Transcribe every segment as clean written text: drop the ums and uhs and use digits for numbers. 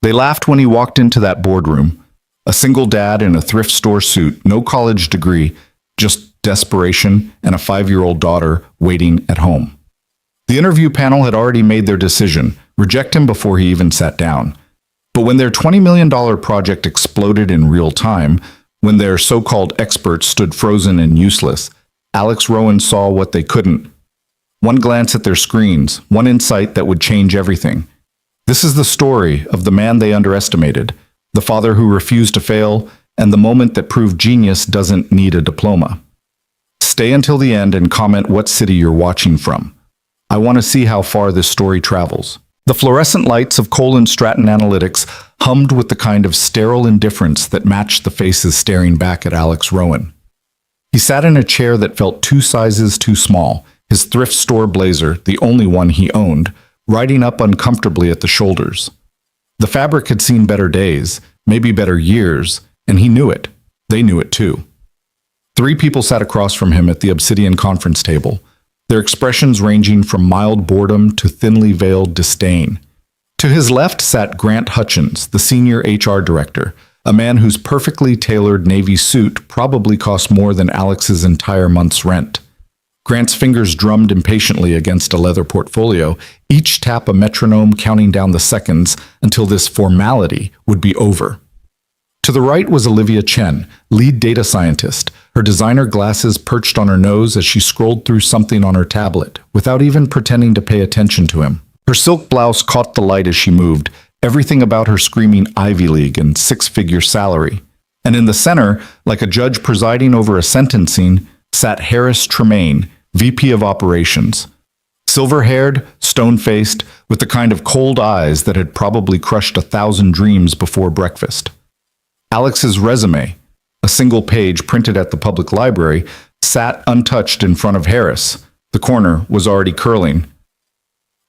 They laughed when he walked into that boardroom. A single dad in a thrift store suit, no college degree, just desperation and a 5-year-old daughter waiting at home. The interview panel had already made their decision, reject him before he even sat down. But when their $20 million project exploded in real time, when their so-called experts stood frozen and useless, Alex Rowan saw what they couldn't. One glance at their screens, one insight that would change everything. This is the story of the man they underestimated, the father who refused to fail, and the moment that proved genius doesn't need a diploma. Stay until the end and comment what city you're watching from. I want to see how far this story travels. The fluorescent lights of Cole & Stratton Analytics hummed with the kind of sterile indifference that matched the faces staring back at Alex Rowan. He sat in a chair that felt 2 sizes too small, his thrift store blazer, the only one he owned, riding up uncomfortably at the shoulders. The fabric had seen better days, maybe better years, and he knew it. They knew it too. 3 people sat across from him at the obsidian conference table, their expressions ranging from mild boredom to thinly veiled disdain. To his left sat Grant Hutchins, the senior HR director, a man whose perfectly tailored navy suit probably cost more than Alex's entire month's rent. Grant's fingers drummed impatiently against a leather portfolio, each tap a metronome counting down the seconds until this formality would be over. To the right was Olivia Chen, lead data scientist, her designer glasses perched on her nose as she scrolled through something on her tablet, without even pretending to pay attention to him. Her silk blouse caught the light as she moved, everything about her screaming Ivy League and 6-figure salary. And in the center, like a judge presiding over a sentencing, sat Harris Tremaine, VP of Operations. Silver-haired, stone-faced, with the kind of cold eyes that had probably crushed 1,000 dreams before breakfast. Alex's resume, a single page printed at the public library, sat untouched in front of Harris. The corner was already curling.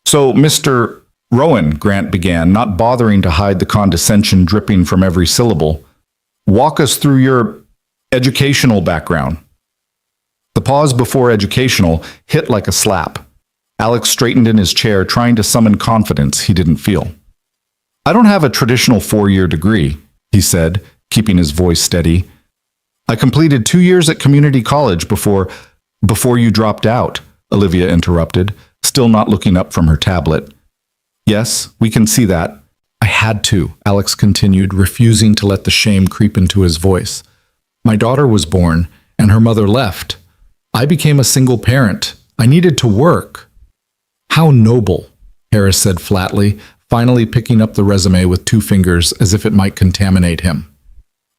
"So, Mr. Rowan," Grant began, not bothering to hide the condescension dripping from every syllable, "walk us through your educational background." The pause before educational hit like a slap. Alex straightened in his chair, trying to summon confidence he didn't feel. "I don't have a traditional 4-year degree," he said, keeping his voice steady. "I completed 2 years at community college before you dropped out," Olivia interrupted, still not looking up from her tablet. "Yes, we can see that. I had to," Alex continued, refusing to let the shame creep into his voice. "My daughter was born, and her mother left. I became a single parent. I needed to work." "How noble," Harris said flatly, finally picking up the resume with 2 fingers as if it might contaminate him.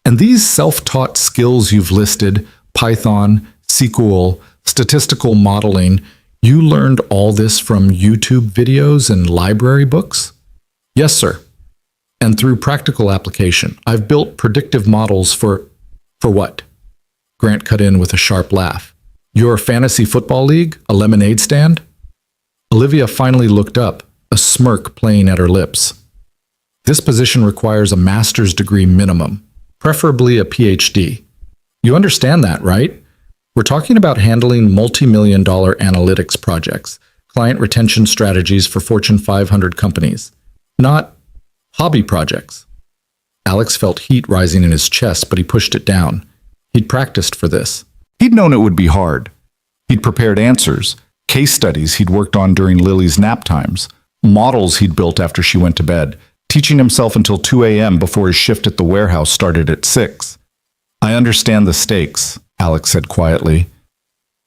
"And these self-taught skills you've listed, Python, SQL, statistical modeling, you learned all this from YouTube videos and library books?" "Yes, sir. And through practical application, I've built predictive models for what?" Grant cut in with a sharp laugh. "Your fantasy football league? A lemonade stand?" Olivia finally looked up, a smirk playing at her lips. "This position requires a master's degree minimum, preferably a PhD. You understand that, right? We're talking about handling multi-million-dollar analytics projects, client retention strategies for Fortune 500 companies, not hobby projects." Alex felt heat rising in his chest, but he pushed it down. He'd practiced for this. He'd known it would be hard. He'd prepared answers, case studies he'd worked on during Lily's nap times, models he'd built after she went to bed, teaching himself until 2 a.m. before his shift at the warehouse started at 6. "I understand the stakes," Alex said quietly.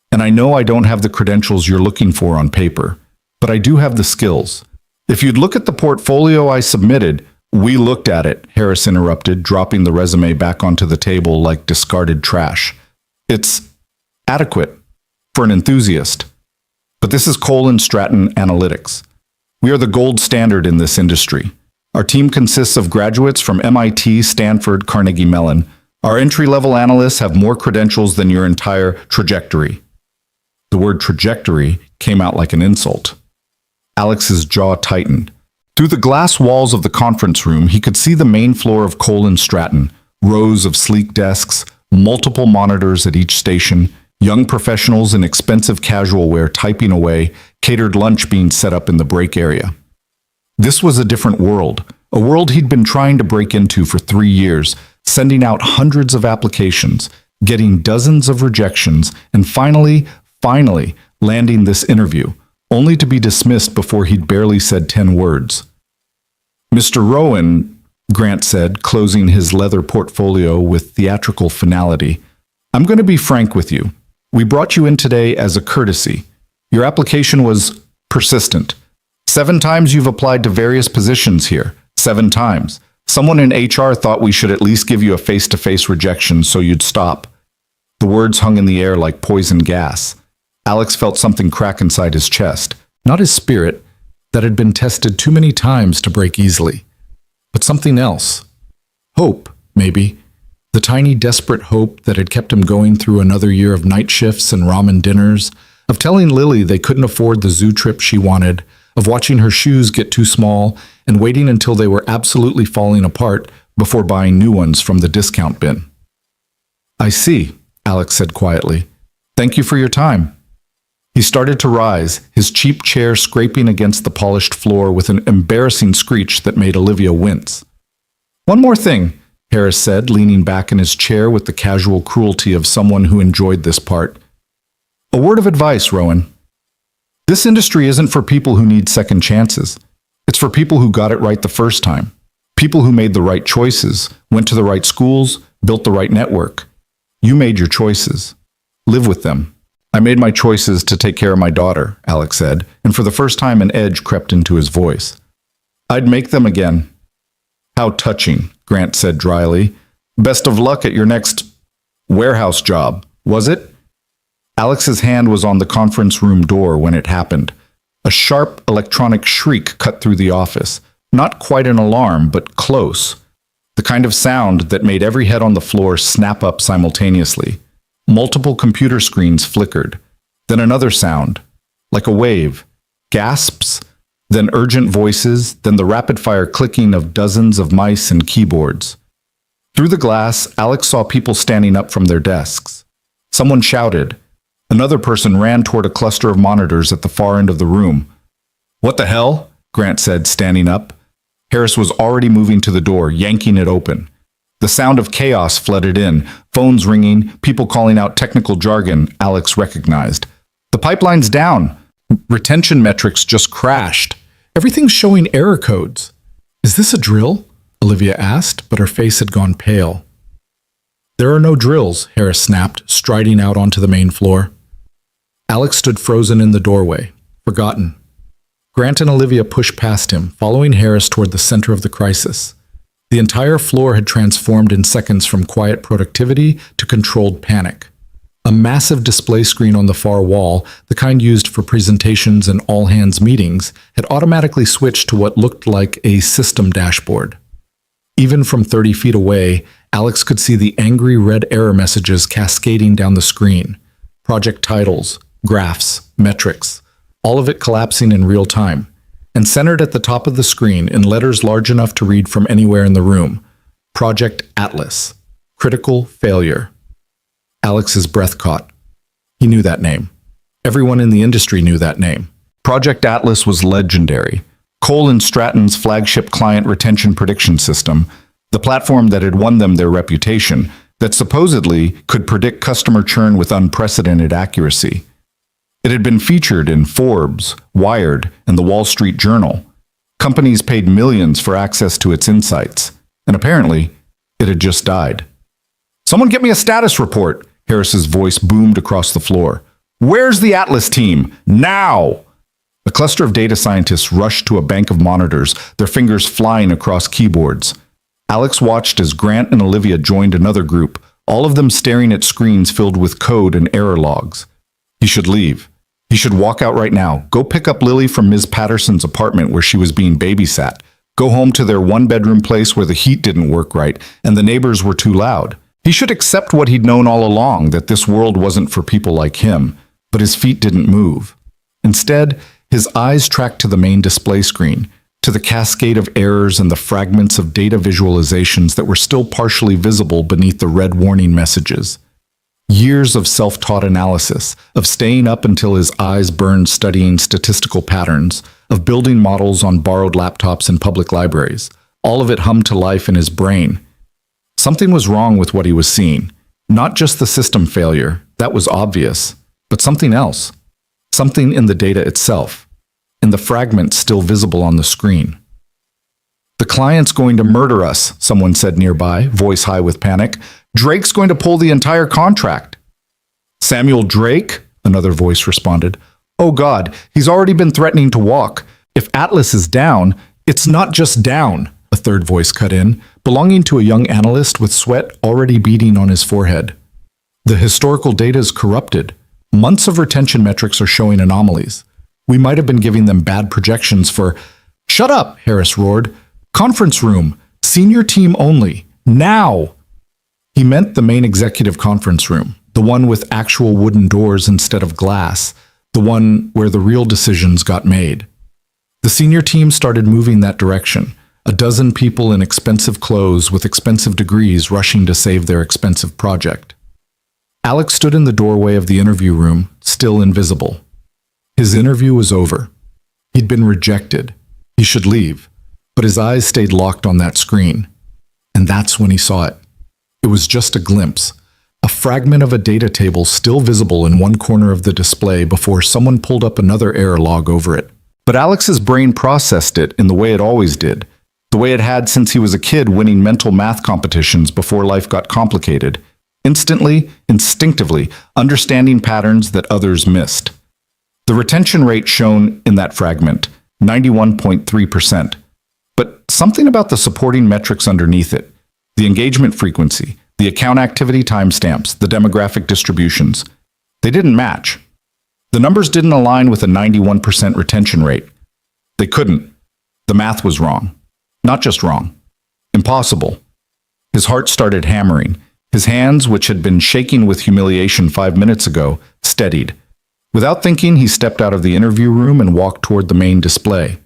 "And I know I don't have the credentials you're looking for on paper, but I do have the skills. If you'd look at the portfolio I submitted—" "We looked at it," Harris interrupted, dropping the resume back onto the table like discarded trash. "It's adequate for an enthusiast. But this is Cole & Stratton Analytics. We are the gold standard in this industry. Our team consists of graduates from MIT, Stanford, Carnegie Mellon. Our entry-level analysts have more credentials than your entire trajectory." The word trajectory came out like an insult. Alex's jaw tightened. Through the glass walls of the conference room, he could see the main floor of Cole & Stratton, rows of sleek desks, multiple monitors at each station, young professionals in expensive casual wear typing away, catered lunch being set up in the break area. This was a different world, a world he'd been trying to break into for 3 years, sending out hundreds of applications, getting dozens of rejections, and finally landing this interview, only to be dismissed before he'd barely said 10 words. "Mr. Rowan," Grant said, closing his leather portfolio with theatrical finality, "I'm going to be frank with you. We brought you in today as a courtesy. Your application was persistent. 7 times you've applied to various positions here. 7 times. Someone in HR thought we should at least give you a face-to-face rejection so you'd stop." The words hung in the air like poison gas. Alex felt something crack inside his chest, not his spirit, that had been tested too many times to break easily, but something else. Hope, maybe. The tiny, desperate hope that had kept him going through another year of night shifts and ramen dinners, of telling Lily they couldn't afford the zoo trip she wanted, of watching her shoes get too small and waiting until they were absolutely falling apart before buying new ones from the discount bin. "I see," Alex said quietly. "Thank you for your time." He started to rise, his cheap chair scraping against the polished floor with an embarrassing screech that made Olivia wince. "One more thing," Harris said, leaning back in his chair with the casual cruelty of someone who enjoyed this part. "A word of advice, Rowan. This industry isn't for people who need second chances. It's for people who got it right the first time. People who made the right choices, went to the right schools, built the right network. You made your choices. Live with them." "I made my choices to take care of my daughter," Alex said, and for the first time an edge crept into his voice. "I'd make them again." "How touching," Grant said dryly. "Best of luck at your next warehouse job, was it?" Alex's hand was on the conference room door when it happened. A sharp electronic shriek cut through the office. Not quite an alarm, but close. The kind of sound that made every head on the floor snap up simultaneously. Multiple computer screens flickered. Then another sound, like a wave. Gasps, then urgent voices, then the rapid-fire clicking of dozens of mice and keyboards. Through the glass, Alex saw people standing up from their desks. Someone shouted. Another person ran toward a cluster of monitors at the far end of the room. "What the hell?" Grant said, standing up. Harris was already moving to the door, yanking it open. The sound of chaos flooded in, phones ringing, people calling out technical jargon Alex recognized. "The pipeline's down. Retention metrics just crashed. Everything's showing error codes." "Is this a drill?" Olivia asked, but her face had gone pale. "There are no drills," Harris snapped, striding out onto the main floor. Alex stood frozen in the doorway, forgotten. Grant and Olivia pushed past him, following Harris toward the center of the crisis. The entire floor had transformed in seconds from quiet productivity to controlled panic. A massive display screen on the far wall, the kind used for presentations and all-hands meetings, had automatically switched to what looked like a system dashboard. Even from 30 feet away, Alex could see the angry red error messages cascading down the screen. Project titles, graphs, metrics, all of it collapsing in real time. And centered at the top of the screen, in letters large enough to read from anywhere in the room, Project Atlas, critical failure. Alex's breath caught. He knew that name. Everyone in the industry knew that name. Project Atlas was legendary. Cole and Stratton's flagship client retention prediction system, the platform that had won them their reputation, that supposedly could predict customer churn with unprecedented accuracy. It had been featured in Forbes, Wired, and the Wall Street Journal. Companies paid millions for access to its insights, and apparently, it had just died. "Someone get me a status report," Harris's voice boomed across the floor. "Where's the Atlas team? Now!" A cluster of data scientists rushed to a bank of monitors, their fingers flying across keyboards. Alex watched as Grant and Olivia joined another group, all of them staring at screens filled with code and error logs. He should leave. He should walk out right now, go pick up Lily from Ms. Patterson's apartment where she was being babysat, go home to their one-bedroom place where the heat didn't work right and the neighbors were too loud. He should accept what he'd known all along, that this world wasn't for people like him, but his feet didn't move. Instead, his eyes tracked to the main display screen, to the cascade of errors and the fragments of data visualizations that were still partially visible beneath the red warning messages. Years of self-taught analysis, of staying up until his eyes burned studying statistical patterns, of building models on borrowed laptops in public libraries, All of it hummed to life in his brain. Something was wrong with what he was seeing. Not just the system failure, that was obvious, but something else. Something in the data itself, in the fragments still visible on the screen. "The client's going to murder us," someone said nearby, voice high with panic. "Drake's going to pull the entire contract." "Samuel Drake?" another voice responded. "Oh God, he's already been threatening to walk. If Atlas is down, it's not just down," a third voice cut in, belonging to a young analyst with sweat already beading on his forehead. "The historical data is corrupted. Months of retention metrics are showing anomalies. We might have been giving them bad projections for—" "Shut up," Harris roared. "Conference room, senior team only, now!" He meant the main executive conference room, the one with actual wooden doors instead of glass, the one where the real decisions got made. The senior team started moving that direction, a dozen people in expensive clothes with expensive degrees rushing to save their expensive project. Alex stood in the doorway of the interview room, still invisible. His interview was over. He'd been rejected. He should leave. But his eyes stayed locked on that screen. And that's when he saw it. It was just a glimpse, a fragment of a data table still visible in one corner of the display before someone pulled up another error log over it. But Alex's brain processed it in the way it always did, the way it had since he was a kid winning mental math competitions before life got complicated, instantly, instinctively, understanding patterns that others missed. The retention rate shown in that fragment, 91.3%. But something about the supporting metrics underneath it, the engagement frequency, the account activity timestamps, the demographic distributions, they didn't match. The numbers didn't align with a 91% retention rate. They couldn't. The math was wrong. Not just wrong. Impossible. His heart started hammering. His hands, which had been shaking with humiliation 5 minutes ago, steadied. Without thinking, he stepped out of the interview room and walked toward the main display.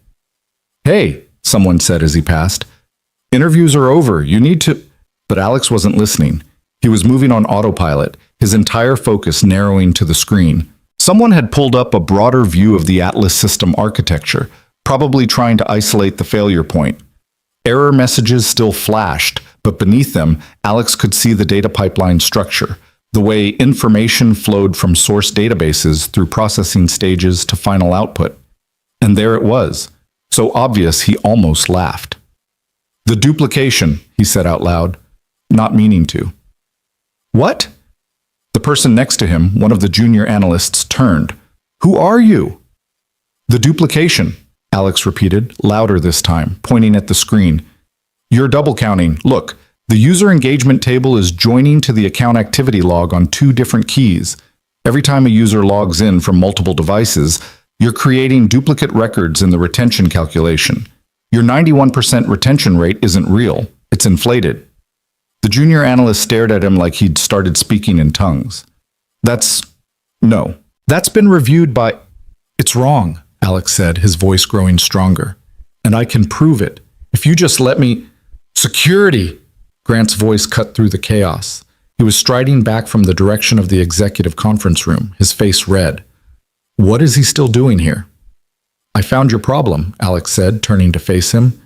"Hey," someone said as he passed. "Interviews are over. You need to—" But Alex wasn't listening. He was moving on autopilot, his entire focus narrowing to the screen. Someone had pulled up a broader view of the Atlas system architecture, probably trying to isolate the failure point. Error messages still flashed, but beneath them, Alex could see the data pipeline structure, the way information flowed from source databases through processing stages to final output. And there it was, so obvious he almost laughed. "The duplication," he said out loud, not meaning to. "What?" The person next to him, one of the junior analysts, turned. "Who are you?" "The duplication," Alex repeated, louder this time, pointing at the screen. "You're double counting. Look, the user engagement table is joining to the account activity log on 2 different keys. Every time a user logs in from multiple devices, you're creating duplicate records in the retention calculation. Your 91% retention rate isn't real. It's inflated." The junior analyst stared at him like he'd started speaking in tongues. No. That's been reviewed by—" "It's wrong," Alex said, his voice growing stronger. "And I can prove it. If you just let me—" "Security!" Grant's voice cut through the chaos. He was striding back from the direction of the executive conference room, his face red. What is he still doing here? "I found your problem," Alex said, turning to face him.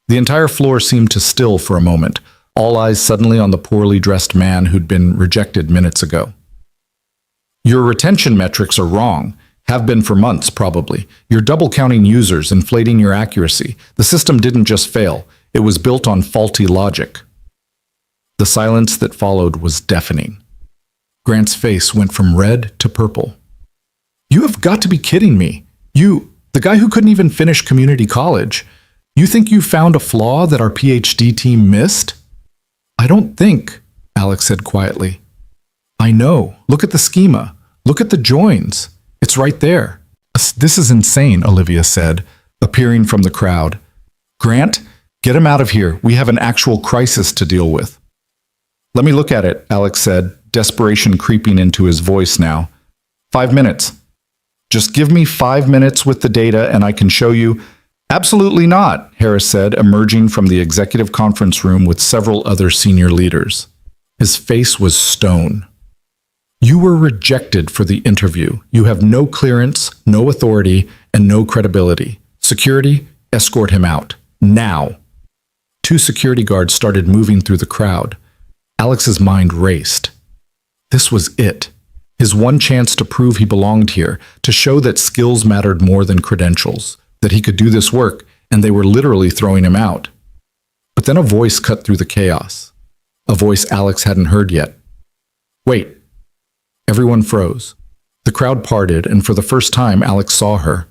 The entire floor seemed to still for a moment, all eyes suddenly on the poorly dressed man who'd been rejected minutes ago. "Your retention metrics are wrong. Have been for months, probably. You're double-counting users, inflating your accuracy. The system didn't just fail. It was built on faulty logic." The silence that followed was deafening. Grant's face went from red to purple. "You have got to be kidding me. You, the guy who couldn't even finish community college. You think you found a flaw that our PhD team missed?" "I don't think," Alex said quietly. "I know. Look at the schema. Look at the joins. It's right there." "This is insane," Olivia said, appearing from the crowd. "Grant, get him out of here. We have an actual crisis to deal with." "Let me look at it," Alex said, desperation creeping into his voice now. 5 minutes. Just give me 5 minutes with the data and I can show you—" "Absolutely not," Harris said, emerging from the executive conference room with several other senior leaders. His face was stone. "You were rejected for the interview. You have no clearance, no authority, and no credibility. Security, escort him out. Now." Two security guards started moving through the crowd. Alex's mind raced. This was it. His one chance to prove he belonged here, to show that skills mattered more than credentials, that he could do this work, and they were literally throwing him out. But then a voice cut through the chaos. A voice Alex hadn't heard yet. Wait. Everyone froze. The crowd parted, and for the first time, Alex saw her.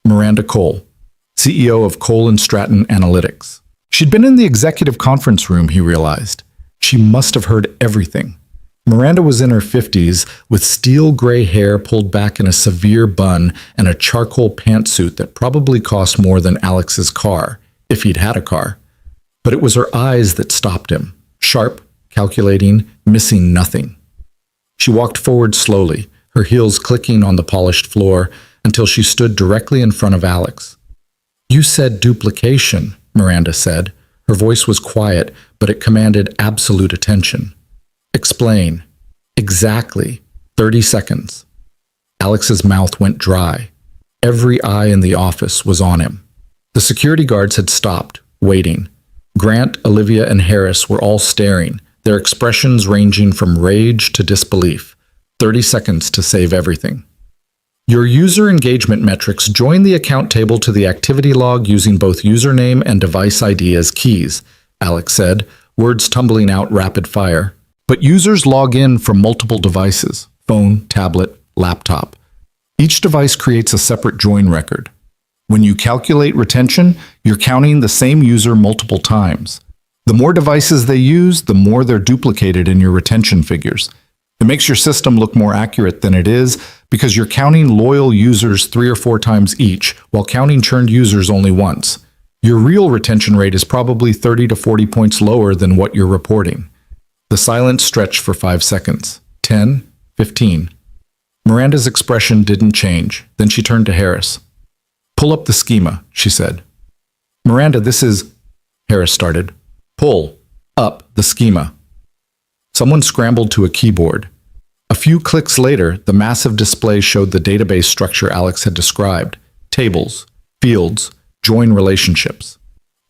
Miranda Cole, CEO of Cole and Stratton Analytics. She'd been in the executive conference room, he realized. She must have heard everything. Miranda was in her 50s, with steel gray hair pulled back in a severe bun and a charcoal pantsuit that probably cost more than Alex's car, if he'd had a car. But it was her eyes that stopped him, sharp, calculating, missing nothing. She walked forward slowly, her heels clicking on the polished floor, until she stood directly in front of Alex. You said duplication, Miranda said. Her voice was quiet, but it commanded absolute attention. Explain. Exactly. 30 seconds. Alex's mouth went dry. Every eye in the office was on him. The security guards had stopped, waiting. Grant, Olivia, and Harris were all staring, their expressions ranging from rage to disbelief. 30 seconds to save everything. Your user engagement metrics join the account table to the activity log using both username and device ID as keys, Alex said, words tumbling out rapid fire. But users log in from multiple devices, phone, tablet, laptop. Each device creates a separate join record. When you calculate retention, you're counting the same user multiple times. The more devices they use, the more they're duplicated in your retention figures. It makes your system look more accurate than it is because you're counting loyal users 3 or 4 times each while counting churned users only once. Your real retention rate is probably 30 to 40 points lower than what you're reporting. The silence stretched for 5 seconds. 10, 15. Miranda's expression didn't change. Then she turned to Harris. Pull up the schema, she said. Miranda, this is... Harris started. Pull up the schema. Someone scrambled to a keyboard. A few clicks later, the massive display showed the database structure Alex had described. Tables, fields, join relationships.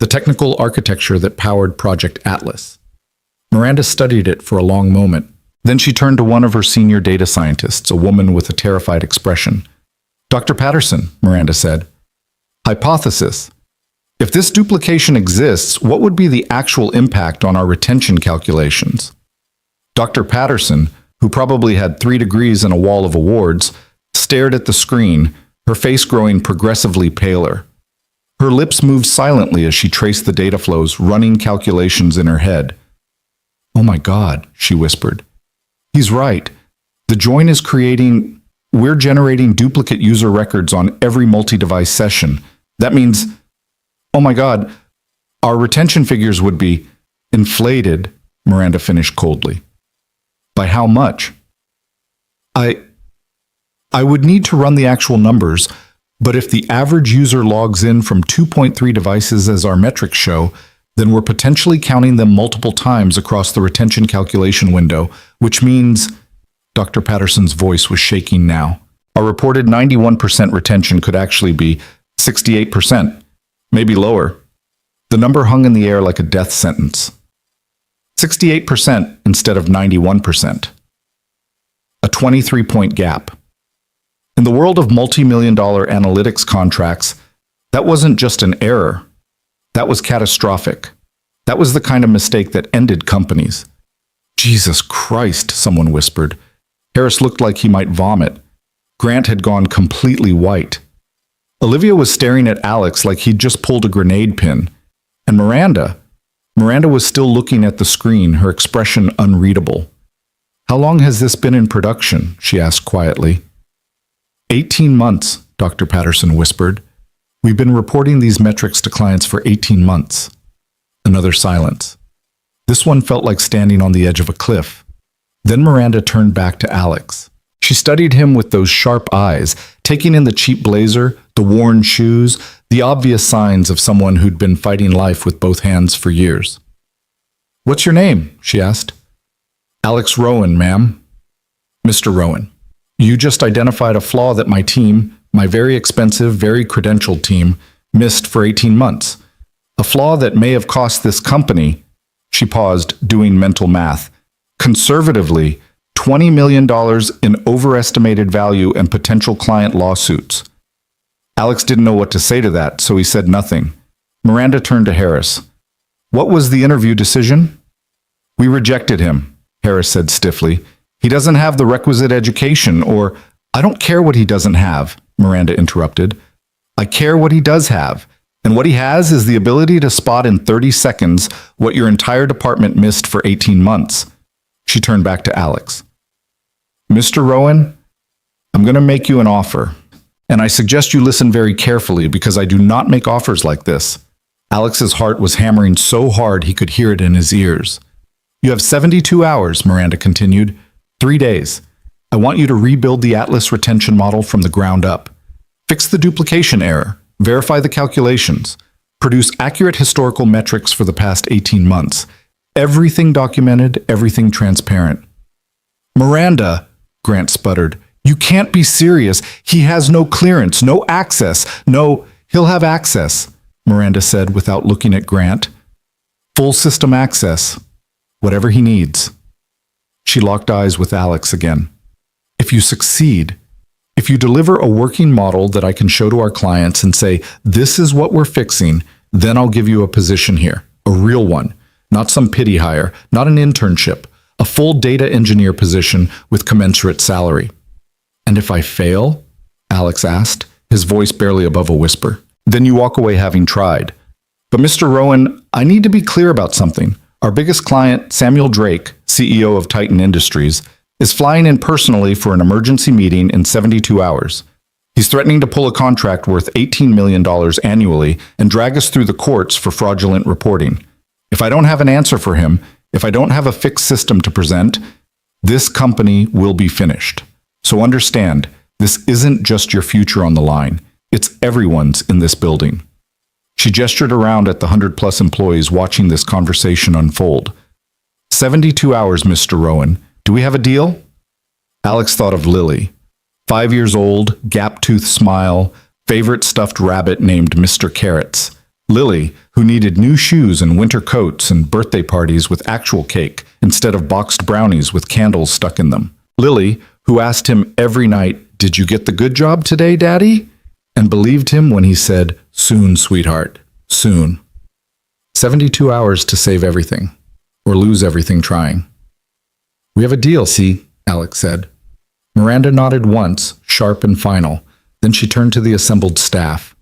The technical architecture that powered Project Atlas. Miranda studied it for a long moment. Then she turned to one of her senior data scientists, a woman with a terrified expression. Dr. Patterson, Miranda said. Hypothesis. If this duplication exists, what would be the actual impact on our retention calculations? Dr. Patterson, who probably had 3 degrees and a wall of awards, stared at the screen, her face growing progressively paler. Her lips moved silently as she traced the data flows, running calculations in her head. Oh my God, she whispered. He's right. The join is creating... We're generating duplicate user records on every multi-device session. That means... Oh my God, our retention figures would be inflated, Miranda finished coldly. By how much? I would need to run the actual numbers, but if the average user logs in from 2.3 devices as our metrics show, then we're potentially counting them multiple times across the retention calculation window, which means... Dr. Patterson's voice was shaking now. Our reported 91% retention could actually be 68%, maybe lower. The number hung in the air like a death sentence. 68% instead of 91%. A 23-point gap. In the world of multi-million-dollar analytics contracts, that wasn't just an error. That was catastrophic. That was the kind of mistake that ended companies. Jesus Christ, someone whispered. Harris looked like he might vomit. Grant had gone completely white. Olivia was staring at Alex like he'd just pulled a grenade pin. And Miranda was still looking at the screen, her expression unreadable. How long has this been in production? She asked quietly. 18 months, Dr. Patterson whispered. We've been reporting these metrics to clients for 18 months. Another silence. This one felt like standing on the edge of a cliff. Then Miranda turned back to Alex. She studied him with those sharp eyes, taking in the cheap blazer, the worn shoes, the obvious signs of someone who'd been fighting life with both hands for years. What's your name? She asked. Alex Rowan, ma'am. Mr. Rowan, you just identified a flaw that my team, my very expensive, very credentialed team, missed for 18 months. A flaw that may have cost this company, she paused, doing mental math, conservatively, $20 million in overestimated value and potential client lawsuits. Alex didn't know what to say to that, so he said nothing. Miranda turned to Harris. What was the interview decision? We rejected him, Harris said stiffly. He doesn't have the requisite education, or I don't care what he doesn't have, Miranda interrupted. I care what he does have. And what he has is the ability to spot in 30 seconds what your entire department missed for 18 months. She turned back to Alex. Mr. Rowan, I'm going to make you an offer. And I suggest you listen very carefully because I do not make offers like this. Alex's heart was hammering so hard he could hear it in his ears. You have 72 hours, Miranda continued. 3 days. I want you to rebuild the Atlas retention model from the ground up. Fix the duplication error. Verify the calculations. Produce accurate historical metrics for the past 18 months. Everything documented, everything transparent. Miranda, Grant sputtered, you can't be serious. He has no clearance, no access. No, he'll have access, Miranda said without looking at Grant. Full system access. Whatever he needs. She locked eyes with Alex again. If you succeed, if you deliver a working model that I can show to our clients and say, this is what we're fixing, then I'll give you a position here, a real one, not some pity hire, not an internship, a full data engineer position with commensurate salary. And if I fail? Alex asked, his voice barely above a whisper. Then you walk away having tried. But Mr. Rowan, I need to be clear about something. Our biggest client, Samuel Drake, CEO of Titan Industries, is flying in personally for an emergency meeting in 72 hours. He's threatening to pull a contract worth $18 million annually and drag us through the courts for fraudulent reporting. If I don't have an answer for him, if I don't have a fixed system to present, this company will be finished. So understand, this isn't just your future on the line. It's everyone's in this building. She gestured around at the 100-plus employees watching this conversation unfold. 72 hours, Mr. Rowan. Do we have a deal? Alex thought of Lily. 5 years old, gap-toothed smile, favorite stuffed rabbit named Mr. Carrots. Lily, who needed new shoes and winter coats and birthday parties with actual cake instead of boxed brownies with candles stuck in them. Lily, who asked him every night, "Did you get the good job today, Daddy?" and believed him when he said, "Soon, sweetheart, soon." 72 hours to save everything, or lose everything trying. We have a deal, see, Alex said. Miranda nodded once, sharp and final. Then she turned to the assembled staff.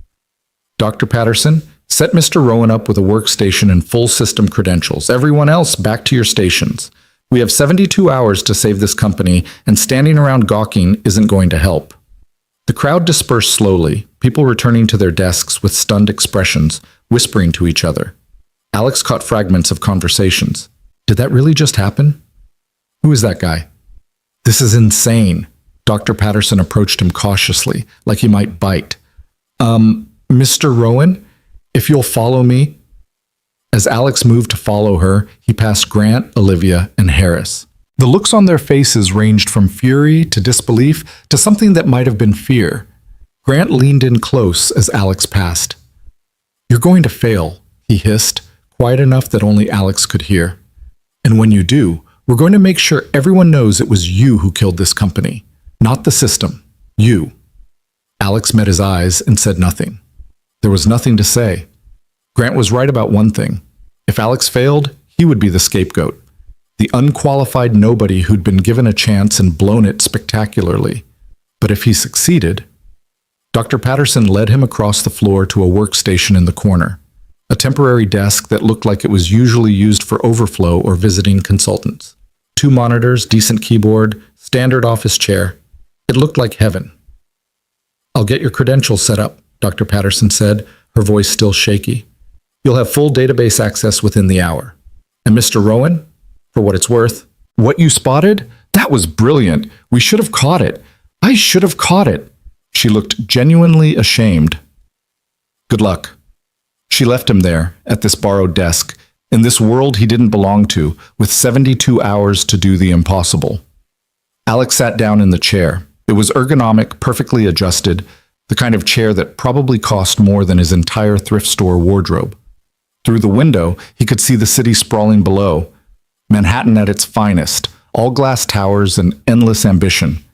Dr. Patterson, set Mr. Rowan up with a workstation and full system credentials. Everyone else, back to your stations. We have 72 hours to save this company, and standing around gawking isn't going to help. The crowd dispersed slowly, people returning to their desks with stunned expressions, whispering to each other. Alex caught fragments of conversations. Did that really just happen? Who is that guy? This is insane. Dr. Patterson approached him cautiously, like he might bite. Mr. Rowan, if you'll follow me. As Alex moved to follow her, he passed Grant, Olivia, and Harris. The looks on their faces ranged from fury to disbelief to something that might have been fear. Grant leaned in close as Alex passed. You're going to fail, he hissed, quiet enough that only Alex could hear. And when you do, we're going to make sure everyone knows it was you who killed this company, not the system. You. Alex met his eyes and said nothing. There was nothing to say. Grant was right about one thing. If Alex failed, he would be the scapegoat. The unqualified nobody who'd been given a chance and blown it spectacularly. But if he succeeded... Dr. Patterson led him across the floor to a workstation in the corner, a temporary desk that looked like it was usually used for overflow or visiting consultants. 2 monitors, decent keyboard, standard office chair. It looked like heaven. I'll get your credentials set up, Dr. Patterson said, her voice still shaky. You'll have full database access within the hour. And Mr. Rowan, for what it's worth, what you spotted? That was brilliant. We should have caught it. I should have caught it. She looked genuinely ashamed. Good luck. She left him there, at this borrowed desk, in this world he didn't belong to, with 72 hours to do the impossible. Alex sat down in the chair. It was ergonomic, perfectly adjusted, the kind of chair that probably cost more than his entire thrift store wardrobe. Through the window, he could see the city sprawling below, Manhattan at its finest, all glass towers and endless ambition.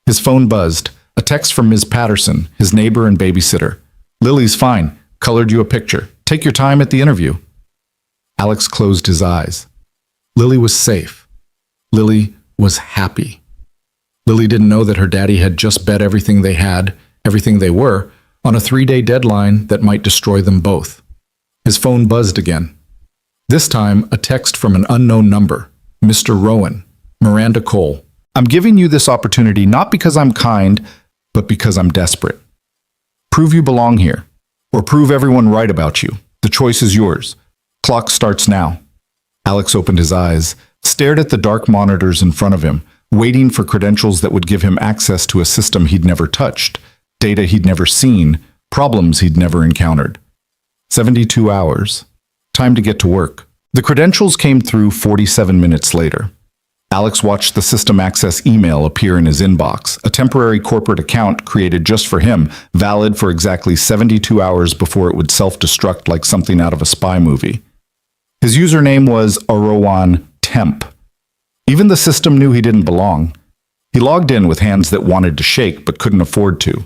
His phone buzzed, a text from Ms. Patterson, his neighbor and babysitter. "Lily's fine. Colored you a picture. Take your time at the interview." Alex closed his eyes. Lily was safe. Lily was happy. Lily didn't know that her daddy had just bet everything they had, everything they were, on a 3-day deadline that might destroy them both. His phone buzzed again. This time, a text from an unknown number. "Mr. Rowan, Miranda Cole. I'm giving you this opportunity not because I'm kind, but because I'm desperate. Prove you belong here, or prove everyone right about you. The choice is yours. Clock starts now." Alex opened his eyes, stared at the dark monitors in front of him, waiting for credentials that would give him access to a system he'd never touched, data he'd never seen, problems he'd never encountered. 72 hours. Time to get to work. The credentials came through 47 minutes later. Alex watched the system access email appear in his inbox, a temporary corporate account created just for him, valid for exactly 72 hours before it would self-destruct like something out of a spy movie. His username was Arawan Temp. Even the system knew he didn't belong. He logged in with hands that wanted to shake but couldn't afford to.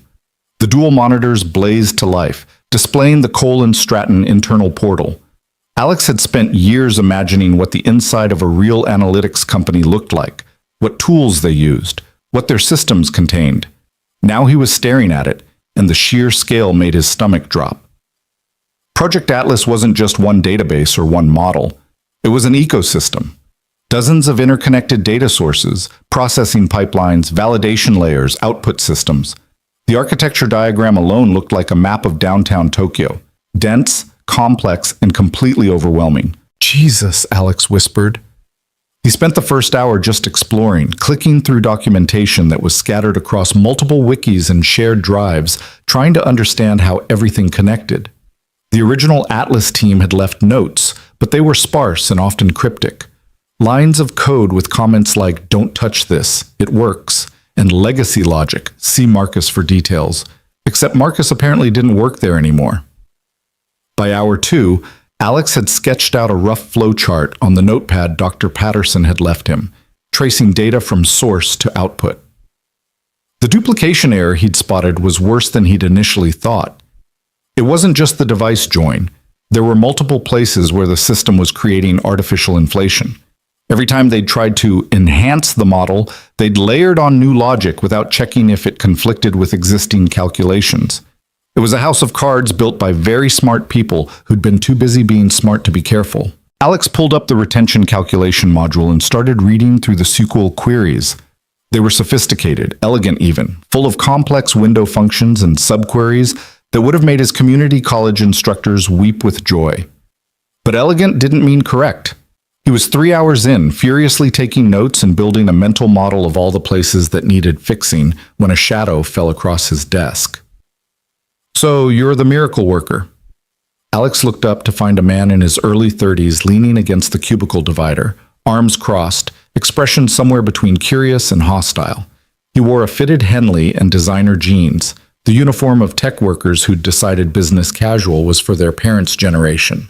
The dual monitors blazed to life, displaying the Cole and Stratton internal portal. Alex had spent years imagining what the inside of a real analytics company looked like, what tools they used, what their systems contained. Now he was staring at it, and the sheer scale made his stomach drop. Project Atlas wasn't just one database or one model. It was an ecosystem. Dozens of interconnected data sources, processing pipelines, validation layers, output systems. The architecture diagram alone looked like a map of downtown Tokyo. Dense, complex, and completely overwhelming. "Jesus," Alex whispered. He spent the first hour just exploring, clicking through documentation that was scattered across multiple wikis and shared drives, trying to understand how everything connected. The original Atlas team had left notes, but they were sparse and often cryptic. Lines of code with comments like, "Don't touch this, it works," and legacy logic, "See Marcus for details." Except Marcus apparently didn't work there anymore. By hour 2, Alex had sketched out a rough flowchart on the notepad Dr. Patterson had left him, tracing data from source to output. The duplication error he'd spotted was worse than he'd initially thought. It wasn't just the device join. There were multiple places where the system was creating artificial inflation. Every time they'd tried to enhance the model, they'd layered on new logic without checking if it conflicted with existing calculations. It was a house of cards built by very smart people who'd been too busy being smart to be careful. Alex pulled up the retention calculation module and started reading through the SQL queries. They were sophisticated, elegant even, full of complex window functions and subqueries that would have made his community college instructors weep with joy. But elegant didn't mean correct. He was 3 hours in, furiously taking notes and building a mental model of all the places that needed fixing when a shadow fell across his desk. "So, you're the miracle worker." Alex looked up to find a man in his early 30s leaning against the cubicle divider, arms crossed, expression somewhere between curious and hostile. He wore a fitted Henley and designer jeans, the uniform of tech workers who'd decided business casual was for their parents' generation.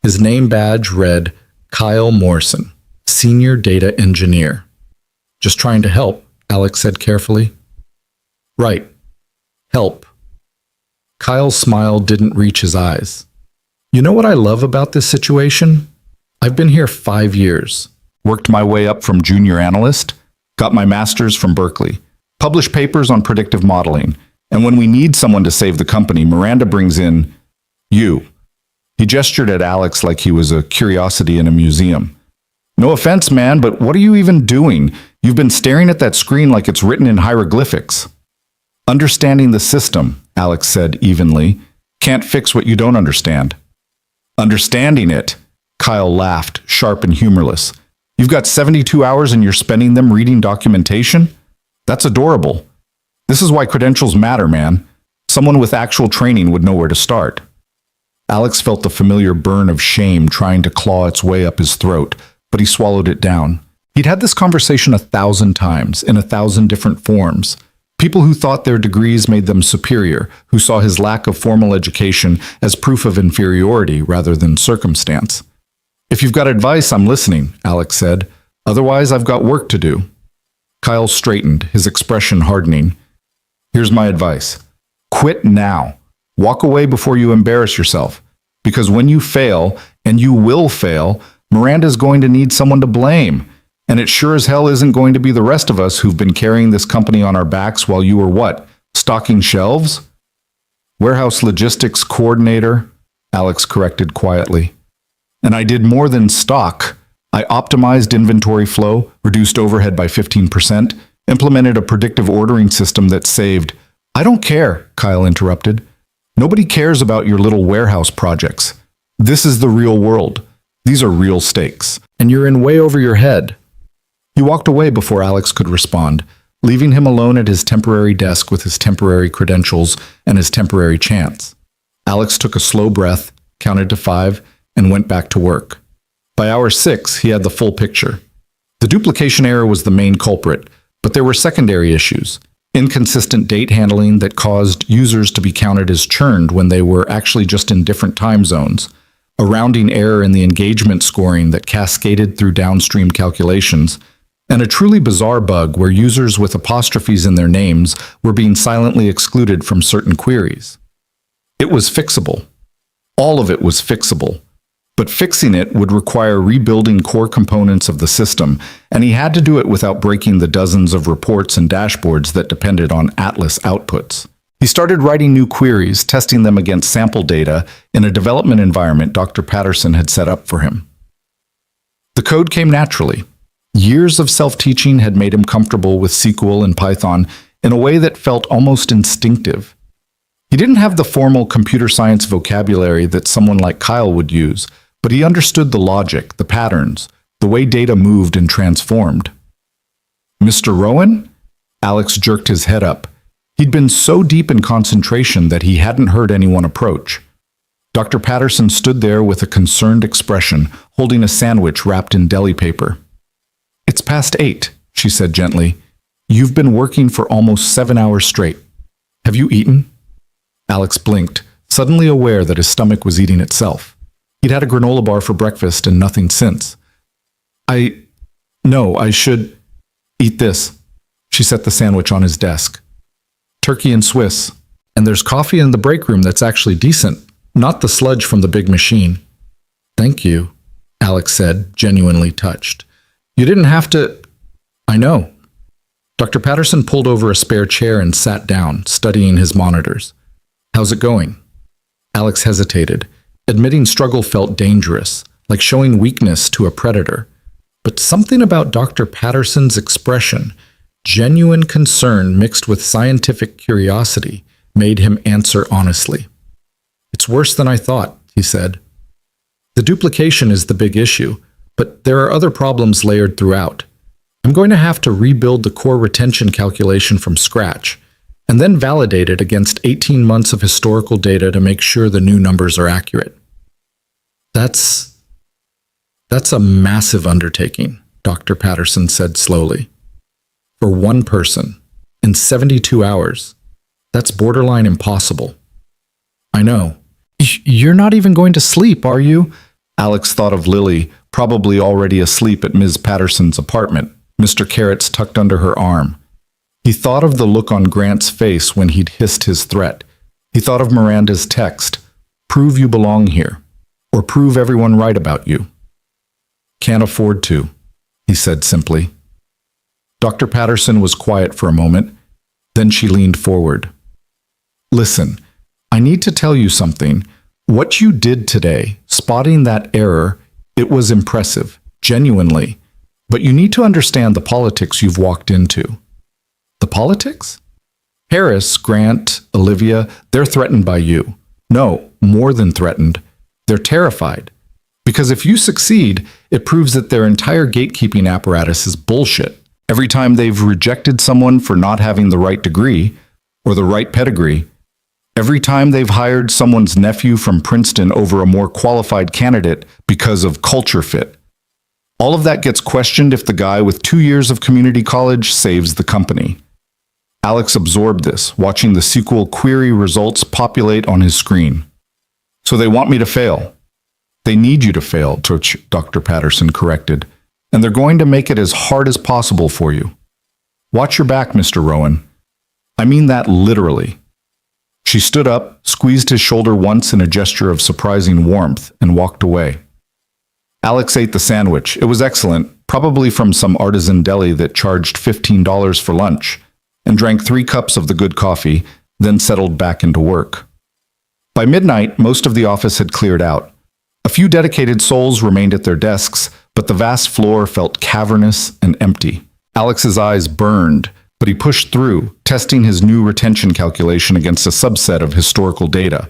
His name badge read, Kyle Morrison, Senior Data Engineer. "Just trying to help," Alex said carefully. "Right. Help." Kyle's smile didn't reach his eyes. "You know what I love about this situation? I've been here 5 years. Worked my way up from junior analyst, got my master's from Berkeley, published papers on predictive modeling, and when we need someone to save the company, Miranda brings in you." He gestured at Alex like he was a curiosity in a museum. "No offense, man, but what are you even doing? You've been staring at that screen like it's written in hieroglyphics." "Understanding the system," Alex said evenly, "can't fix what you don't understand." "Understanding it?" Kyle laughed, sharp and humorless. "You've got 72 hours and you're spending them reading documentation? That's adorable. This is why credentials matter, man. Someone with actual training would know where to start." Alex felt the familiar burn of shame trying to claw its way up his throat, but he swallowed it down. He'd had this conversation 1,000 times, in 1,000 different forms. People who thought their degrees made them superior, who saw his lack of formal education as proof of inferiority rather than circumstance. "If you've got advice, I'm listening," Alex said. "Otherwise, I've got work to do." Kyle straightened, his expression hardening. "Here's my advice. Quit now. Walk away before you embarrass yourself. Because when you fail, and you will fail, Miranda's going to need someone to blame. And it sure as hell isn't going to be the rest of us who've been carrying this company on our backs while you were what? Stocking shelves?" "Warehouse logistics coordinator," Alex corrected quietly. "And I did more than stock. I optimized inventory flow, reduced overhead by 15%, implemented a predictive ordering system that saved—" "I don't care," Kyle interrupted. "Nobody cares about your little warehouse projects. This is the real world. These are real stakes. And you're in way over your head." He walked away before Alex could respond, leaving him alone at his temporary desk with his temporary credentials and his temporary chance. Alex took a slow breath, counted to 5, and went back to work. By hour 6, he had the full picture. The duplication error was the main culprit, but there were secondary issues. Inconsistent date handling that caused users to be counted as churned when they were actually just in different time zones. A rounding error in the engagement scoring that cascaded through downstream calculations. And a truly bizarre bug where users with apostrophes in their names were being silently excluded from certain queries. It was fixable. All of it was fixable. But fixing it would require rebuilding core components of the system, and he had to do it without breaking the dozens of reports and dashboards that depended on Atlas outputs. He started writing new queries, testing them against sample data in a development environment Dr. Patterson had set up for him. The code came naturally. Years of self-teaching had made him comfortable with SQL and Python in a way that felt almost instinctive. He didn't have the formal computer science vocabulary that someone like Kyle would use, but he understood the logic, the patterns, the way data moved and transformed. "Mr. Rowan?" Alex jerked his head up. He'd been so deep in concentration that he hadn't heard anyone approach. Dr. Patterson stood there with a concerned expression, holding a sandwich wrapped in deli paper. "It's past 8, she said gently. "You've been working for almost 7 hours straight. Have you eaten?" Alex blinked, suddenly aware that his stomach was eating itself. He'd had a granola bar for breakfast and nothing since. No, I should eat this." She set the sandwich on his desk. "Turkey and Swiss. And there's coffee in the break room that's actually decent, not the sludge from the big machine." "Thank you," Alex said, genuinely touched. "You didn't have to—" "I know." Dr. Patterson pulled over a spare chair and sat down, studying his monitors. "How's it going?" Alex hesitated. Admitting struggle felt dangerous, like showing weakness to a predator. But something about Dr. Patterson's expression, genuine concern mixed with scientific curiosity, made him answer honestly. "It's worse than I thought," he said. "The duplication is the big issue, but there are other problems layered throughout. I'm going to have to rebuild the core retention calculation from scratch, and then validate it against 18 months of historical data to make sure the new numbers are accurate." That's a massive undertaking, Dr. Patterson said slowly. "For one person, in 72 hours, that's borderline impossible." "I know. You're not even going to sleep, are you?" Alex thought of Lily, probably already asleep at Ms. Patterson's apartment, Mr. Carrots tucked under her arm. He thought of the look on Grant's face when he'd hissed his threat. He thought of Miranda's text, "Prove you belong here," or "Prove everyone right about you." "Can't afford to," he said simply. Dr. Patterson was quiet for a moment. Then she leaned forward. "Listen, I need to tell you something. What you did today, spotting that error, it was impressive, genuinely. But you need to understand the politics you've walked into." "The politics?" "Harris, Grant, Olivia, they're threatened by you. No, more than threatened. They're terrified. Because if you succeed, it proves that their entire gatekeeping apparatus is bullshit. Every time they've rejected someone for not having the right degree or the right pedigree, every time they've hired someone's nephew from Princeton over a more qualified candidate because of culture fit, all of that gets questioned if the guy with 2 years of community college saves the company." Alex absorbed this, watching the SQL query results populate on his screen. So they want me to fail. They need you to fail, Dr. Patterson corrected, and they're going to make it as hard as possible for you. Watch your back, Mr. Rowan. I mean that literally. She stood up, squeezed his shoulder once in a gesture of surprising warmth, and walked away. Alex ate the sandwich. It was excellent, probably from some artisan deli that charged $15 for lunch, and drank 3 cups of the good coffee, then settled back into work. By midnight, most of the office had cleared out. A few dedicated souls remained at their desks, but the vast floor felt cavernous and empty. Alex's eyes burned, but he pushed through, testing his new retention calculation against a subset of historical data.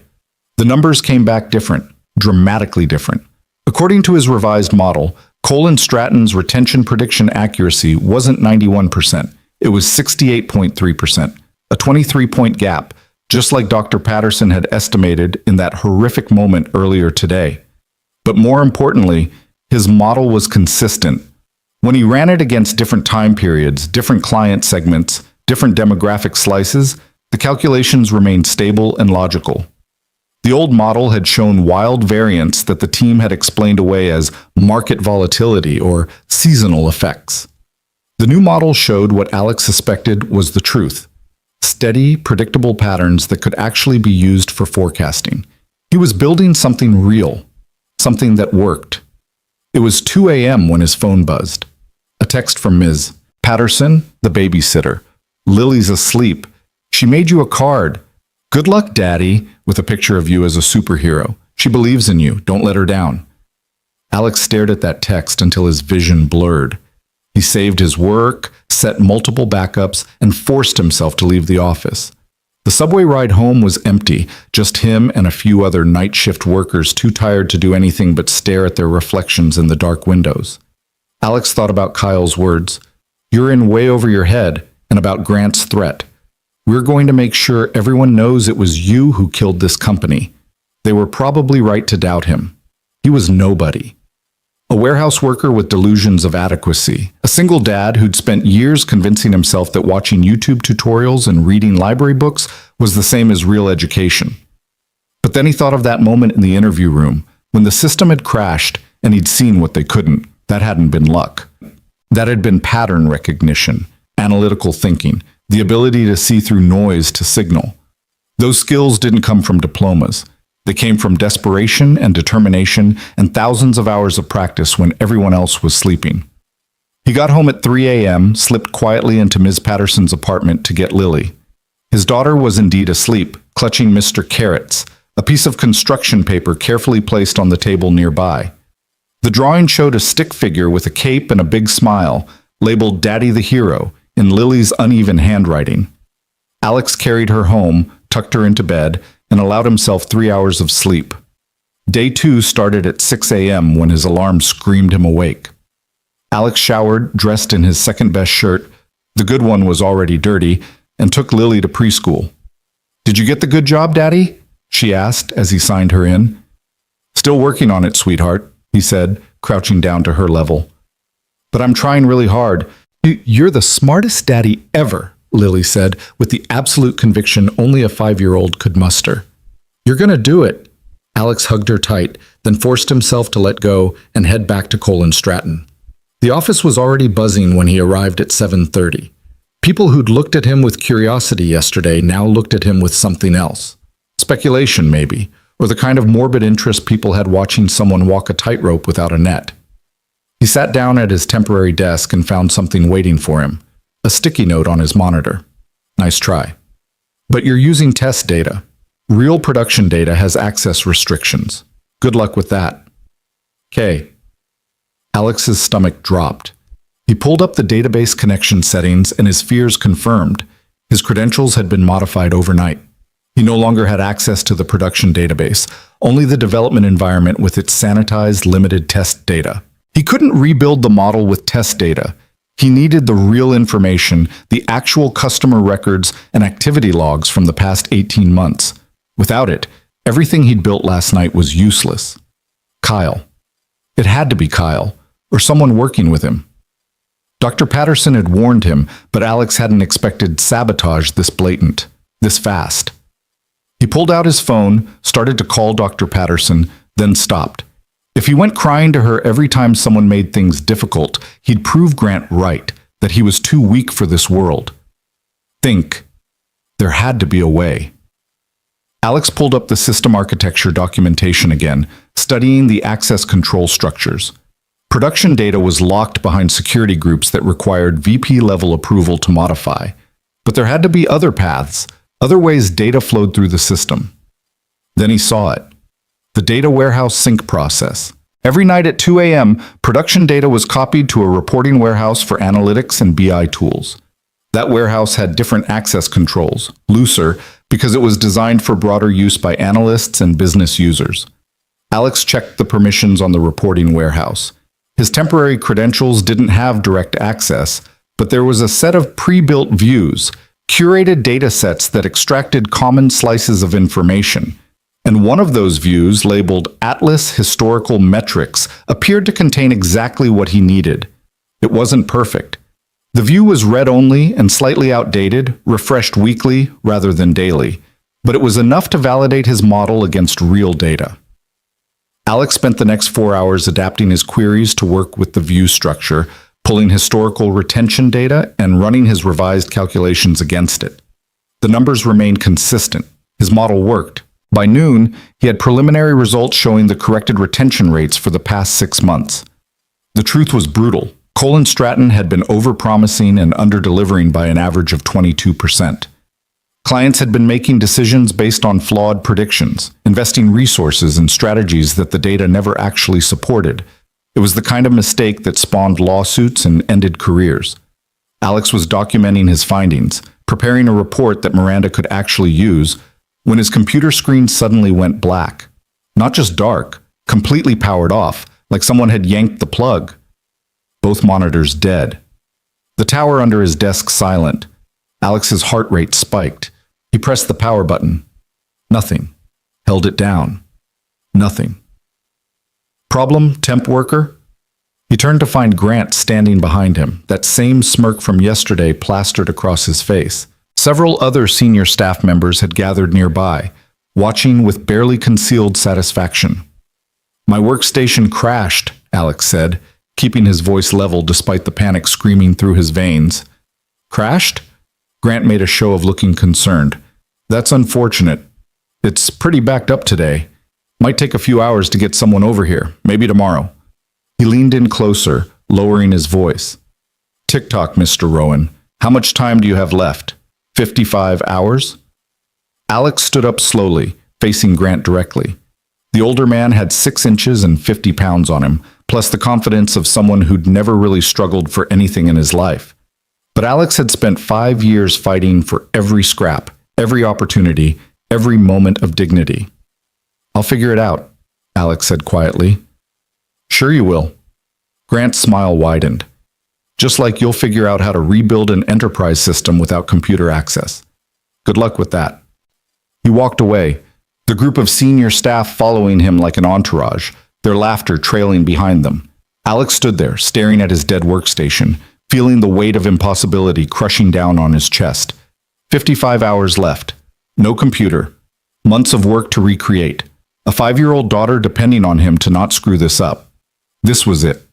The numbers came back different, dramatically different. According to his revised model, Colin Stratton's retention prediction accuracy wasn't 91%. It was 68.3%, a 23-point gap, just like Dr. Patterson had estimated in that horrific moment earlier today. But more importantly, his model was consistent. When he ran it against different time periods, different client segments, different demographic slices, the calculations remained stable and logical. The old model had shown wild variance that the team had explained away as market volatility or seasonal effects. The new model showed what Alex suspected was the truth: steady, predictable patterns that could actually be used for forecasting. He was building something real, something that worked. It was 2 a.m. when his phone buzzed. A text from Ms. Patterson, the babysitter. Lily's asleep. She made you a card. Good luck, Daddy, with a picture of you as a superhero. She believes in you. Don't let her down. Alex stared at that text until his vision blurred. He saved his work, set multiple backups, and forced himself to leave the office. The subway ride home was empty, just him and a few other night shift workers too tired to do anything but stare at their reflections in the dark windows. Alex thought about Kyle's words, "You're in way over your head," and about Grant's threat. "We're going to make sure everyone knows it was you who killed this company." They were probably right to doubt him. He was nobody. A warehouse worker with delusions of adequacy. A single dad who'd spent years convincing himself that watching YouTube tutorials and reading library books was the same as real education. But then he thought of that moment in the interview room, when the system had crashed and he'd seen what they couldn't. That hadn't been luck. That had been pattern recognition, analytical thinking, the ability to see through noise to signal. Those skills didn't come from diplomas. They came from desperation and determination and thousands of hours of practice when everyone else was sleeping. He got home at 3 a.m., slipped quietly into Ms. Patterson's apartment to get Lily. His daughter was indeed asleep, clutching Mr. Carrots, a piece of construction paper carefully placed on the table nearby. The drawing showed a stick figure with a cape and a big smile, labeled Daddy the Hero, in Lily's uneven handwriting. Alex carried her home, tucked her into bed, and allowed himself 3 hours of sleep. Day 2 started at 6 a.m. when his alarm screamed him awake. Alex showered, dressed in his second-best shirt, the good one was already dirty, and took Lily to preschool. "Did you get the good job, Daddy?" she asked as he signed her in. "Still working on it, sweetheart," he said, crouching down to her level. "But I'm trying really hard." "You're the smartest daddy ever," Lily said, with the absolute conviction only a 5-year-old could muster. "You're gonna do it." Alex hugged her tight, then forced himself to let go and head back to Colin Stratton. The office was already buzzing when he arrived at 7:30. People who'd looked at him with curiosity yesterday now looked at him with something else. Speculation, maybe, or the kind of morbid interest people had watching someone walk a tightrope without a net. He sat down at his temporary desk and found something waiting for him, a sticky note on his monitor. "Nice try. But you're using test data. Real production data has access restrictions. Good luck with that." "Okay." Alex's stomach dropped. He pulled up the database connection settings and his fears confirmed. His credentials had been modified overnight. He no longer had access to the production database, only the development environment with its sanitized, limited test data. He couldn't rebuild the model with test data. He needed the real information, the actual customer records and activity logs from the past 18 months. Without it, everything he'd built last night was useless. Kyle. It had to be Kyle, or someone working with him. Dr. Patterson had warned him, but Alex hadn't expected sabotage this blatant, this fast. He pulled out his phone, started to call Dr. Patterson, then stopped. If he went crying to her every time someone made things difficult, he'd prove Grant right, that he was too weak for this world. There had to be a way. Alex pulled up the system architecture documentation again, studying the access control structures. Production data was locked behind security groups that required VP-level approval to modify. But there had to be other paths, other ways data flowed through the system. Then he saw it. The data warehouse sync process. Every night at 2 a.m., production data was copied to a reporting warehouse for analytics and BI tools. That warehouse had different access controls, looser, because it was designed for broader use by analysts and business users. Alex checked the permissions on the reporting warehouse. His temporary credentials didn't have direct access, but there was a set of pre-built views, curated data sets that extracted common slices of information. And one of those views, labeled Atlas Historical Metrics, appeared to contain exactly what he needed. It wasn't perfect. The view was read-only and slightly outdated, refreshed weekly rather than daily, but it was enough to validate his model against real data. Alex spent the next 4 hours adapting his queries to work with the view structure, pulling historical retention data and running his revised calculations against it. The numbers remained consistent. His model worked. By noon, he had preliminary results showing the corrected retention rates for the past 6 months. The truth was brutal. Cole and Stratton had been overpromising and under-delivering by an average of 22%. Clients had been making decisions based on flawed predictions, investing resources and strategies that the data never actually supported. It was the kind of mistake that spawned lawsuits and ended careers. Alex was documenting his findings, preparing a report that Miranda could actually use, when his computer screen suddenly went black. Not just dark, completely powered off, like someone had yanked the plug. Both monitors dead. The tower under his desk silent. Alex's heart rate spiked. He pressed the power button. Nothing. Held it down. Nothing. Problem, temp worker? He turned to find Grant standing behind him, that same smirk from yesterday plastered across his face. Several other senior staff members had gathered nearby, watching with barely concealed satisfaction. My workstation crashed, Alex said, keeping his voice level despite the panic screaming through his veins. Crashed? Grant made a show of looking concerned. That's unfortunate. It's pretty backed up today. Might take a few hours to get someone over here, maybe tomorrow. He leaned in closer, lowering his voice. Tick-tock, Mr. Rowan. How much time do you have left? 55 hours? Alex stood up slowly, facing Grant directly. The older man had 6 inches and 50 pounds on him, plus the confidence of someone who'd never really struggled for anything in his life. But Alex had spent 5 years fighting for every scrap, every opportunity, every moment of dignity. I'll figure it out, Alex said quietly. Sure you will. Grant's smile widened. Just like you'll figure out how to rebuild an enterprise system without computer access. Good luck with that. He walked away, the group of senior staff following him like an entourage, their laughter trailing behind them. Alex stood there, staring at his dead workstation, feeling the weight of impossibility crushing down on his chest. 55 hours left. No computer. Months of work to recreate. A 5-year-old daughter depending on him to not screw this up. This was it.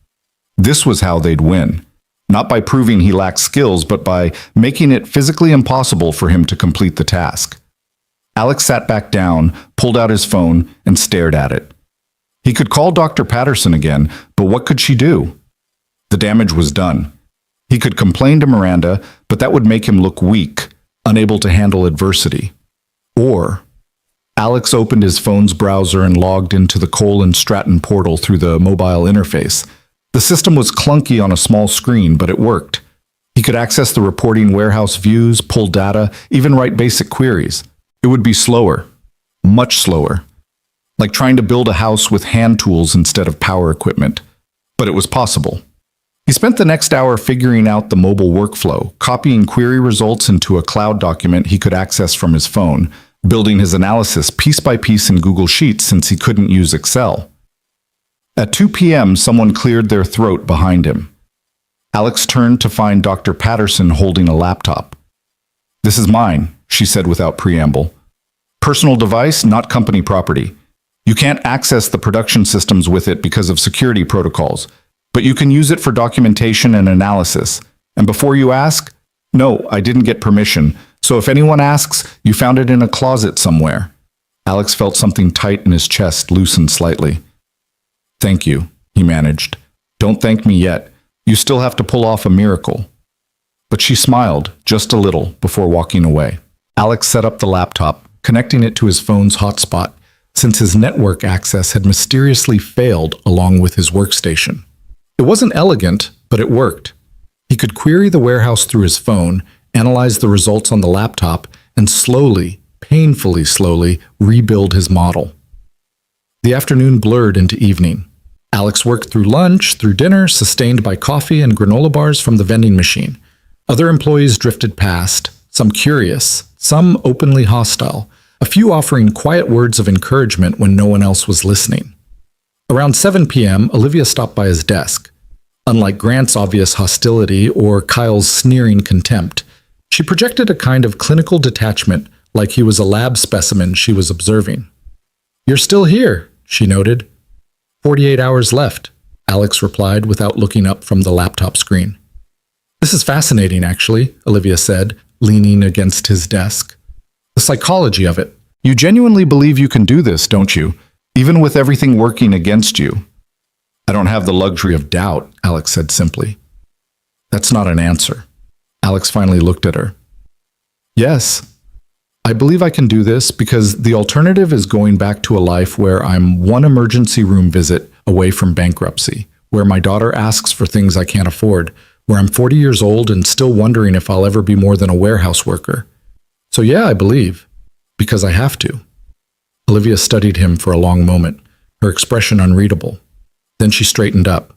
This was how they'd win. Not by proving he lacked skills, but by making it physically impossible for him to complete the task. Alex sat back down, pulled out his phone, and stared at it. He could call Dr. Patterson again, but what could she do? The damage was done. He could complain to Miranda, but that would make him look weak, unable to handle adversity. Or Alex opened his phone's browser and logged into the Cole and Stratton portal through the mobile interface. The system was clunky on a small screen, but it worked. He could access the reporting warehouse views, pull data, even write basic queries. It would be slower, much slower, like trying to build a house with hand tools instead of power equipment. But it was possible. He spent the next hour figuring out the mobile workflow, copying query results into a cloud document he could access from his phone, building his analysis piece by piece in Google Sheets since he couldn't use Excel. At 2 p.m., someone cleared their throat behind him. Alex turned to find Dr. Patterson holding a laptop. "This is mine," she said without preamble. "Personal device, not company property. You can't access the production systems with it because of security protocols, but you can use it for documentation and analysis. And before you ask, no, I didn't get permission, so if anyone asks, you found it in a closet somewhere." Alex felt something tight in his chest loosen slightly. "Thank you," he managed. "Don't thank me yet. You still have to pull off a miracle." But she smiled, just a little, before walking away. Alex set up the laptop, connecting it to his phone's hotspot, since his network access had mysteriously failed along with his workstation. It wasn't elegant, but it worked. He could query the warehouse through his phone, analyze the results on the laptop, and slowly, painfully slowly, rebuild his model. The afternoon blurred into evening. Alex worked through lunch, through dinner, sustained by coffee and granola bars from the vending machine. Other employees drifted past, some curious, some openly hostile, a few offering quiet words of encouragement when no one else was listening. Around 7 p.m., Olivia stopped by his desk. Unlike Grant's obvious hostility or Kyle's sneering contempt, she projected a kind of clinical detachment, like he was a lab specimen she was observing. "You're still here," she noted. 48 hours left," Alex replied without looking up from the laptop screen. "This is fascinating, actually," Olivia said, leaning against his desk. "The psychology of it. You genuinely believe you can do this, don't you? Even with everything working against you." "I don't have the luxury of doubt," Alex said simply. "That's not an answer." Alex finally looked at her. "Yes, I believe I can do this because the alternative is going back to a life where I'm one emergency room visit away from bankruptcy, where my daughter asks for things I can't afford, where I'm 40 years old and still wondering if I'll ever be more than a warehouse worker. So yeah, I believe, because I have to." Olivia studied him for a long moment, her expression unreadable. Then she straightened up.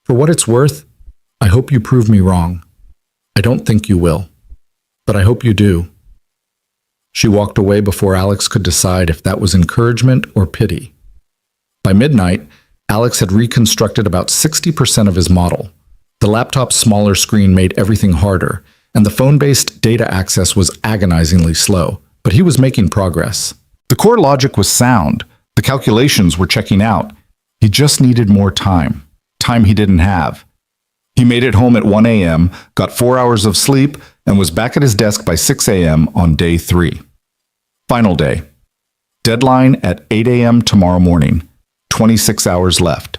"For what it's worth, I hope you prove me wrong. I don't think you will, but I hope you do." She walked away before Alex could decide if that was encouragement or pity. By midnight, Alex had reconstructed about 60% of his model. The laptop's smaller screen made everything harder, and the phone-based data access was agonizingly slow, but he was making progress. The core logic was sound. The calculations were checking out. He just needed more time he didn't have. He made it home at 1 a.m., got 4 hours of sleep, and was back at his desk by 6 a.m. on day 3. Final day. Deadline at 8 a.m. tomorrow morning. 26 hours left.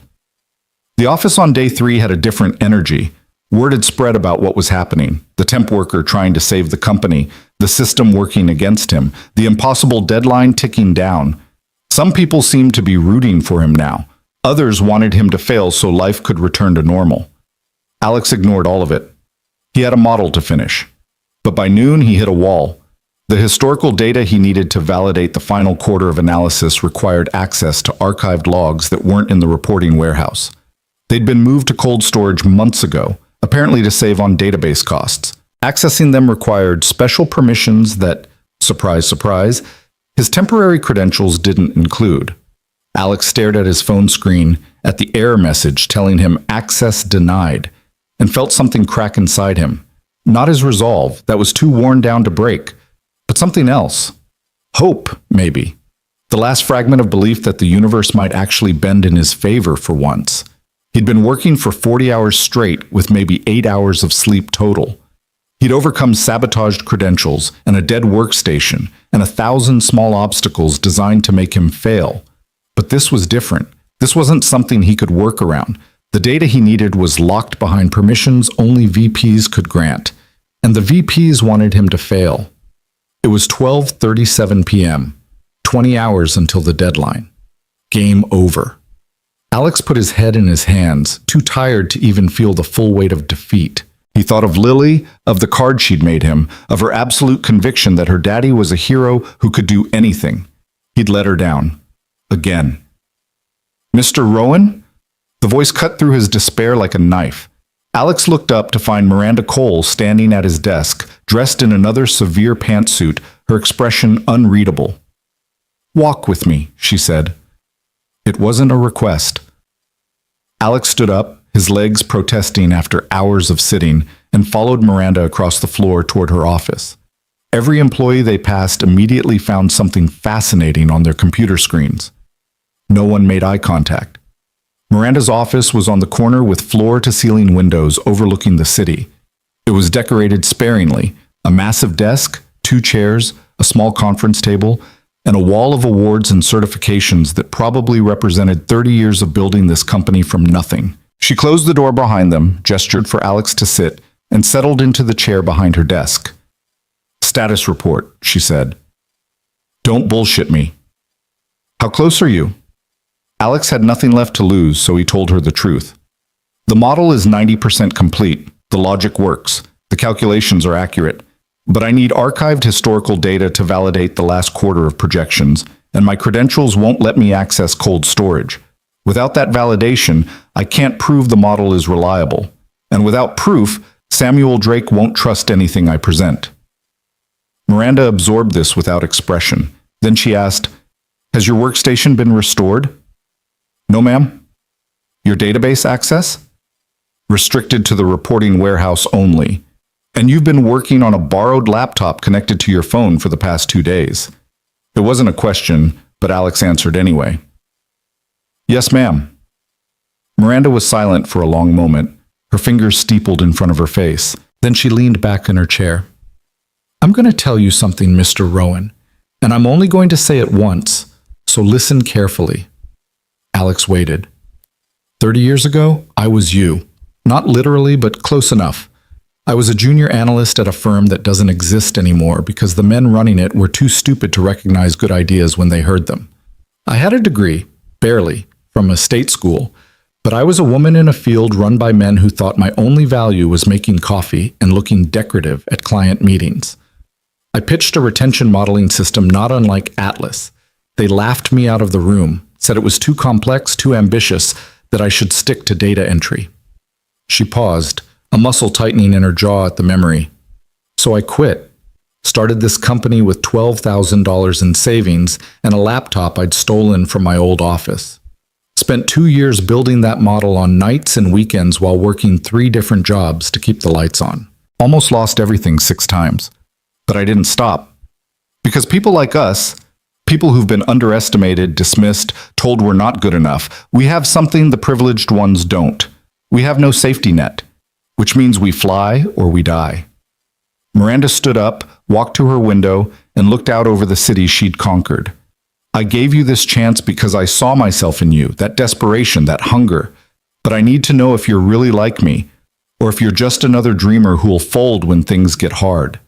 The office on day 3 had a different energy. Word had spread about what was happening. The temp worker trying to save the company, the system working against him, the impossible deadline ticking down. Some people seemed to be rooting for him now. Others wanted him to fail so life could return to normal. Alex ignored all of it. He had a model to finish. But by noon, he hit a wall. The historical data he needed to validate the final quarter of analysis required access to archived logs that weren't in the reporting warehouse. They'd been moved to cold storage months ago, apparently to save on database costs. Accessing them required special permissions that, surprise, surprise, his temporary credentials didn't include. Alex stared at his phone screen, at the error message telling him access denied, and felt something crack inside him. Not his resolve, that was too worn down to break, but something else. Hope, maybe. The last fragment of belief that the universe might actually bend in his favor for once. He'd been working for 40 hours straight with maybe 8 hours of sleep total. He'd overcome sabotaged credentials and a dead workstation and 1,000 small obstacles designed to make him fail. But this was different. This wasn't something he could work around. The data he needed was locked behind permissions only VPs could grant, and the VPs wanted him to fail. It was 12:37 p.m., 20 hours until the deadline. Game over. Alex put his head in his hands, too tired to even feel the full weight of defeat. He thought of Lily, of the card she'd made him, of her absolute conviction that her daddy was a hero who could do anything. He'd let her down. Again. "Mr. Rowan?" The voice cut through his despair like a knife. Alex looked up to find Miranda Cole standing at his desk, dressed in another severe pantsuit, her expression unreadable. "Walk with me," she said. It wasn't a request. Alex stood up, his legs protesting after hours of sitting, and followed Miranda across the floor toward her office. Every employee they passed immediately found something fascinating on their computer screens. No one made eye contact. Miranda's office was on the corner with floor-to-ceiling windows overlooking the city. It was decorated sparingly, a massive desk, 2 chairs, a small conference table, and a wall of awards and certifications that probably represented 30 years of building this company from nothing. She closed the door behind them, gestured for Alex to sit, and settled into the chair behind her desk. "Status report," she said. "Don't bullshit me." "How close are you?" Alex had nothing left to lose, so he told her the truth. "The model is 90% complete. The logic works. The calculations are accurate. But I need archived historical data to validate the last quarter of projections, and my credentials won't let me access cold storage. Without that validation, I can't prove the model is reliable. And without proof, Samuel Drake won't trust anything I present." Miranda absorbed this without expression. Then she asked, "Has your workstation been restored?" "No, ma'am." "Your database access?" "Restricted to the reporting warehouse only. And you've been working on a borrowed laptop connected to your phone for the past 2 days." It wasn't a question, but Alex answered anyway. "Yes, ma'am." Miranda was silent for a long moment, her fingers steepled in front of her face. Then she leaned back in her chair. "I'm going to tell you something, Mr. Rowan, and I'm only going to say it once, so listen carefully." Alex waited. 30 years ago, I was you. Not literally, but close enough. I was a junior analyst at a firm that doesn't exist anymore because the men running it were too stupid to recognize good ideas when they heard them. I had a degree, barely, from a state school, but I was a woman in a field run by men who thought my only value was making coffee and looking decorative at client meetings. I pitched a retention modeling system not unlike Atlas. They laughed me out of the room, said it was too complex, too ambitious, that I should stick to data entry. She paused, a muscle tightening in her jaw at the memory. So I quit. Started this company with $12,000 in savings and a laptop I'd stolen from my old office. Spent 2 years building that model on nights and weekends while working 3 different jobs to keep the lights on. Almost lost everything 6 times. But I didn't stop. Because people like us, people who've been underestimated, dismissed, told we're not good enough, we have something the privileged ones don't. We have no safety net. Which means we fly or we die. Miranda stood up, walked to her window, and looked out over the city she'd conquered. I gave you this chance because I saw myself in you, that desperation, that hunger. But I need to know if you're really like me, or if you're just another dreamer who'll fold when things get hard.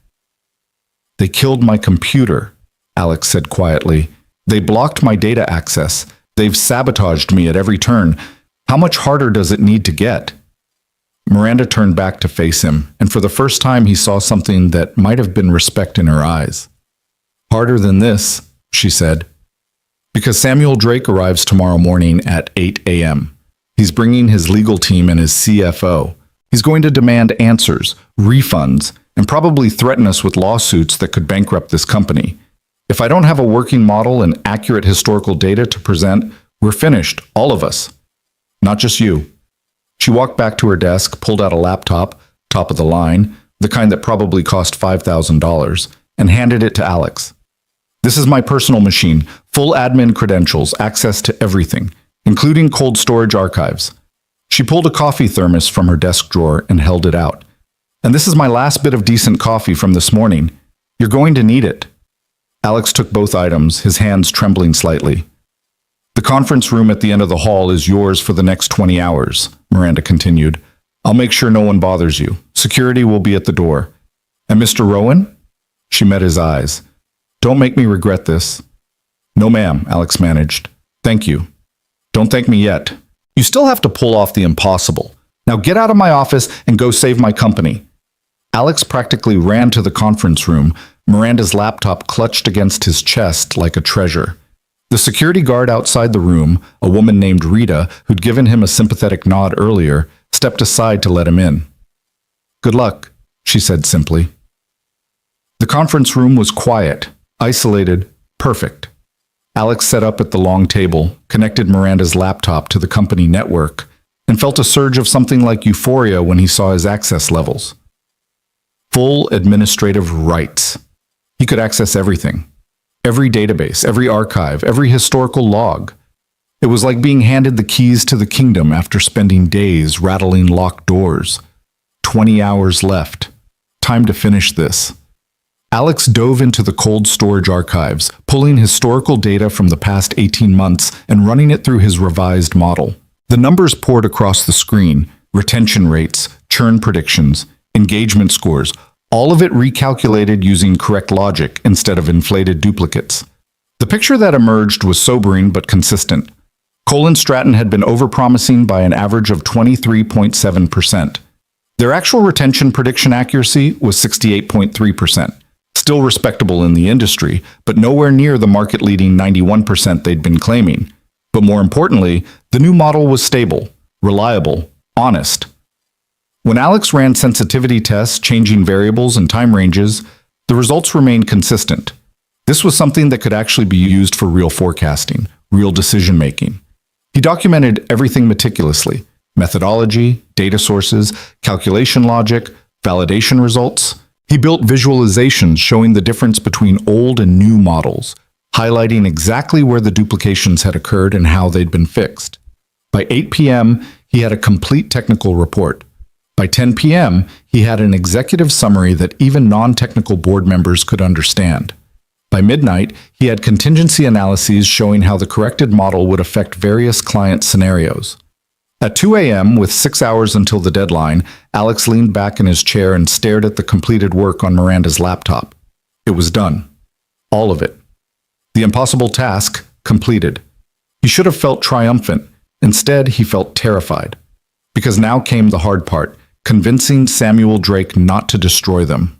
They killed my computer, Alex said quietly. They blocked my data access. They've sabotaged me at every turn. How much harder does it need to get? Miranda turned back to face him, and for the first time he saw something that might have been respect in her eyes. "Harder than this," she said. "Because Samuel Drake arrives tomorrow morning at 8 a.m. He's bringing his legal team and his CFO. He's going to demand answers, refunds, and probably threaten us with lawsuits that could bankrupt this company. If I don't have a working model and accurate historical data to present, we're finished, all of us. Not just you." She walked back to her desk, pulled out a laptop, top of the line, the kind that probably cost $5,000, and handed it to Alex. "This is my personal machine, full admin credentials, access to everything, including cold storage archives." She pulled a coffee thermos from her desk drawer and held it out. "And this is my last bit of decent coffee from this morning. You're going to need it." Alex took both items, his hands trembling slightly. "The conference room at the end of the hall is yours for the next 20 hours, Miranda continued. "I'll make sure no one bothers you. Security will be at the door. And Mr. Rowan?" She met his eyes. "Don't make me regret this." "No, ma'am," Alex managed. "Thank you." "Don't thank me yet. You still have to pull off the impossible. Now get out of my office and go save my company." Alex practically ran to the conference room, Miranda's laptop clutched against his chest like a treasure. The security guard outside the room, a woman named Rita, who'd given him a sympathetic nod earlier, stepped aside to let him in. "Good luck," she said simply. The conference room was quiet, isolated, perfect. Alex set up at the long table, connected Miranda's laptop to the company network, and felt a surge of something like euphoria when he saw his access levels. Full administrative rights. He could access everything. Every database, every archive, every historical log. It was like being handed the keys to the kingdom after spending days rattling locked doors. 20 hours left. Time to finish this. Alex dove into the cold storage archives, pulling historical data from the past 18 months and running it through his revised model. The numbers poured across the screen: retention rates, churn predictions, engagement scores, all of it recalculated using correct logic instead of inflated duplicates. The picture that emerged was sobering but consistent. Cole & Stratton had been overpromising by an average of 23.7%. Their actual retention prediction accuracy was 68.3%. Still respectable in the industry, but nowhere near the market-leading 91% they'd been claiming. But more importantly, the new model was stable, reliable, honest. When Alex ran sensitivity tests, changing variables and time ranges, the results remained consistent. This was something that could actually be used for real forecasting, real decision-making. He documented everything meticulously: methodology, data sources, calculation logic, validation results. He built visualizations showing the difference between old and new models, highlighting exactly where the duplications had occurred and how they'd been fixed. By 8 p.m., he had a complete technical report. By 10 p.m., he had an executive summary that even non-technical board members could understand. By midnight, he had contingency analyses showing how the corrected model would affect various client scenarios. At 2 a.m., with 6 hours until the deadline, Alex leaned back in his chair and stared at the completed work on Miranda's laptop. It was done. All of it. The impossible task completed. He should have felt triumphant. Instead, he felt terrified. Because now came the hard part: convincing Samuel Drake not to destroy them.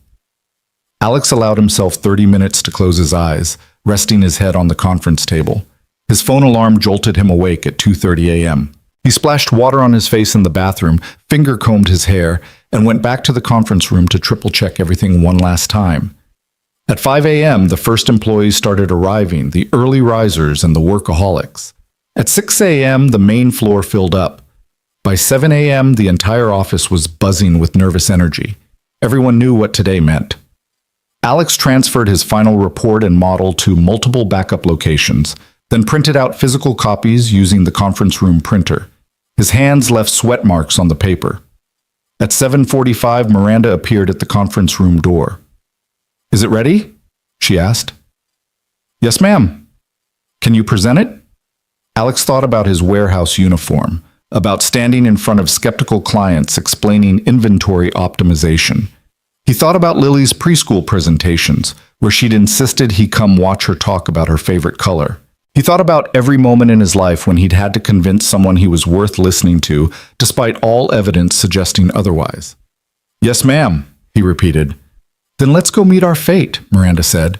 Alex allowed himself 30 minutes to close his eyes, resting his head on the conference table. His phone alarm jolted him awake at 2:30 a.m. He splashed water on his face in the bathroom, finger-combed his hair, and went back to the conference room to triple-check everything one last time. At 5 a.m., the first employees started arriving, the early risers and the workaholics. At 6 a.m., the main floor filled up. By 7 a.m., the entire office was buzzing with nervous energy. Everyone knew what today meant. Alex transferred his final report and model to multiple backup locations, then printed out physical copies using the conference room printer. His hands left sweat marks on the paper. At 7:45, Miranda appeared at the conference room door. "Is it ready?" she asked. "Yes, ma'am." "Can you present it?" Alex thought about his warehouse uniform, about standing in front of skeptical clients explaining inventory optimization. He thought about Lily's preschool presentations, where she'd insisted he come watch her talk about her favorite color. He thought about every moment in his life when he'd had to convince someone he was worth listening to, despite all evidence suggesting otherwise. "Yes, ma'am," he repeated. "Then let's go meet our fate," Miranda said.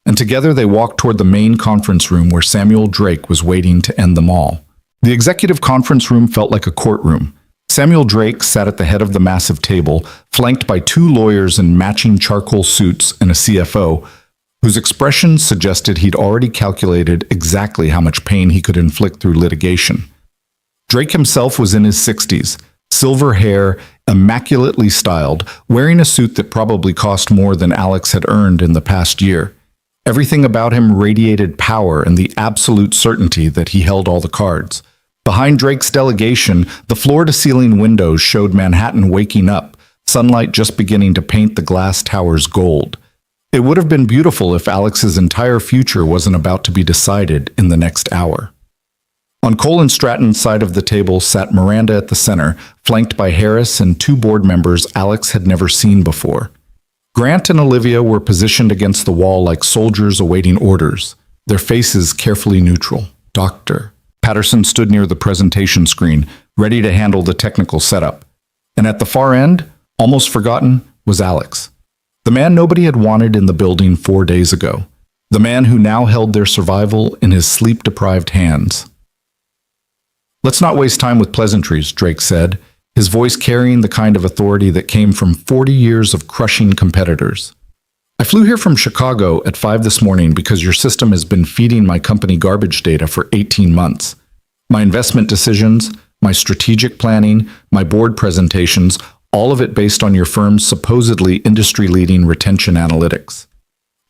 And together they walked toward the main conference room where Samuel Drake was waiting to end them all. The executive conference room felt like a courtroom. Samuel Drake sat at the head of the massive table, flanked by 2 lawyers in matching charcoal suits and a CFO, whose expressions suggested he'd already calculated exactly how much pain he could inflict through litigation. Drake himself was in his 60s, silver hair, immaculately styled, wearing a suit that probably cost more than Alex had earned in the past year. Everything about him radiated power and the absolute certainty that he held all the cards. Behind Drake's delegation, the floor-to-ceiling windows showed Manhattan waking up, sunlight just beginning to paint the glass towers gold. It would have been beautiful if Alex's entire future wasn't about to be decided in the next hour. On Cole & Stratton's side of the table sat Miranda at the center, flanked by Harris and 2 board members Alex had never seen before. Grant and Olivia were positioned against the wall like soldiers awaiting orders, their faces carefully neutral. Dr. Patterson stood near the presentation screen, ready to handle the technical setup. And at the far end, almost forgotten, was Alex. The man nobody had wanted in the building 4 days ago. The man who now held their survival in his sleep-deprived hands. "Let's not waste time with pleasantries," Drake said, his voice carrying the kind of authority that came from 40 years of crushing competitors. "I flew here from Chicago at 5 this morning because your system has been feeding my company garbage data for 18 months. My investment decisions, my strategic planning, my board presentations, all of it based on your firm's supposedly industry-leading retention analytics.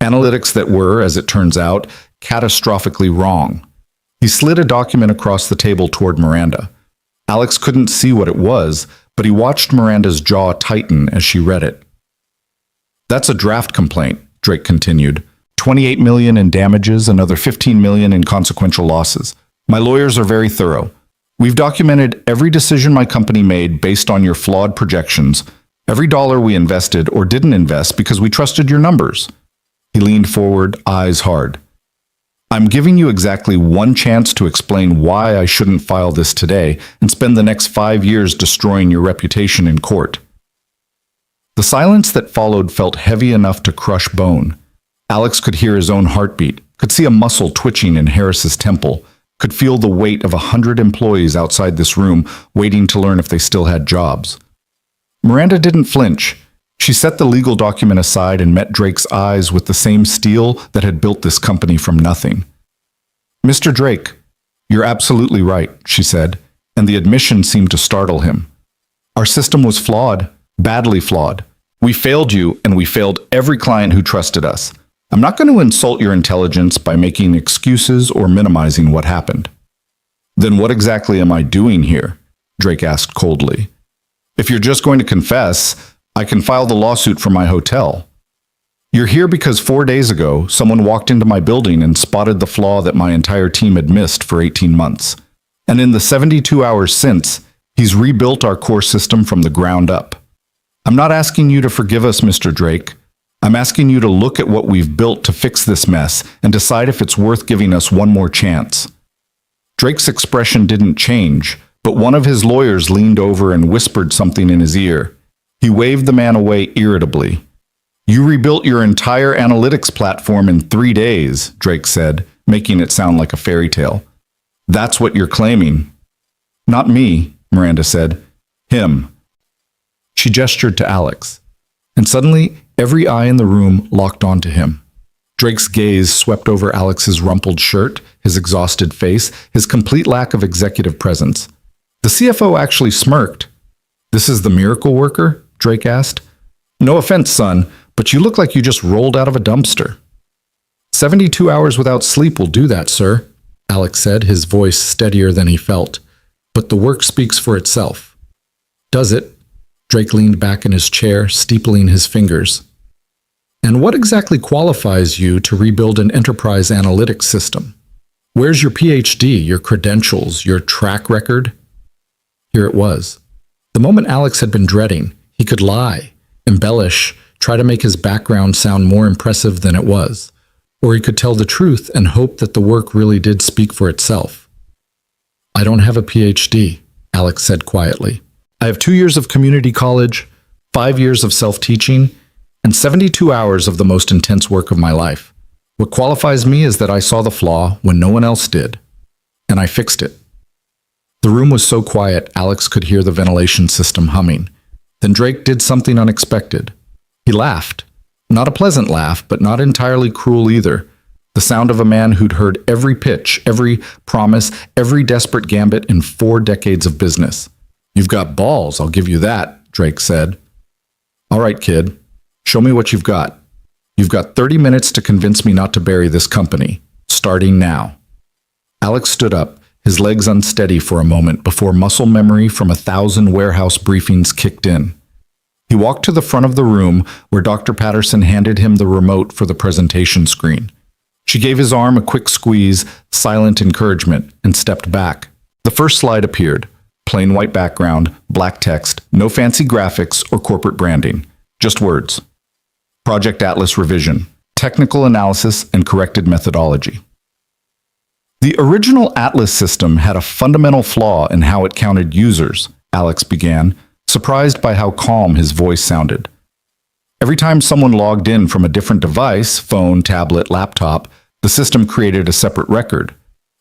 Analytics that were, as it turns out, catastrophically wrong. He slid a document across the table toward Miranda. Alex couldn't see what it was, but he watched Miranda's jaw tighten as she read it. "That's a draft complaint," Drake continued. "$28 million in damages, another $15 million in consequential losses. My lawyers are very thorough. We've documented every decision my company made based on your flawed projections, every dollar we invested or didn't invest because we trusted your numbers." He leaned forward, eyes hard. "I'm giving you exactly one chance to explain why I shouldn't file this today and spend the next 5 years destroying your reputation in court." The silence that followed felt heavy enough to crush bone. Alex could hear his own heartbeat, could see a muscle twitching in Harris's temple, could feel the weight of 100 employees outside this room waiting to learn if they still had jobs. Miranda didn't flinch. She set the legal document aside and met Drake's eyes with the same steel that had built this company from nothing. "Mr. Drake, you're absolutely right," she said, and the admission seemed to startle him. "Our system was flawed, badly flawed. We failed you, and we failed every client who trusted us. I'm not going to insult your intelligence by making excuses or minimizing what happened." "Then what exactly am I doing here?" Drake asked coldly. "If you're just going to confess, I can file the lawsuit from my hotel. You're here because 4 days ago, someone walked into my building and spotted the flaw that my entire team had missed for 18 months. And in the 72 hours since, he's rebuilt our core system from the ground up. I'm not asking you to forgive us, Mr. Drake. I'm asking you to look at what we've built to fix this mess and decide if it's worth giving us one more chance." Drake's expression didn't change, but one of his lawyers leaned over and whispered something in his ear. He waved the man away irritably. "You rebuilt your entire analytics platform in 3 days, Drake said, making it sound like a fairy tale. "That's what you're claiming." "Not me," Miranda said. "Him." She gestured to Alex, and suddenly every eye in the room locked onto him. Drake's gaze swept over Alex's rumpled shirt, his exhausted face, his complete lack of executive presence. The CFO actually smirked. "This is the miracle worker?" Drake asked. "No offense, son, but you look like you just rolled out of a dumpster." 72 hours without sleep will do that, sir," Alex said, his voice steadier than he felt. "But the work speaks for itself." "Does it?" Drake leaned back in his chair, steepling his fingers. "And what exactly qualifies you to rebuild an enterprise analytics system? Where's your PhD, your credentials, your track record?" Here it was. The moment Alex had been dreading. He could lie, embellish, try to make his background sound more impressive than it was. Or he could tell the truth and hope that the work really did speak for itself. "I don't have a PhD," Alex said quietly. "I have 2 years of community college, 5 years of self-teaching, and 72 hours of the most intense work of my life. What qualifies me is that I saw the flaw when no one else did, and I fixed it." The room was so quiet, Alex could hear the ventilation system humming. Then Drake did something unexpected. He laughed. Not a pleasant laugh, but not entirely cruel either. The sound of a man who'd heard every pitch, every promise, every desperate gambit in 4 decades of business. "You've got balls, I'll give you that," Drake said. "All right, kid. Show me what you've got. You've got 30 minutes to convince me not to bury this company, starting now." Alex stood up, his legs unsteady for a moment before muscle memory from 1,000 warehouse briefings kicked in. He walked to the front of the room where Dr. Patterson handed him the remote for the presentation screen. She gave his arm a quick squeeze, silent encouragement, and stepped back. The first slide appeared. Plain white background, black text, no fancy graphics or corporate branding, just words. Project Atlas revision, technical analysis and corrected methodology. The original Atlas system had a fundamental flaw in how it counted users, Alex began, surprised by how calm his voice sounded. Every time someone logged in from a different device, phone, tablet, laptop, the system created a separate record.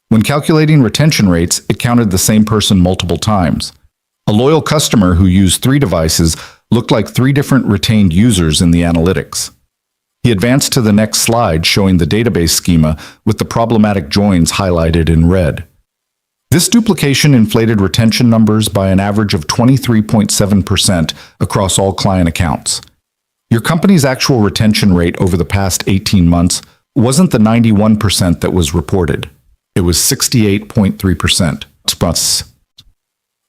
When calculating retention rates, it counted the same person multiple times. A loyal customer who used 3 devices looked like 3 different retained users in the analytics. He advanced to the next slide showing the database schema with the problematic joins highlighted in red. This duplication inflated retention numbers by an average of 23.7% across all client accounts. Your company's actual retention rate over the past 18 months wasn't the 91% that was reported. It was 68.3%.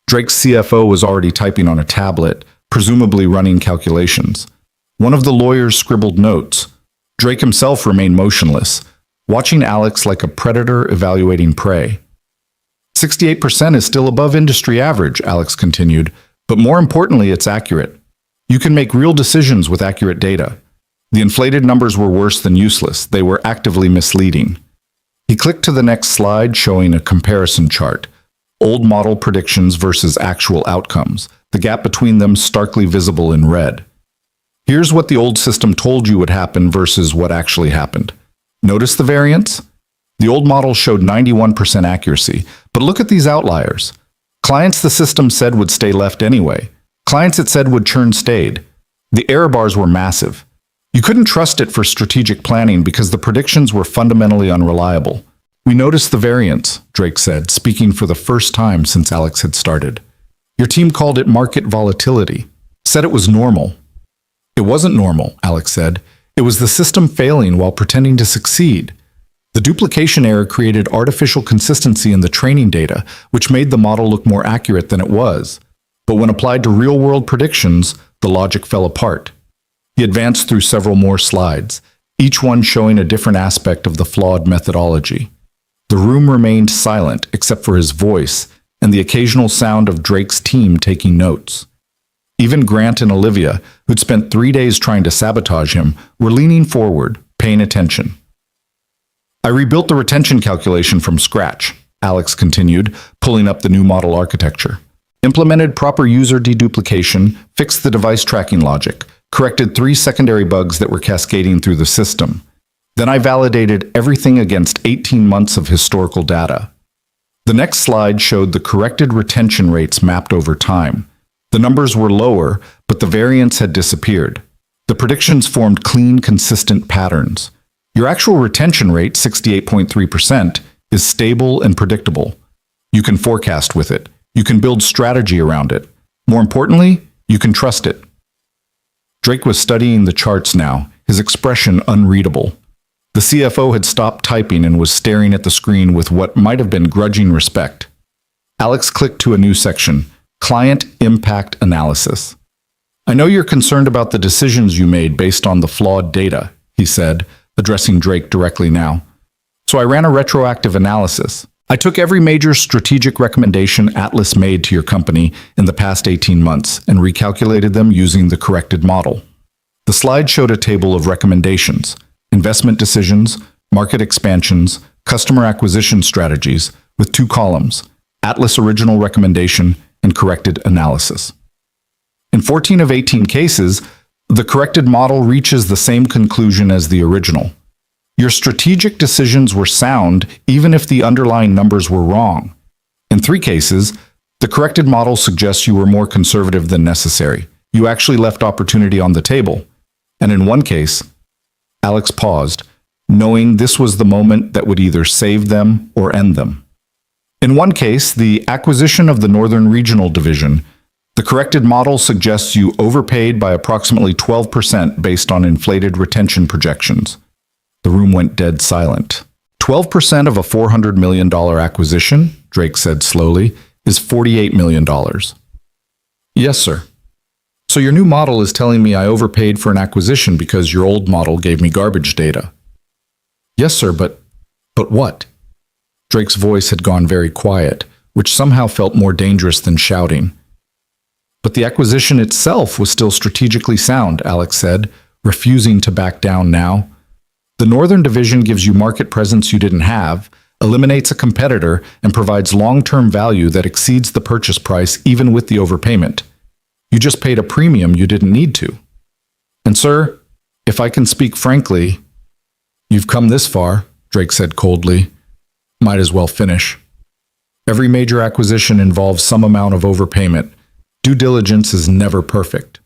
Drake's CFO was already typing on a tablet, presumably running calculations. One of the lawyers scribbled notes. Drake himself remained motionless, watching Alex like a predator evaluating prey. 68% is still above industry average, Alex continued, but more importantly, it's accurate. You can make real decisions with accurate data. The inflated numbers were worse than useless. They were actively misleading. He clicked to the next slide, showing a comparison chart. Old model predictions versus actual outcomes, the gap between them starkly visible in red. Here's what the old system told you would happen versus what actually happened. Notice the variance? The old model showed 91% accuracy, but look at these outliers. Clients the system said would stay left anyway. Clients it said would churn stayed. The error bars were massive. You couldn't trust it for strategic planning because the predictions were fundamentally unreliable. We noticed the variance, Drake said, speaking for the first time since Alex had started. Your team called it market volatility, said it was normal. It wasn't normal, Alex said. It was the system failing while pretending to succeed. The duplication error created artificial consistency in the training data, which made the model look more accurate than it was. But when applied to real-world predictions, the logic fell apart. He advanced through several more slides, each one showing a different aspect of the flawed methodology. The room remained silent except for his voice and the occasional sound of Drake's team taking notes. Even Grant and Olivia, who'd spent 3 days trying to sabotage him, were leaning forward, paying attention. I rebuilt the retention calculation from scratch, Alex continued, pulling up the new model architecture. Implemented proper user deduplication, fixed the device tracking logic, corrected 3 secondary bugs that were cascading through the system. Then I validated everything against 18 months of historical data. The next slide showed the corrected retention rates mapped over time. The numbers were lower, but the variance had disappeared. The predictions formed clean, consistent patterns. Your actual retention rate, 68.3%, is stable and predictable. You can forecast with it. You can build strategy around it. More importantly, you can trust it. Drake was studying the charts now, his expression unreadable. The CFO had stopped typing and was staring at the screen with what might have been grudging respect. Alex clicked to a new section, Client Impact Analysis. I know you're concerned about the decisions you made based on the flawed data, he said, addressing Drake directly now. So I ran a retroactive analysis. I took every major strategic recommendation Atlas made to your company in the past 18 months and recalculated them using the corrected model. The slide showed a table of recommendations, investment decisions, market expansions, customer acquisition strategies, with 2 columns, Atlas original recommendation and corrected analysis. In 14 of 18 cases, the corrected model reaches the same conclusion as the original. Your strategic decisions were sound even if the underlying numbers were wrong. In 3 cases, the corrected model suggests you were more conservative than necessary. You actually left opportunity on the table. And in 1 case, Alex paused, knowing this was the moment that would either save them or end them. In 1 case, the acquisition of the Northern Regional Division, the corrected model suggests you overpaid by approximately 12% based on inflated retention projections. The room went dead silent. 12% of a $400 million acquisition, Drake said slowly, is $48 million. Yes, sir. So your new model is telling me I overpaid for an acquisition because your old model gave me garbage data. Yes, sir, but what? Drake's voice had gone very quiet, which somehow felt more dangerous than shouting. But the acquisition itself was still strategically sound, Alex said, refusing to back down now. The Northern Division gives you market presence you didn't have, eliminates a competitor, and provides long-term value that exceeds the purchase price even with the overpayment. You just paid a premium you didn't need to. And sir, if I can speak frankly, you've come this far, Drake said coldly. Might as well finish. Every major acquisition involves some amount of overpayment. Due diligence is never perfect.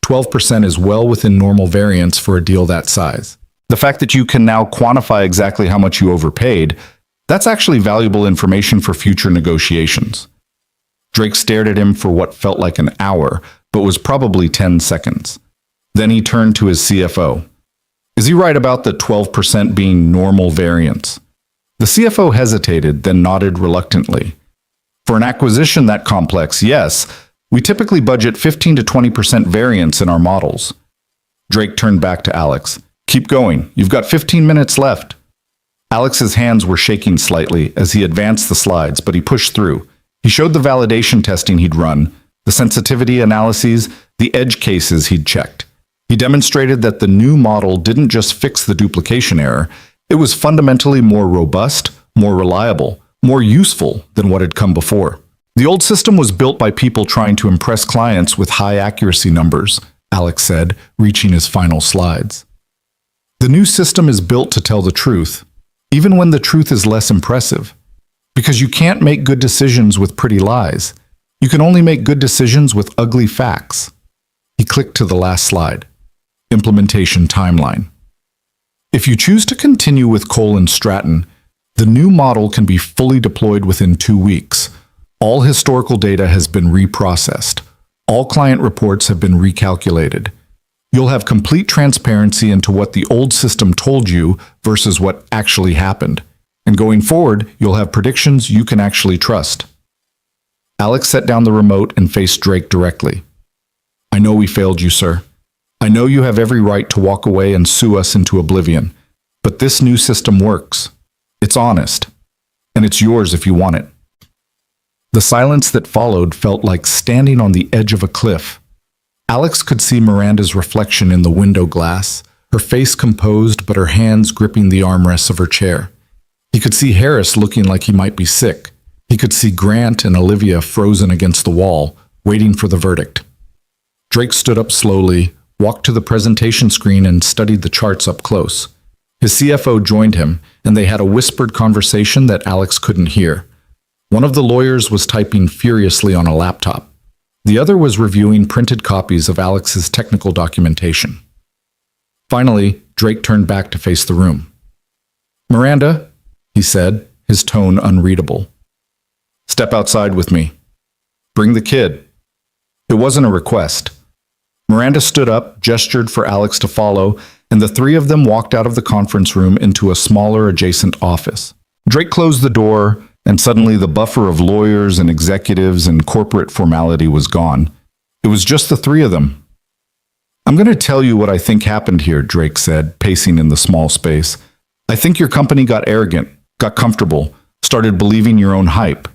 12% is well within normal variance for a deal that size. The fact that you can now quantify exactly how much you overpaid, That's actually valuable information for future negotiations. Drake stared at him for what felt like an hour, but was probably 10 seconds. Then he turned to his CFO. Is he right about the 12% being normal variance? The CFO hesitated, then nodded reluctantly. For an acquisition that complex, yes, we typically budget 15 to 20% variance in our models. Drake turned back to Alex. Keep going. You've got 15 minutes left. Alex's hands were shaking slightly as he advanced the slides, but he pushed through. He showed the validation testing he'd run, the sensitivity analyses, the edge cases he'd checked. He demonstrated that the new model didn't just fix the duplication error, it was fundamentally more robust, more reliable, more useful than what had come before. The old system was built by people trying to impress clients with high accuracy numbers, Alex said, reaching his final slides. The new system is built to tell the truth, even when the truth is less impressive. Because you can't make good decisions with pretty lies. You can only make good decisions with ugly facts. He clicked to the last slide. Implementation timeline. If you choose to continue with Cole and Stratton, the new model can be fully deployed within 2 weeks. All historical data has been reprocessed. All client reports have been recalculated. You'll have complete transparency into what the old system told you versus what actually happened. And going forward, you'll have predictions you can actually trust. Alex set down the remote and faced Drake directly. I know we failed you, sir. I know you have every right to walk away and sue us into oblivion. But this new system works. It's honest. And it's yours if you want it. The silence that followed felt like standing on the edge of a cliff. Alex could see Miranda's reflection in the window glass, her face composed but her hands gripping the armrests of her chair. He could see Harris looking like he might be sick. He could see Grant and Olivia frozen against the wall, waiting for the verdict. Drake stood up slowly, walked to the presentation screen and studied the charts up close. His CFO joined him, and they had a whispered conversation that Alex couldn't hear. One of the lawyers was typing furiously on a laptop. The other was reviewing printed copies of Alex's technical documentation. Finally, Drake turned back to face the room. Miranda, he said, his tone unreadable. Step outside with me. Bring the kid. It wasn't a request. Miranda stood up, gestured for Alex to follow, and the three of them walked out of the conference room into a smaller adjacent office. Drake closed the door, and suddenly the buffer of lawyers and executives and corporate formality was gone. It was just the three of them. I'm going to tell you what I think happened here, Drake said, pacing in the small space. I think your company got arrogant, got comfortable, started believing your own hype.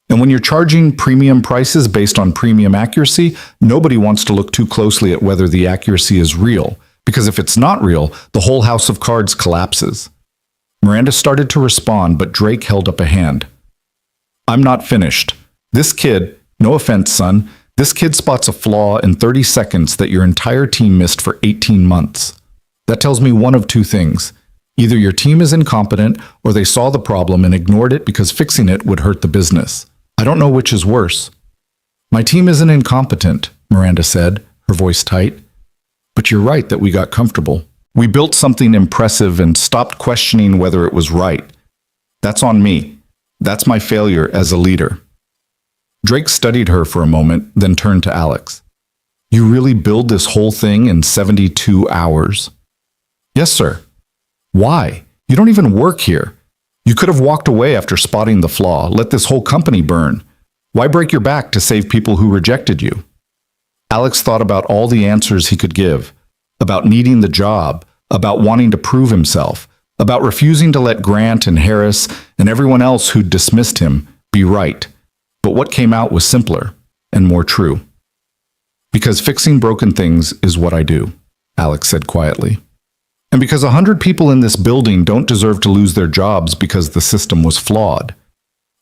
And when you're charging premium prices based on premium accuracy, nobody wants to look too closely at whether the accuracy is real, because if it's not real, the whole house of cards collapses. Miranda started to respond, but Drake held up a hand. I'm not finished. This kid, no offense, son, this kid spots a flaw in 30 seconds that your entire team missed for 18 months. That tells me one of two things. Either your team is incompetent, or they saw the problem and ignored it because fixing it would hurt the business. I don't know which is worse. My team isn't incompetent, Miranda said, her voice tight. But you're right that we got comfortable. We built something impressive and stopped questioning whether it was right. That's on me. That's my failure as a leader. Drake studied her for a moment, then turned to Alex. You really build this whole thing in 72 hours? Yes, sir. Why? You don't even work here. You could have walked away after spotting the flaw, let this whole company burn. Why break your back to save people who rejected you? Alex thought about all the answers he could give, about needing the job, about wanting to prove himself, about refusing to let Grant and Harris and everyone else who'd dismissed him be right. But what came out was simpler and more true. Because fixing broken things is what I do, Alex said quietly. And because 100 people in this building don't deserve to lose their jobs because the system was flawed.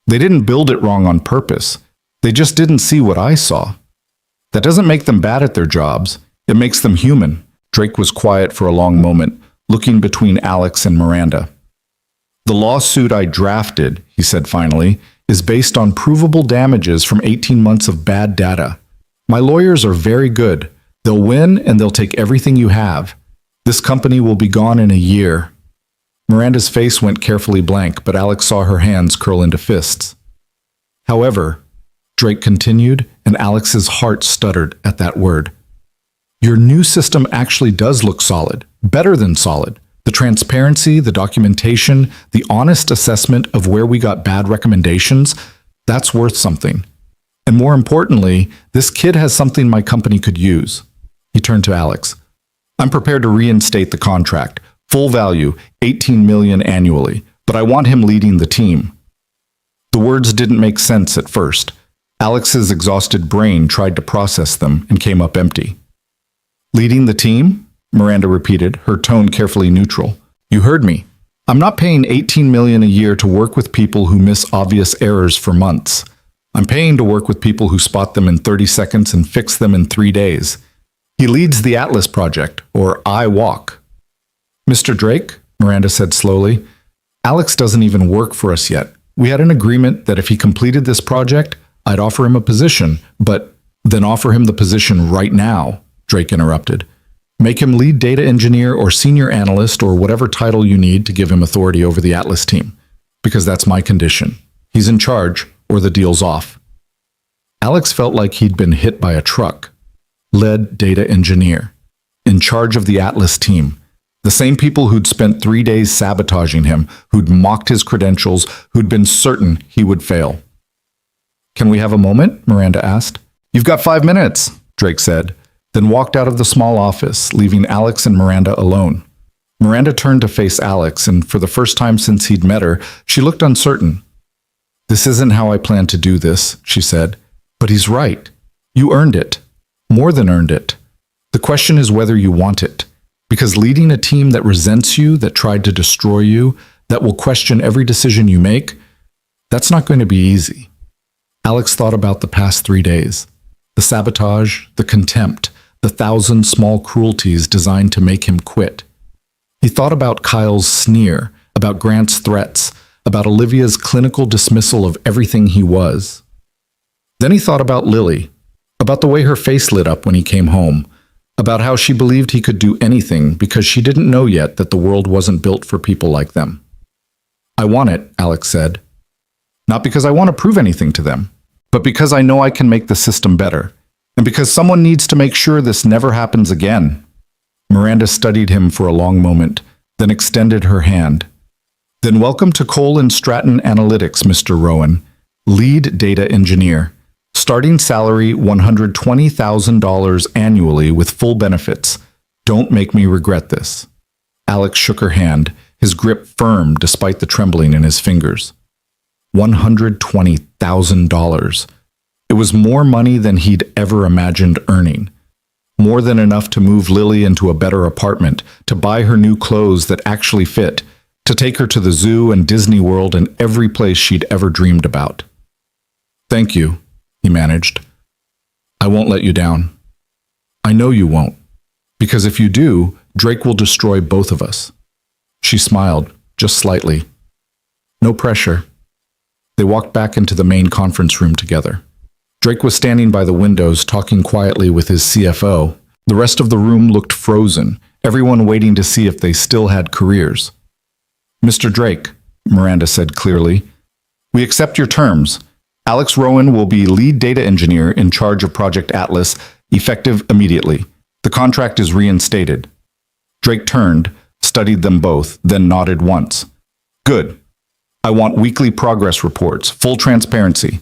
They didn't build it wrong on purpose. They just didn't see what I saw. That doesn't make them bad at their jobs. It makes them human. Drake was quiet for a long moment, looking between Alex and Miranda. The lawsuit I drafted, he said finally, is based on provable damages from 18 months of bad data. My lawyers are very good. They'll win and they'll take everything you have. This company will be gone in a year. Miranda's face went carefully blank, but Alex saw her hands curl into fists. However, Drake continued, and Alex's heart stuttered at that word. Your new system actually does look solid, better than solid. The transparency, the documentation, the honest assessment of where we got bad recommendations, that's worth something. And more importantly, this kid has something my company could use. He turned to Alex. I'm prepared to reinstate the contract. Full value, $18 million annually, but I want him leading the team. The words didn't make sense at first. Alex's exhausted brain tried to process them and came up empty. Leading the team? Miranda repeated, her tone carefully neutral. You heard me. I'm not paying $18 million a year to work with people who miss obvious errors for months. I'm paying to work with people who spot them in 30 seconds and fix them in 3 days. He leads the Atlas project, or I walk. Mr. Drake, Miranda said slowly, Alex doesn't even work for us yet. We had an agreement that if he completed this project, I'd offer him a position, but then offer him the position right now, Drake interrupted. Make him lead data engineer or senior analyst or whatever title you need to give him authority over the Atlas team, because that's my condition. He's in charge, or the deal's off. Alex felt like he'd been hit by a truck. Lead data engineer. In charge of the Atlas team. The same people who'd spent 3 days sabotaging him, who'd mocked his credentials, who'd been certain he would fail. Can we have a moment? Miranda asked. You've got 5 minutes, Drake said, then walked out of the small office, leaving Alex and Miranda alone. Miranda turned to face Alex, and for the first time since he'd met her, she looked uncertain. This isn't how I planned to do this, she said. But he's right. You earned it. More than earned it. The question is whether you want it. Because leading a team that resents you, that tried to destroy you, that will question every decision you make, that's not going to be easy. Alex thought about the past 3 days. The sabotage, the contempt, the 1,000 small cruelties designed to make him quit. He thought about Kyle's sneer, about Grant's threats, about Olivia's clinical dismissal of everything he was. Then he thought about Lily, about the way her face lit up when he came home, about how she believed he could do anything because she didn't know yet that the world wasn't built for people like them. I want it, Alex said. Not because I want to prove anything to them, but because I know I can make the system better, and because someone needs to make sure this never happens again. Miranda studied him for a long moment, then extended her hand. Then welcome to Cole and Stratton Analytics, Mr. Rowan, lead data engineer. Starting salary $120,000 annually with full benefits. Don't make me regret this. Alex shook her hand, his grip firm despite the trembling in his fingers. $120,000. It was more money than he'd ever imagined earning. More than enough to move Lily into a better apartment, to buy her new clothes that actually fit, to take her to the zoo and Disney World and every place she'd ever dreamed about. Thank you, he managed. I won't let you down. I know you won't, because if you do, Drake will destroy both of us. She smiled, just slightly. No pressure. They walked back into the main conference room together. Drake was standing by the windows, talking quietly with his CFO. The rest of the room looked frozen, everyone waiting to see if they still had careers. Mr. Drake, Miranda said clearly, we accept your terms. Alex Rowan will be lead data engineer in charge of Project Atlas, effective immediately. The contract is reinstated. Drake turned, studied them both, then nodded once. Good. I want weekly progress reports, full transparency.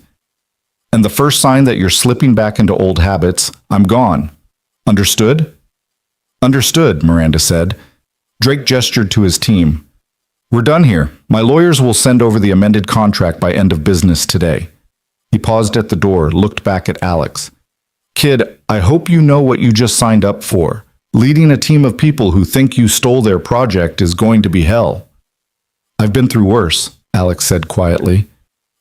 And the first sign that you're slipping back into old habits, I'm gone. Understood? Understood, Miranda said. Drake gestured to his team. We're done here. My lawyers will send over the amended contract by end of business today. He paused at the door, looked back at Alex. Kid, I hope you know what you just signed up for. Leading a team of people who think you stole their project is going to be hell. I've been through worse, Alex said quietly.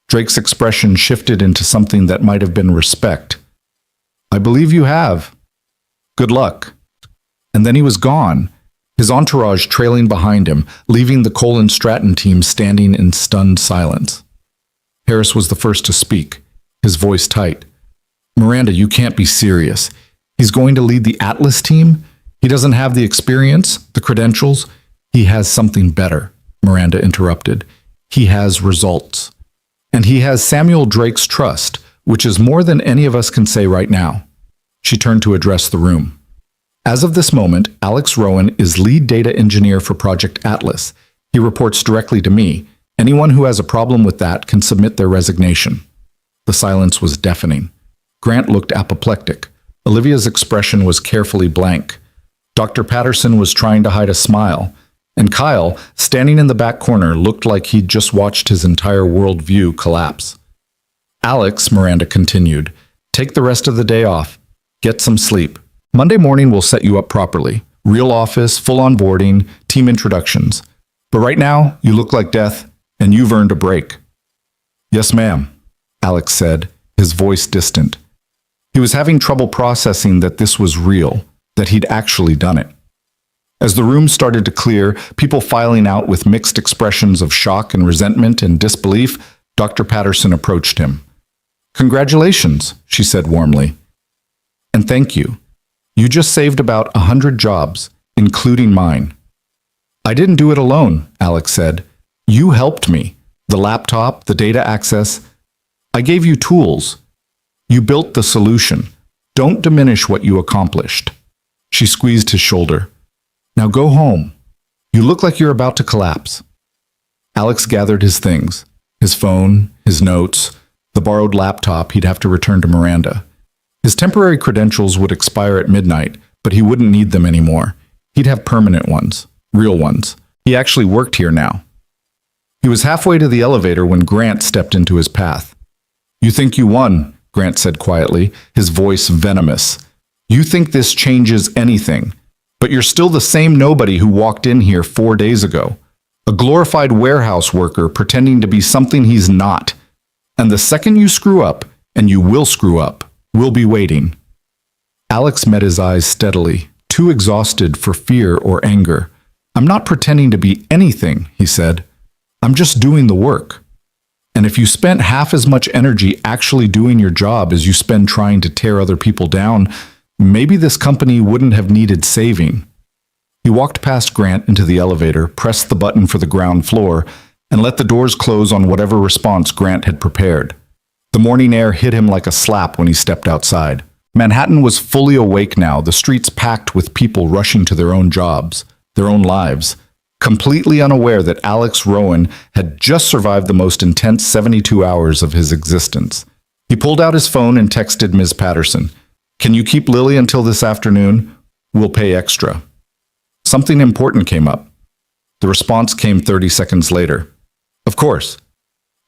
Drake's expression shifted into something that might have been respect. I believe you have. Good luck. And then he was gone, his entourage trailing behind him, leaving the Cole and Stratton team standing in stunned silence. Harris was the first to speak, his voice tight. Miranda, you can't be serious. He's going to lead the Atlas team? He doesn't have the experience, the credentials. He has something better. Miranda interrupted. He has results. And he has Samuel Drake's trust, which is more than any of us can say right now. She turned to address the room. As of this moment, Alex Rowan is lead data engineer for Project Atlas. He reports directly to me. Anyone who has a problem with that can submit their resignation. The silence was deafening. Grant looked apoplectic. Olivia's expression was carefully blank. Dr. Patterson was trying to hide a smile. And Kyle, standing in the back corner, looked like he'd just watched his entire worldview collapse. Alex, Miranda continued, take the rest of the day off. Get some sleep. Monday morning will set you up properly. Real office, full onboarding, team introductions. But right now, you look like death, and you've earned a break. Yes, ma'am, Alex said, his voice distant. He was having trouble processing that this was real, that he'd actually done it. As the room started to clear, people filing out with mixed expressions of shock and resentment and disbelief, Dr. Patterson approached him. Congratulations, she said warmly. And thank you. You just saved about 100 jobs, including mine. I didn't do it alone, Alex said. You helped me. The laptop, the data access. I gave you tools. You built the solution. Don't diminish what you accomplished. She squeezed his shoulder. Now go home. You look like you're about to collapse. Alex gathered his things, his phone, his notes, the borrowed laptop he'd have to return to Miranda. His temporary credentials would expire at midnight, but he wouldn't need them anymore. He'd have permanent ones, real ones. He actually worked here now. He was halfway to the elevator when Grant stepped into his path. You think you won, Grant said quietly, his voice venomous. You think this changes anything, but you're still the same nobody who walked in here 4 days ago. A glorified warehouse worker pretending to be something he's not. And the second you screw up, and you will screw up, we'll be waiting. Alex met his eyes steadily, too exhausted for fear or anger. I'm not pretending to be anything, he said. I'm just doing the work. And if you spent half as much energy actually doing your job as you spend trying to tear other people down, maybe this company wouldn't have needed saving. He walked past Grant into the elevator, pressed the button for the ground floor, and let the doors close on whatever response Grant had prepared. The morning air hit him like a slap when he stepped outside. Manhattan was fully awake now, the streets packed with people rushing to their own jobs, their own lives, completely unaware that Alex Rowan had just survived the most intense 72 hours of his existence. He pulled out his phone and texted Ms. Patterson. Can you keep Lily until this afternoon? We'll pay extra. Something important came up. The response came 30 seconds later. Of course.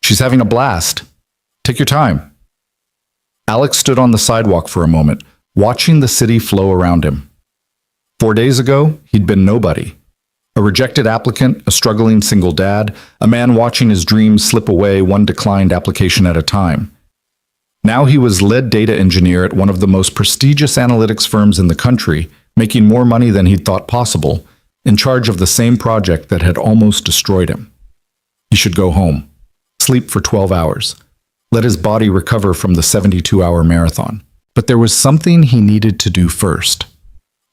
She's having a blast. Take your time. Alex stood on the sidewalk for a moment, watching the city flow around him. 4 days ago, he'd been nobody. A rejected applicant, a struggling single dad, a man watching his dreams slip away one declined application at a time. Now he was lead data engineer at one of the most prestigious analytics firms in the country, making more money than he'd thought possible, in charge of the same project that had almost destroyed him. He should go home, sleep for 12 hours, let his body recover from the 72-hour marathon. But there was something he needed to do first.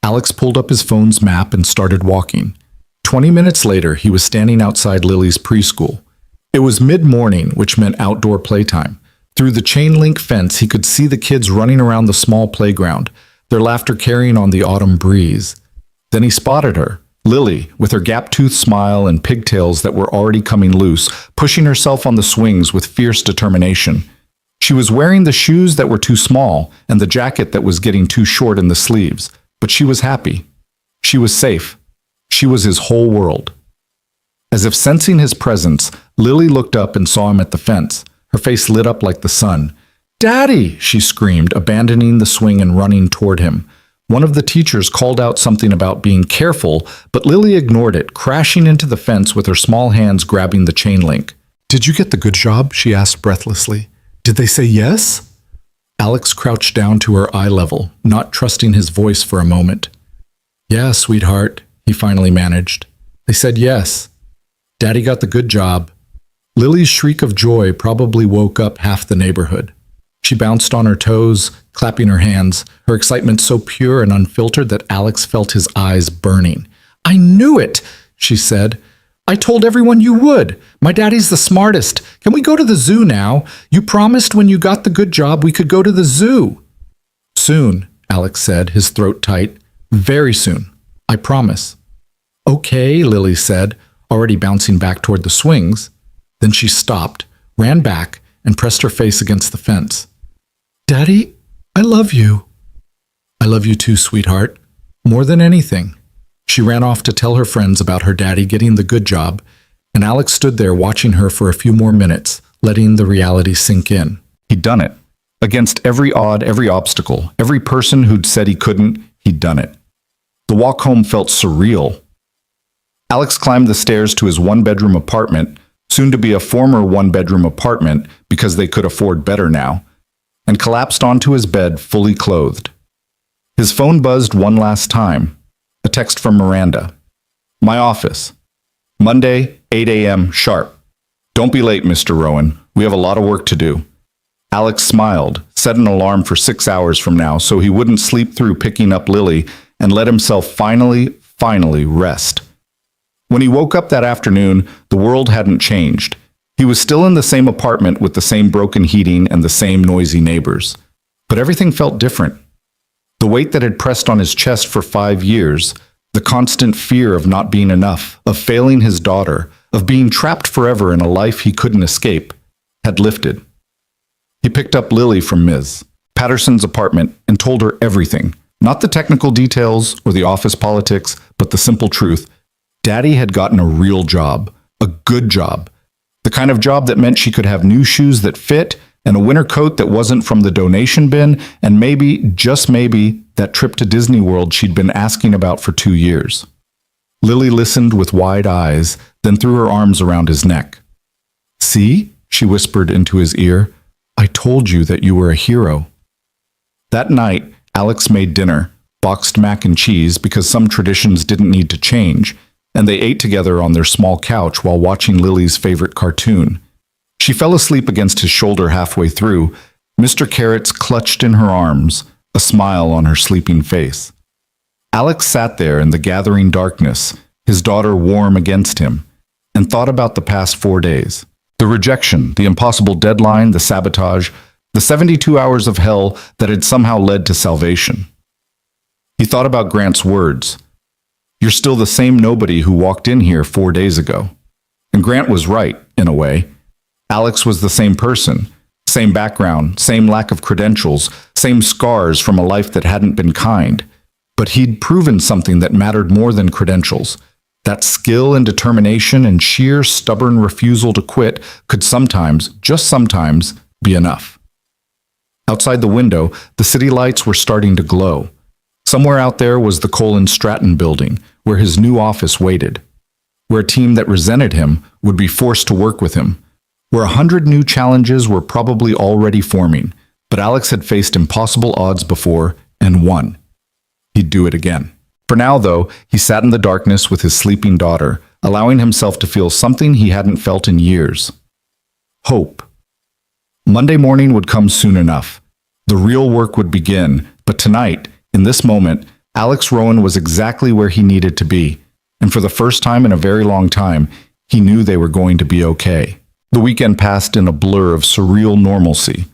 Alex pulled up his phone's map and started walking. 20 minutes later, he was standing outside Lily's preschool. It was mid-morning, which meant outdoor playtime. Through the chain-link fence, he could see the kids running around the small playground, their laughter carrying on the autumn breeze. Then he spotted her, Lily, with her gap-toothed smile and pigtails that were already coming loose, pushing herself on the swings with fierce determination. She was wearing the shoes that were too small and the jacket that was getting too short in the sleeves, but she was happy. She was safe. She was his whole world. As if sensing his presence, Lily looked up and saw him at the fence. Her face lit up like the sun. "Daddy!" she screamed, abandoning the swing and running toward him. One of the teachers called out something about being careful, but Lily ignored it, crashing into the fence with her small hands grabbing the chain link. "Did you get the good job?" she asked breathlessly. "Did they say yes?" Alex crouched down to her eye level, not trusting his voice for a moment. "Yeah, sweetheart," he finally managed. "They said yes. Daddy got the good job." Lily's shriek of joy probably woke up half the neighborhood. She bounced on her toes, clapping her hands, her excitement so pure and unfiltered that Alex felt his eyes burning. "I knew it," she said. I told everyone you would. My daddy's the smartest. Can we go to the zoo now? You promised when you got the good job we could go to the zoo. Soon, Alex said, his throat tight. Very soon. I promise. Okay, Lily said, already bouncing back toward the swings. Then she stopped, ran back, and pressed her face against the fence. Daddy, I love you. I love you too, sweetheart. More than anything. She ran off to tell her friends about her daddy getting the good job, and Alex stood there watching her for a few more minutes, letting the reality sink in. He'd done it. Against every odd, every obstacle, every person who'd said he couldn't, he'd done it. The walk home felt surreal. Alex climbed the stairs to his one-bedroom apartment, soon to be a former one-bedroom apartment because they could afford better now, and collapsed onto his bed fully clothed. His phone buzzed one last time. A text from Miranda. My office. Monday, 8 a.m. sharp. Don't be late, Mr. Rowan. We have a lot of work to do. Alex smiled, set an alarm for 6 hours from now so he wouldn't sleep through picking up Lily, and let himself finally rest. When he woke up that afternoon, the world hadn't changed. He was still in the same apartment with the same broken heating and the same noisy neighbors. But everything felt different. The weight that had pressed on his chest for 5 years, the constant fear of not being enough, of failing his daughter, of being trapped forever in a life he couldn't escape, had lifted. He picked up Lily from Ms. Patterson's apartment and told her everything, not the technical details or the office politics, but the simple truth. Daddy had gotten a real job, a good job, the kind of job that meant she could have new shoes that fit and a winter coat that wasn't from the donation bin, and maybe, just maybe, that trip to Disney World she'd been asking about for 2 years. Lily listened with wide eyes, then threw her arms around his neck. See, she whispered into his ear, I told you that you were a hero. That night, Alex made dinner, boxed mac and cheese because some traditions didn't need to change, and they ate together on their small couch while watching Lily's favorite cartoon. She fell asleep against his shoulder halfway through, Mr. Carrots clutched in her arms, a smile on her sleeping face. Alex sat there in the gathering darkness, his daughter warm against him, and thought about the past 4 days. The rejection, the impossible deadline, the sabotage, the 72 hours of hell that had somehow led to salvation. He thought about Grant's words. You're still the same nobody who walked in here 4 days ago. And Grant was right, in a way. Alex was the same person, same background, same lack of credentials, same scars from a life that hadn't been kind. But he'd proven something that mattered more than credentials. That skill and determination and sheer stubborn refusal to quit could sometimes, just sometimes, be enough. Outside the window, the city lights were starting to glow. Somewhere out there was the Colin Stratton building, where his new office waited. Where a team that resented him would be forced to work with him. Where 100 new challenges were probably already forming, but Alex had faced impossible odds before and won. He'd do it again. For now, though, he sat in the darkness with his sleeping daughter, allowing himself to feel something he hadn't felt in years. Hope. Monday morning would come soon enough. The real work would begin, but tonight, in this moment, Alex Rowan was exactly where he needed to be, and for the first time in a very long time, he knew they were going to be okay. The weekend passed in a blur of surreal normalcy.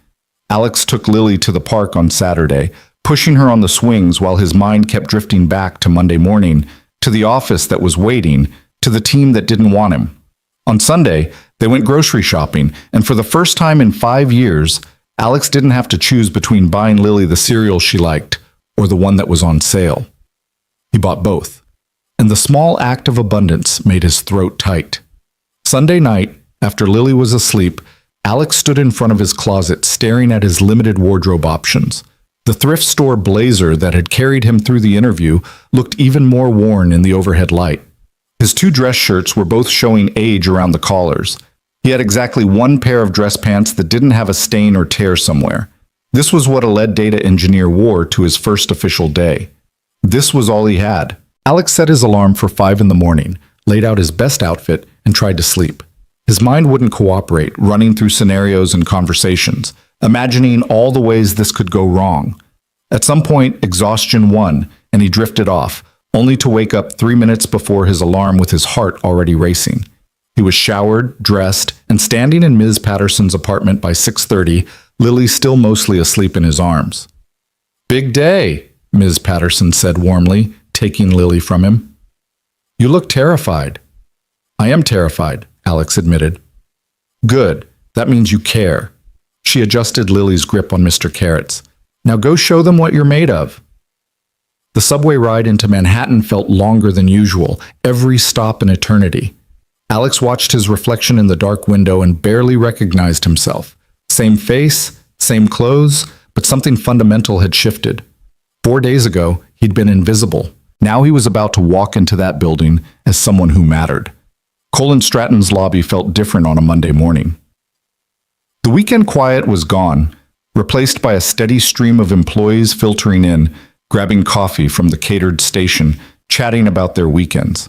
Alex took Lily to the park on Saturday, pushing her on the swings while his mind kept drifting back to Monday morning, to the office that was waiting, to the team that didn't want him. On Sunday, they went grocery shopping, and for the first time in 5 years, Alex didn't have to choose between buying Lily the cereal she liked or the one that was on sale. He bought both, and the small act of abundance made his throat tight. Sunday night, after Lily was asleep, Alex stood in front of his closet staring at his limited wardrobe options. The thrift store blazer that had carried him through the interview looked even more worn in the overhead light. His 2 dress shirts were both showing age around the collars. He had exactly 1 pair of dress pants that didn't have a stain or tear somewhere. This was what a lead data engineer wore to his first official day. This was all he had. Alex set his alarm for 5 in the morning, laid out his best outfit, and tried to sleep. His mind wouldn't cooperate, running through scenarios and conversations, imagining all the ways this could go wrong. At some point, exhaustion won, and he drifted off, only to wake up 3 minutes before his alarm with his heart already racing. He was showered, dressed, and standing in Ms. Patterson's apartment by 6:30, Lily still mostly asleep in his arms. "Big day," Ms. Patterson said warmly, taking Lily from him. "You look terrified." "I am terrified," Alex admitted. "Good. That means you care." She adjusted Lily's grip on Mr. Carrots. "Now go show them what you're made of." The subway ride into Manhattan felt longer than usual, every stop an eternity. Alex watched his reflection in the dark window and barely recognized himself. Same face, same clothes, but something fundamental had shifted. 4 days ago, he'd been invisible. Now he was about to walk into that building as someone who mattered. Colin Stratton's lobby felt different on a Monday morning. The weekend quiet was gone, replaced by a steady stream of employees filtering in, grabbing coffee from the catered station, chatting about their weekends.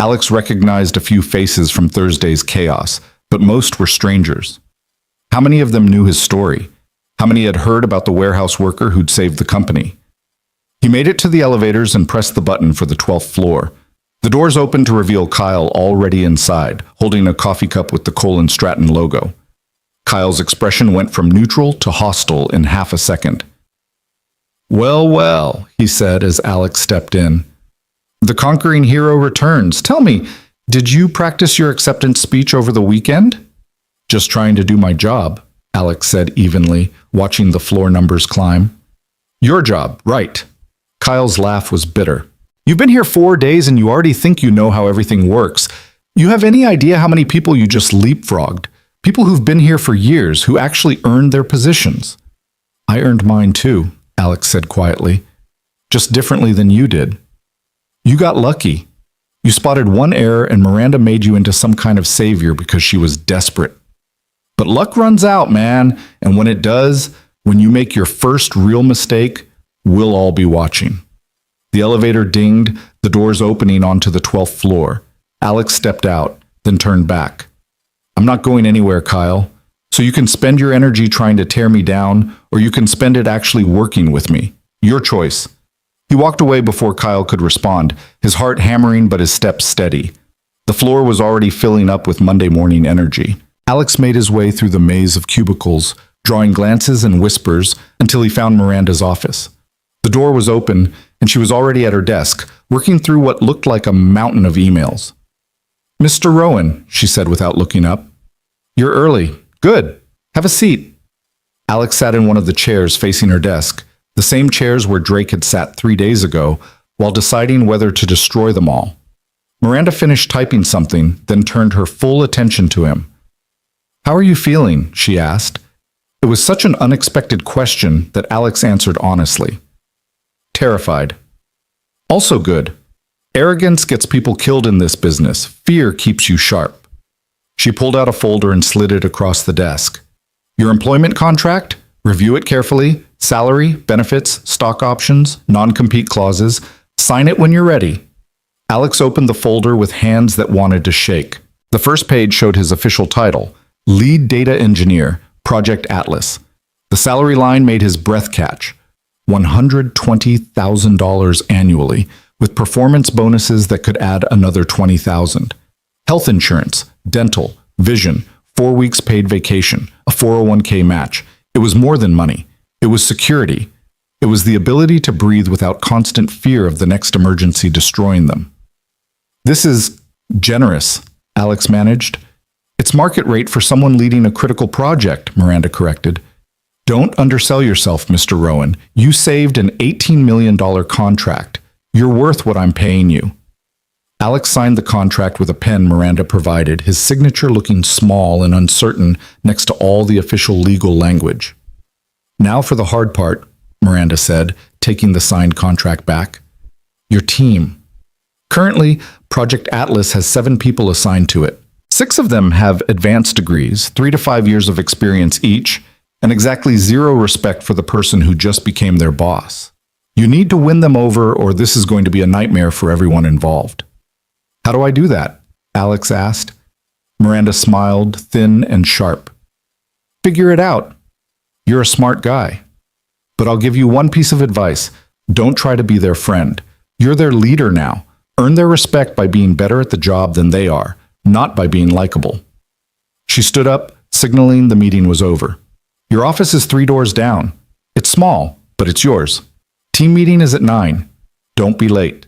Alex recognized a few faces from Thursday's chaos, but most were strangers. How many of them knew his story? How many had heard about the warehouse worker who'd saved the company? He made it to the elevators and pressed the button for the 12th floor. The doors opened to reveal Kyle already inside, holding a coffee cup with the Colin Stratton logo. Kyle's expression went from neutral to hostile in half a second. "Well, well," he said as Alex stepped in. "The conquering hero returns. Tell me, did you practice your acceptance speech over the weekend?" "Just trying to do my job," Alex said evenly, watching the floor numbers climb. "Your job, right." Kyle's laugh was bitter. "You've been here 4 days and you already think you know how everything works. You have any idea how many people you just leapfrogged? People who've been here for years, who actually earned their positions." "I earned mine too," Alex said quietly. "Just differently than you did. You got lucky. You spotted one error and Miranda made you into some kind of savior because she was desperate. But luck runs out, man, and when it does, when you make your first real mistake, we'll all be watching." The elevator dinged, the doors opening onto the 12th floor. Alex stepped out, then turned back. "I'm not going anywhere, Kyle. So you can spend your energy trying to tear me down, or you can spend it actually working with me. Your choice." He walked away before Kyle could respond, his heart hammering but his steps steady. The floor was already filling up with Monday morning energy. Alex made his way through the maze of cubicles, drawing glances and whispers until he found Miranda's office. The door was open, and she was already at her desk, working through what looked like a mountain of emails. "Mr. Rowan," she said without looking up. "You're early. Good. Have a seat." Alex sat in one of the chairs facing her desk, the same chairs where Drake had sat 3 days ago, while deciding whether to destroy them all. Miranda finished typing something, then turned her full attention to him. "How are you feeling?" she asked. It was such an unexpected question that Alex answered honestly. "Terrified." "Also good. Arrogance gets people killed in this business. Fear keeps you sharp." She pulled out a folder and slid it across the desk. "Your employment contract? Review it carefully. Salary, benefits, stock options, non-compete clauses. Sign it when you're ready." Alex opened the folder with hands that wanted to shake. The first page showed his official title, Lead Data Engineer, Project Atlas. The salary line made his breath catch. $120,000 annually, with performance bonuses that could add another $20,000. Health insurance, dental, vision, 4 weeks paid vacation, a 401k match. It was more than money. It was security. It was the ability to breathe without constant fear of the next emergency destroying them. "This is generous," Alex managed. "It's market rate for someone leading a critical project," Miranda corrected. "Don't undersell yourself, Mr. Rowan. You saved an $18 million contract. You're worth what I'm paying you." Alex signed the contract with a pen Miranda provided, his signature looking small and uncertain next to all the official legal language. "Now for the hard part," Miranda said, taking the signed contract back. "Your team. Currently, Project Atlas has 7 people assigned to it. 6 of them have advanced degrees, 3 to 5 years of experience each, and exactly 0 respect for the person who just became their boss. You need to win them over, or this is going to be a nightmare for everyone involved." "How do I do that?" Alex asked. Miranda smiled, thin and sharp. "Figure it out. You're a smart guy. But I'll give you one piece of advice. Don't try to be their friend. You're their leader now. Earn their respect by being better at the job than they are, not by being likable. She stood up, signaling the meeting was over. Your office is 3 doors down. It's small, but it's yours. Team meeting is at 9. Don't be late.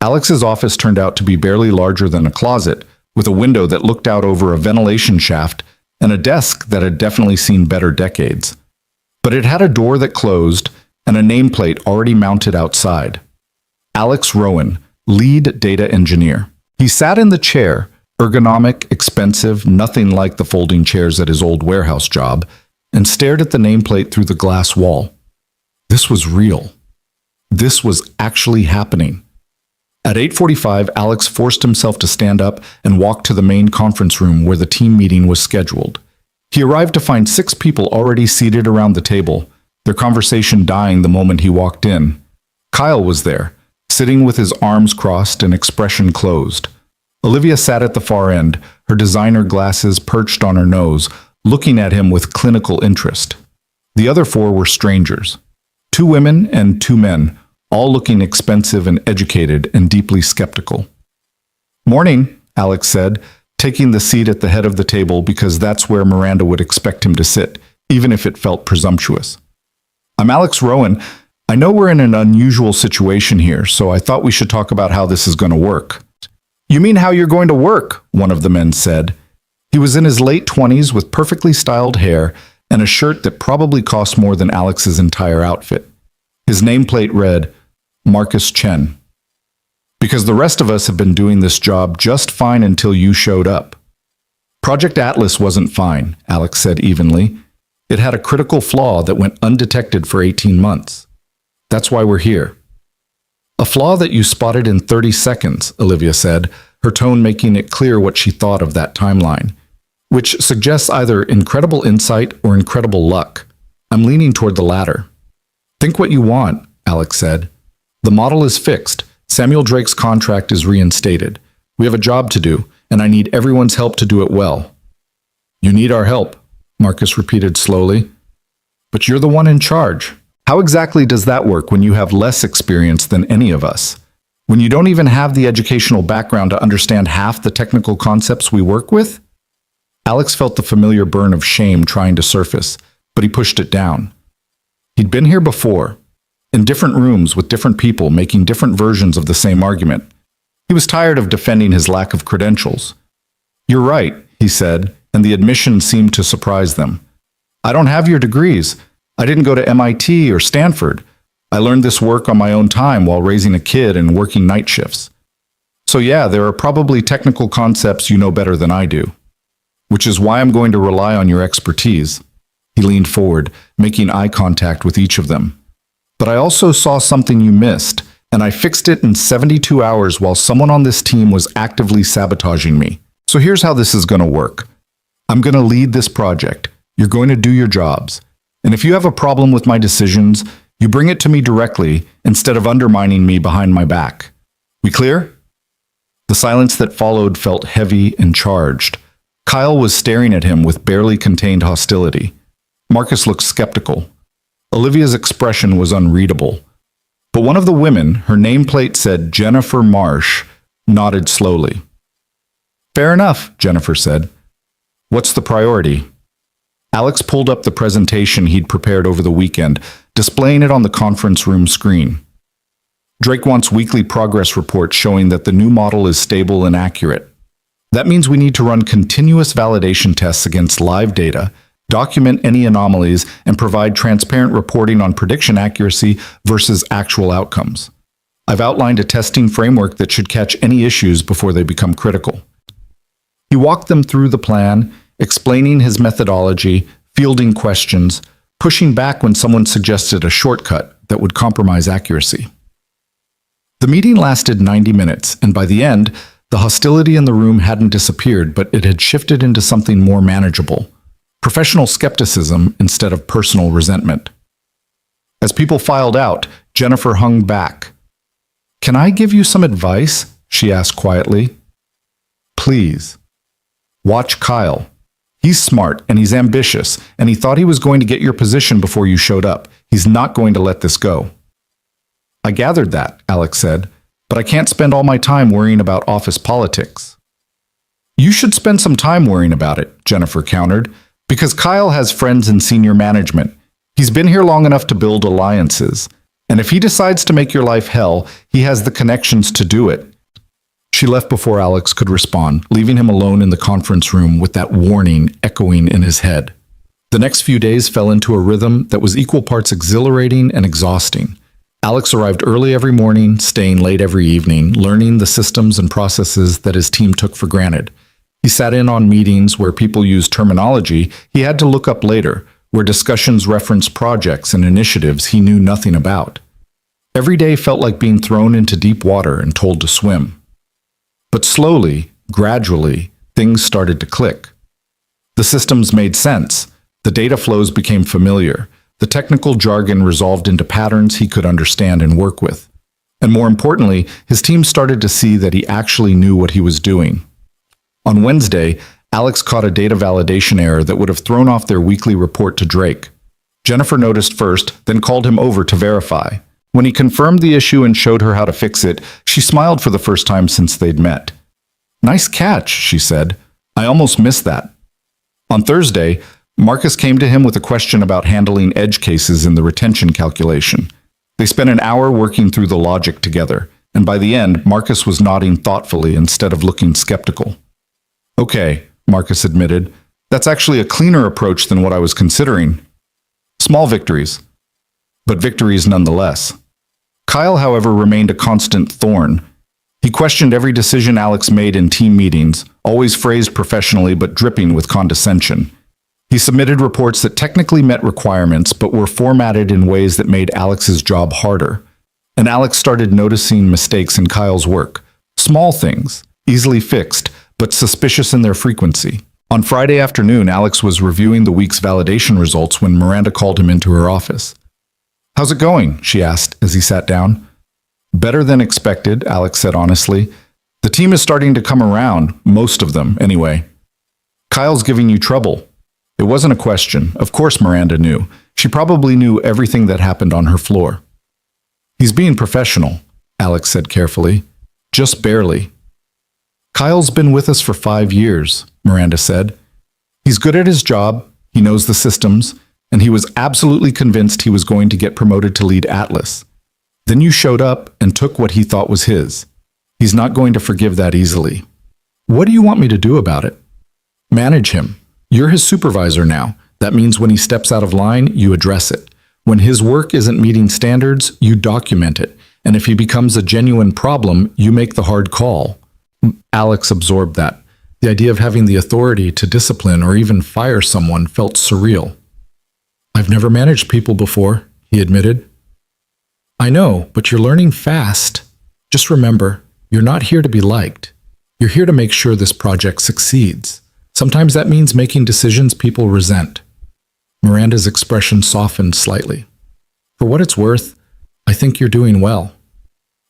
Alex's office turned out to be barely larger than a closet, with a window that looked out over a ventilation shaft and a desk that had definitely seen better decades. But it had a door that closed and a nameplate already mounted outside. Alex Rowan, lead data engineer. He sat in the chair, ergonomic, expensive, nothing like the folding chairs at his old warehouse job, and stared at the nameplate through the glass wall. This was real. This was actually happening. At 8:45, Alex forced himself to stand up and walk to the main conference room where the team meeting was scheduled. He arrived to find 6 people already seated around the table, their conversation dying the moment he walked in. Kyle was there, sitting with his arms crossed and expression closed. Olivia sat at the far end, her designer glasses perched on her nose, looking at him with clinical interest. The other 4 were strangers. 2 women and 2 men, all looking expensive and educated and deeply skeptical. Morning, Alex said, taking the seat at the head of the table because that's where Miranda would expect him to sit, even if it felt presumptuous. I'm Alex Rowan. I know we're in an unusual situation here, so I thought we should talk about how this is going to work. You mean how you're going to work? One of the men said. He was in his late 20s with perfectly styled hair and a shirt that probably cost more than Alex's entire outfit. His nameplate read, Marcus Chen. Because the rest of us have been doing this job just fine until you showed up. Project Atlas wasn't fine, Alex said evenly. It had a critical flaw that went undetected for 18 months. That's why we're here. A flaw that you spotted in 30 seconds, Olivia said, her tone making it clear what she thought of that timeline, which suggests either incredible insight or incredible luck. I'm leaning toward the latter. Think what you want, Alex said. The model is fixed. Samuel Drake's contract is reinstated. We have a job to do, and I need everyone's help to do it well. You need our help, Marcus repeated slowly. But you're the one in charge. How exactly does that work when you have less experience than any of us? When you don't even have the educational background to understand half the technical concepts we work with? Alex felt the familiar burn of shame trying to surface, but he pushed it down. He'd been here before, in different rooms with different people making different versions of the same argument. He was tired of defending his lack of credentials. You're right, he said, and the admission seemed to surprise them. I don't have your degrees. I didn't go to MIT or Stanford. I learned this work on my own time while raising a kid and working night shifts. So yeah, there are probably technical concepts you know better than I do, which is why I'm going to rely on your expertise. He leaned forward, making eye contact with each of them. But I also saw something you missed, and I fixed it in 72 hours while someone on this team was actively sabotaging me. So here's how this is going to work. I'm going to lead this project. You're going to do your jobs. And if you have a problem with my decisions, you bring it to me directly instead of undermining me behind my back. We clear? The silence that followed felt heavy and charged. Kyle was staring at him with barely contained hostility. Marcus looked skeptical. Olivia's expression was unreadable. But one of the women, her nameplate said Jennifer Marsh, nodded slowly. Fair enough, Jennifer said. What's the priority? Alex pulled up the presentation he'd prepared over the weekend, displaying it on the conference room screen. Drake wants weekly progress reports showing that the new model is stable and accurate. That means we need to run continuous validation tests against live data, document any anomalies, and provide transparent reporting on prediction accuracy versus actual outcomes. I've outlined a testing framework that should catch any issues before they become critical. He walked them through the plan, explaining his methodology, fielding questions, pushing back when someone suggested a shortcut that would compromise accuracy. The meeting lasted 90 minutes, and by the end, the hostility in the room hadn't disappeared, but it had shifted into something more manageable. Professional skepticism instead of personal resentment. As people filed out, Jennifer hung back. Can I give you some advice? She asked quietly. Please. Watch Kyle. He's smart and he's ambitious, and he thought he was going to get your position before you showed up. He's not going to let this go. I gathered that, Alex said, but I can't spend all my time worrying about office politics. You should spend some time worrying about it, Jennifer countered, because Kyle has friends in senior management. He's been here long enough to build alliances. And if he decides to make your life hell, he has the connections to do it. She left before Alex could respond, leaving him alone in the conference room with that warning echoing in his head. The next few days fell into a rhythm that was equal parts exhilarating and exhausting. Alex arrived early every morning, staying late every evening, learning the systems and processes that his team took for granted. He sat in on meetings where people used terminology he had to look up later, where discussions referenced projects and initiatives he knew nothing about. Every day felt like being thrown into deep water and told to swim. But slowly, gradually, things started to click. The systems made sense. The data flows became familiar. The technical jargon resolved into patterns he could understand and work with. And more importantly, his team started to see that he actually knew what he was doing. On Wednesday, Alex caught a data validation error that would have thrown off their weekly report to Drake. Jennifer noticed first, then called him over to verify. When he confirmed the issue and showed her how to fix it, she smiled for the first time since they'd met. "Nice catch," she said. "I almost missed that." On Thursday, Marcus came to him with a question about handling edge cases in the retention calculation. They spent an hour working through the logic together, and by the end, Marcus was nodding thoughtfully instead of looking skeptical. "Okay," Marcus admitted, "that's actually a cleaner approach than what I was considering." Small victories, but victories nonetheless. Kyle, however, remained a constant thorn. He questioned every decision Alex made in team meetings, always phrased professionally but dripping with condescension. He submitted reports that technically met requirements but were formatted in ways that made Alex's job harder. And Alex started noticing mistakes in Kyle's work. Small things, easily fixed, but suspicious in their frequency. On Friday afternoon, Alex was reviewing the week's validation results when Miranda called him into her office. "How's it going?" she asked as he sat down. "Better than expected," Alex said honestly. "The team is starting to come around, most of them, anyway." "Kyle's giving you trouble." It wasn't a question. Of course Miranda knew. She probably knew everything that happened on her floor. "He's being professional," Alex said carefully. "Just barely." "Kyle's been with us for 5 years," Miranda said. "He's good at his job, he knows the systems, and he was absolutely convinced he was going to get promoted to lead Atlas. Then you showed up and took what he thought was his. He's not going to forgive that easily." "What do you want me to do about it?" "Manage him. You're his supervisor now. That means when he steps out of line, you address it. When his work isn't meeting standards, you document it. And if he becomes a genuine problem, you make the hard call." Alex absorbed that. The idea of having the authority to discipline or even fire someone felt surreal. "I've never managed people before," he admitted. "I know, but you're learning fast. Just remember, you're not here to be liked. You're here to make sure this project succeeds. Sometimes that means making decisions people resent." Miranda's expression softened slightly. "For what it's worth, I think you're doing well.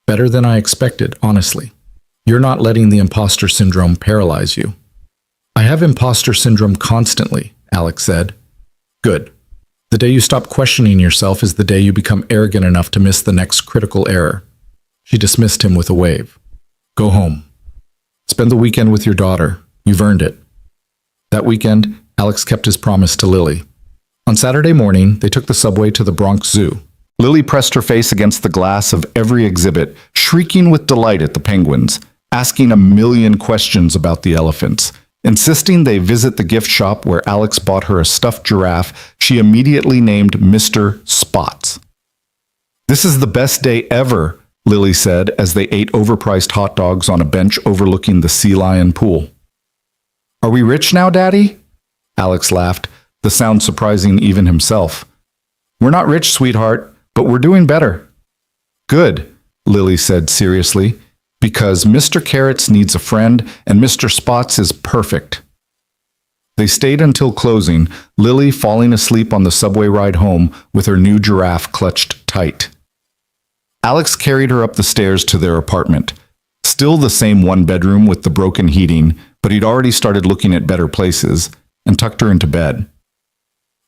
Better than I expected, honestly. You're not letting the imposter syndrome paralyze you." "I have imposter syndrome constantly," Alex said. "Good. The day you stop questioning yourself is the day you become arrogant enough to miss the next critical error." She dismissed him with a wave. "Go home. Spend the weekend with your daughter. You've earned it." That weekend, Alex kept his promise to Lily. On Saturday morning, they took the subway to the Bronx Zoo. Lily pressed her face against the glass of every exhibit, shrieking with delight at the penguins, asking a million questions about the elephants. Insisting they visit the gift shop where Alex bought her a stuffed giraffe she immediately named Mr. Spots. "This is the best day ever," Lily said as they ate overpriced hot dogs on a bench overlooking the sea lion pool. "Are we rich now, Daddy?" Alex laughed, the sound surprising even himself. "We're not rich, sweetheart, but we're doing better." "Good," Lily said seriously, "because Mr. Carrots needs a friend and Mr. Spots is perfect." They stayed until closing, Lily falling asleep on the subway ride home with her new giraffe clutched tight. Alex carried her up the stairs to their apartment. Still the same one-bedroom with the broken heating, but he'd already started looking at better places, and tucked her into bed.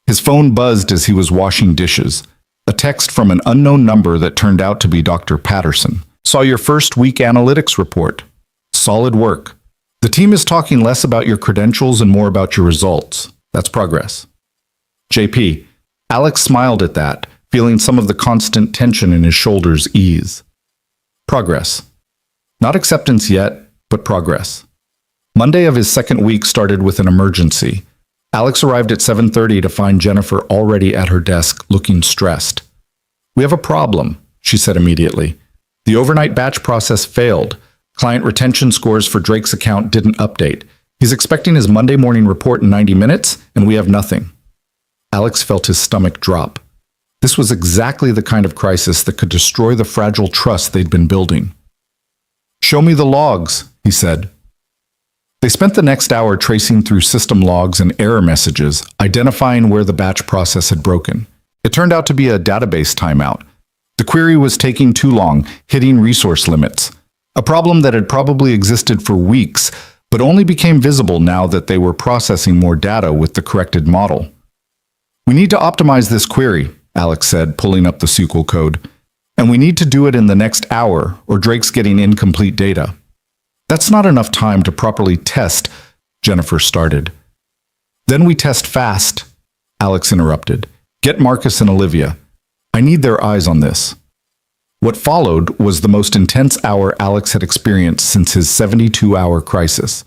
His phone buzzed as he was washing dishes. A text from an unknown number that turned out to be Dr. Patterson. Saw your first week analytics report. Solid work. The team is talking less about your credentials and more about your results. That's progress. JP. Alex smiled at that, feeling some of the constant tension in his shoulders ease. Progress. Not acceptance yet, but progress. Monday of his second week started with an emergency. Alex arrived at 7:30 to find Jennifer already at her desk, looking stressed. We have a problem, she said immediately. The overnight batch process failed. Client retention scores for Drake's account didn't update. He's expecting his Monday morning report in 90 minutes, and we have nothing. Alex felt his stomach drop. This was exactly the kind of crisis that could destroy the fragile trust they'd been building. Show me the logs, he said. They spent the next hour tracing through system logs and error messages, identifying where the batch process had broken. It turned out to be a database timeout. The query was taking too long, hitting resource limits. A problem that had probably existed for weeks, but only became visible now that they were processing more data with the corrected model. We need to optimize this query, Alex said, pulling up the SQL code. And we need to do it in the next hour, or Drake's getting incomplete data. That's not enough time to properly test, Jennifer started. Then we test fast, Alex interrupted. Get Marcus and Olivia. I need their eyes on this. What followed was the most intense hour Alex had experienced since his 72-hour crisis.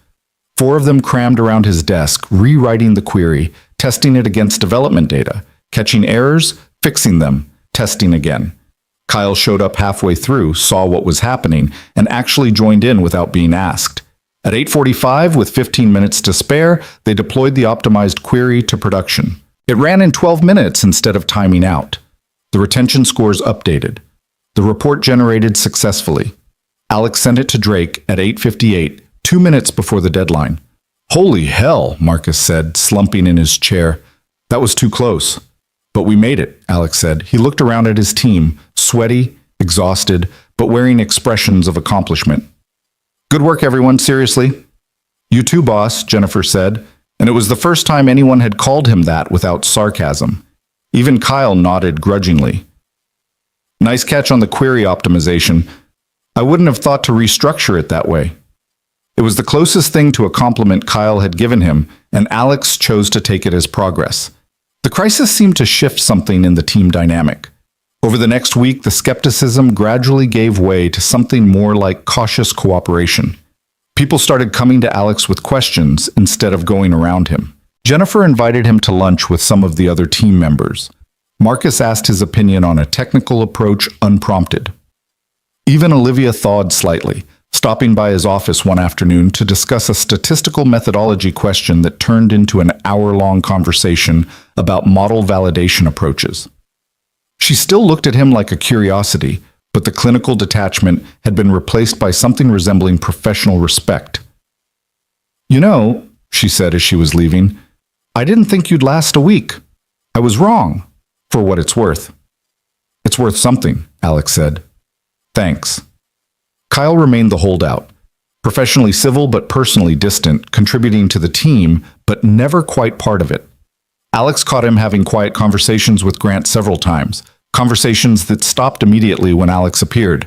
4 of them crammed around his desk, rewriting the query, testing it against development data, catching errors, fixing them, testing again. Kyle showed up halfway through, saw what was happening, and actually joined in without being asked. At 8:45, with 15 minutes to spare, they deployed the optimized query to production. It ran in 12 minutes instead of timing out. The retention scores updated. The report generated successfully. Alex sent it to Drake at 8:58, 2 minutes before the deadline. Holy hell, Marcus said, slumping in his chair. That was too close. But we made it, Alex said. He looked around at his team, sweaty, exhausted, but wearing expressions of accomplishment. Good work, everyone, seriously. You too, boss, Jennifer said, and it was the first time anyone had called him that without sarcasm. Even Kyle nodded grudgingly. Nice catch on the query optimization. I wouldn't have thought to restructure it that way. It was the closest thing to a compliment Kyle had given him, and Alex chose to take it as progress. The crisis seemed to shift something in the team dynamic. Over the next week, the skepticism gradually gave way to something more like cautious cooperation. People started coming to Alex with questions instead of going around him. Jennifer invited him to lunch with some of the other team members. Marcus asked his opinion on a technical approach unprompted. Even Olivia thawed slightly, stopping by his office one afternoon to discuss a statistical methodology question that turned into an hour-long conversation about model validation approaches. She still looked at him like a curiosity, but the clinical detachment had been replaced by something resembling professional respect. You know, she said as she was leaving, I didn't think you'd last a week. I was wrong, for what it's worth. It's worth something, Alex said. Thanks. Kyle remained the holdout, professionally civil but personally distant, contributing to the team, but never quite part of it. Alex caught him having quiet conversations with Grant several times, conversations that stopped immediately when Alex appeared.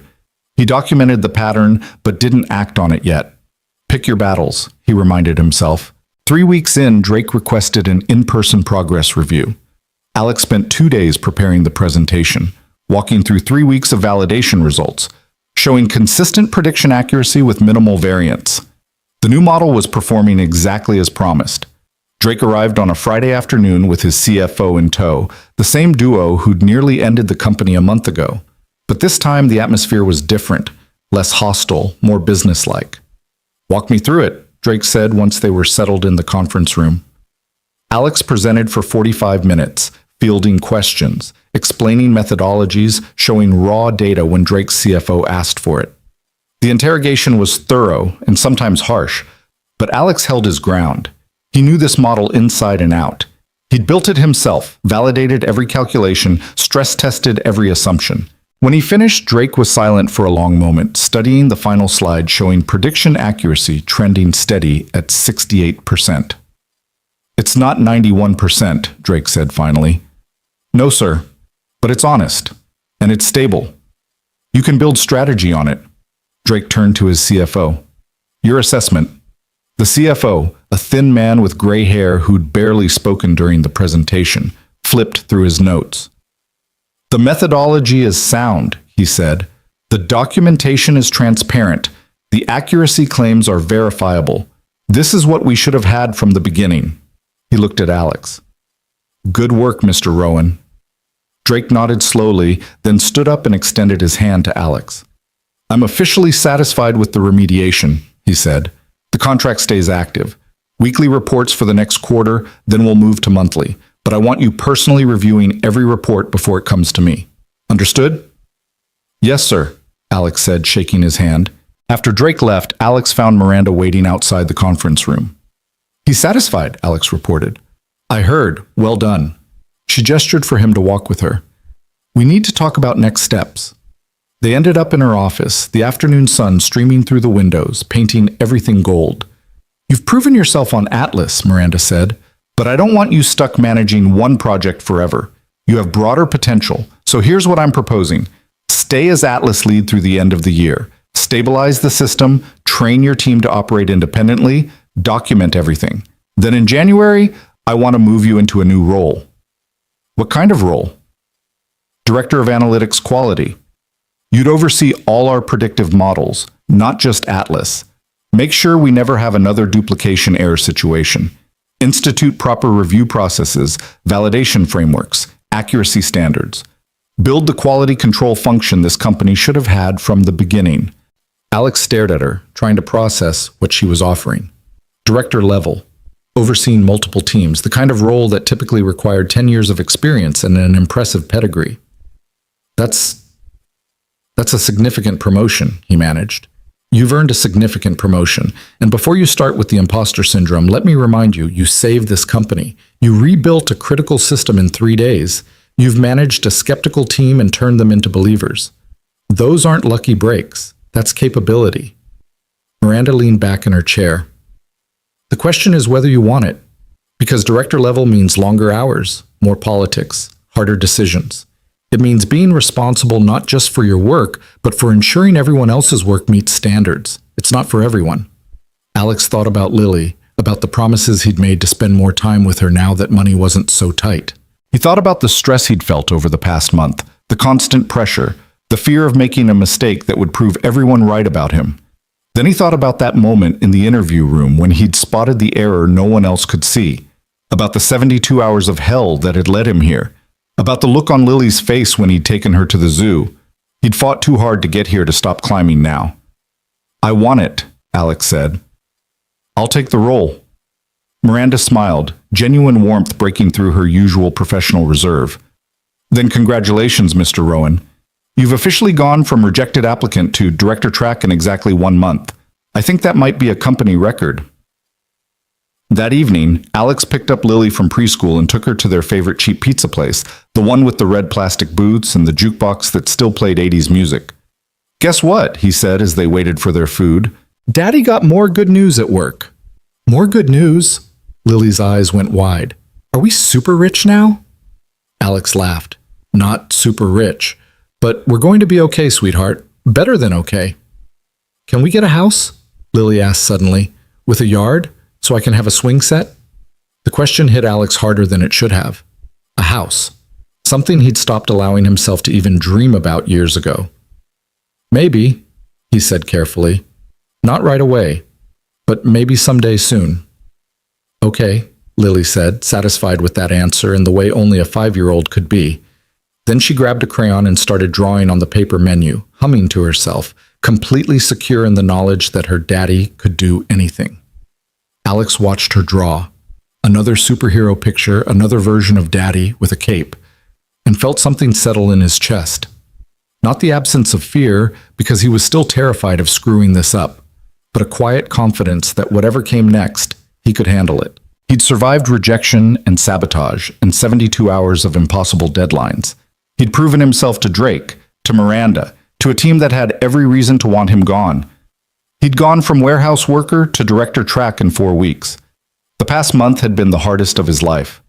He documented the pattern, but didn't act on it yet. Pick your battles, he reminded himself. 3 weeks in, Drake requested an in-person progress review. Alex spent 2 days preparing the presentation, walking through 3 weeks of validation results, showing consistent prediction accuracy with minimal variance. The new model was performing exactly as promised. Drake arrived on a Friday afternoon with his CFO in tow, the same duo who'd nearly ended the company a month ago. But this time the atmosphere was different, less hostile, more businesslike. Walk me through it, Drake said once they were settled in the conference room. Alex presented for 45 minutes, fielding questions, explaining methodologies, showing raw data when Drake's CFO asked for it. The interrogation was thorough and sometimes harsh, but Alex held his ground. He knew this model inside and out. He'd built it himself, validated every calculation, stress-tested every assumption. When he finished, Drake was silent for a long moment, studying the final slide showing prediction accuracy trending steady at 68%. It's not 91%, Drake said finally. No, sir. But it's honest, and it's stable. You can build strategy on it. Drake turned to his CFO. Your assessment. The CFO, a thin man with gray hair who'd barely spoken during the presentation, flipped through his notes. The methodology is sound, he said. The documentation is transparent. The accuracy claims are verifiable. This is what we should have had from the beginning. He looked at Alex. Good work, Mr. Rowan. Drake nodded slowly, then stood up and extended his hand to Alex. I'm officially satisfied with the remediation, he said. The contract stays active. Weekly reports for the next quarter, then we'll move to monthly. But I want you personally reviewing every report before it comes to me. Understood? Yes, sir, Alex said, shaking his hand. After Drake left, Alex found Miranda waiting outside the conference room. He's satisfied, Alex reported. I heard. Well done. She gestured for him to walk with her. We need to talk about next steps. They ended up in her office, the afternoon sun streaming through the windows, painting everything gold. You've proven yourself on Atlas, Miranda said, but I don't want you stuck managing one project forever. You have broader potential, so here's what I'm proposing. Stay as Atlas lead through the end of the year. Stabilize the system, train your team to operate independently, document everything. Then in January, I want to move you into a new role. What kind of role? Director of Analytics Quality. You'd oversee all our predictive models, not just Atlas. Make sure we never have another duplication error situation. Institute proper review processes, validation frameworks, accuracy standards. Build the quality control function this company should have had from the beginning. Alex stared at her, trying to process what she was offering. Director level, overseeing multiple teams, the kind of role that typically required 10 years of experience and an impressive pedigree. That's a significant promotion, he managed. You've earned a significant promotion, and before you start with the imposter syndrome, let me remind you, you saved this company. You rebuilt a critical system in 3 days. You've managed a skeptical team and turned them into believers. Those aren't lucky breaks. That's capability. Miranda leaned back in her chair. The question is whether you want it, because director level means longer hours, more politics, harder decisions. It means being responsible not just for your work, but for ensuring everyone else's work meets standards. It's not for everyone. Alex thought about Lily, about the promises he'd made to spend more time with her now that money wasn't so tight. He thought about the stress he'd felt over the past month, the constant pressure, the fear of making a mistake that would prove everyone right about him. Then he thought about that moment in the interview room when he'd spotted the error no one else could see, about the 72 hours of hell that had led him here, about the look on Lily's face when he'd taken her to the zoo. He'd fought too hard to get here to stop climbing now. I want it, Alex said. I'll take the role. Miranda smiled, genuine warmth breaking through her usual professional reserve. Then congratulations, Mr. Rowan. You've officially gone from rejected applicant to director track in exactly 1 month. I think that might be a company record. That evening, Alex picked up Lily from preschool and took her to their favorite cheap pizza place, the one with the red plastic booths and the jukebox that still played 80s music. Guess what? He said as they waited for their food. Daddy got more good news at work. More good news? Lily's eyes went wide. Are we super rich now? Alex laughed. Not super rich, but we're going to be okay, sweetheart. Better than okay. Can we get a house? Lily asked suddenly. With a yard? So I can have a swing set? The question hit Alex harder than it should have. A house. Something he'd stopped allowing himself to even dream about years ago. Maybe, he said carefully. Not right away, but maybe someday soon. Okay, Lily said, satisfied with that answer in the way only a 5-year-old could be. Then she grabbed a crayon and started drawing on the paper menu, humming to herself, completely secure in the knowledge that her daddy could do anything. Alex watched her draw. Another superhero picture, another version of Daddy with a cape, and felt something settle in his chest. Not the absence of fear, because he was still terrified of screwing this up, but a quiet confidence that whatever came next, he could handle it. He'd survived rejection and sabotage and 72 hours of impossible deadlines. He'd proven himself to Drake, to Miranda, to a team that had every reason to want him gone. He'd gone from warehouse worker to director track in 4 weeks. The past month had been the hardest of his life,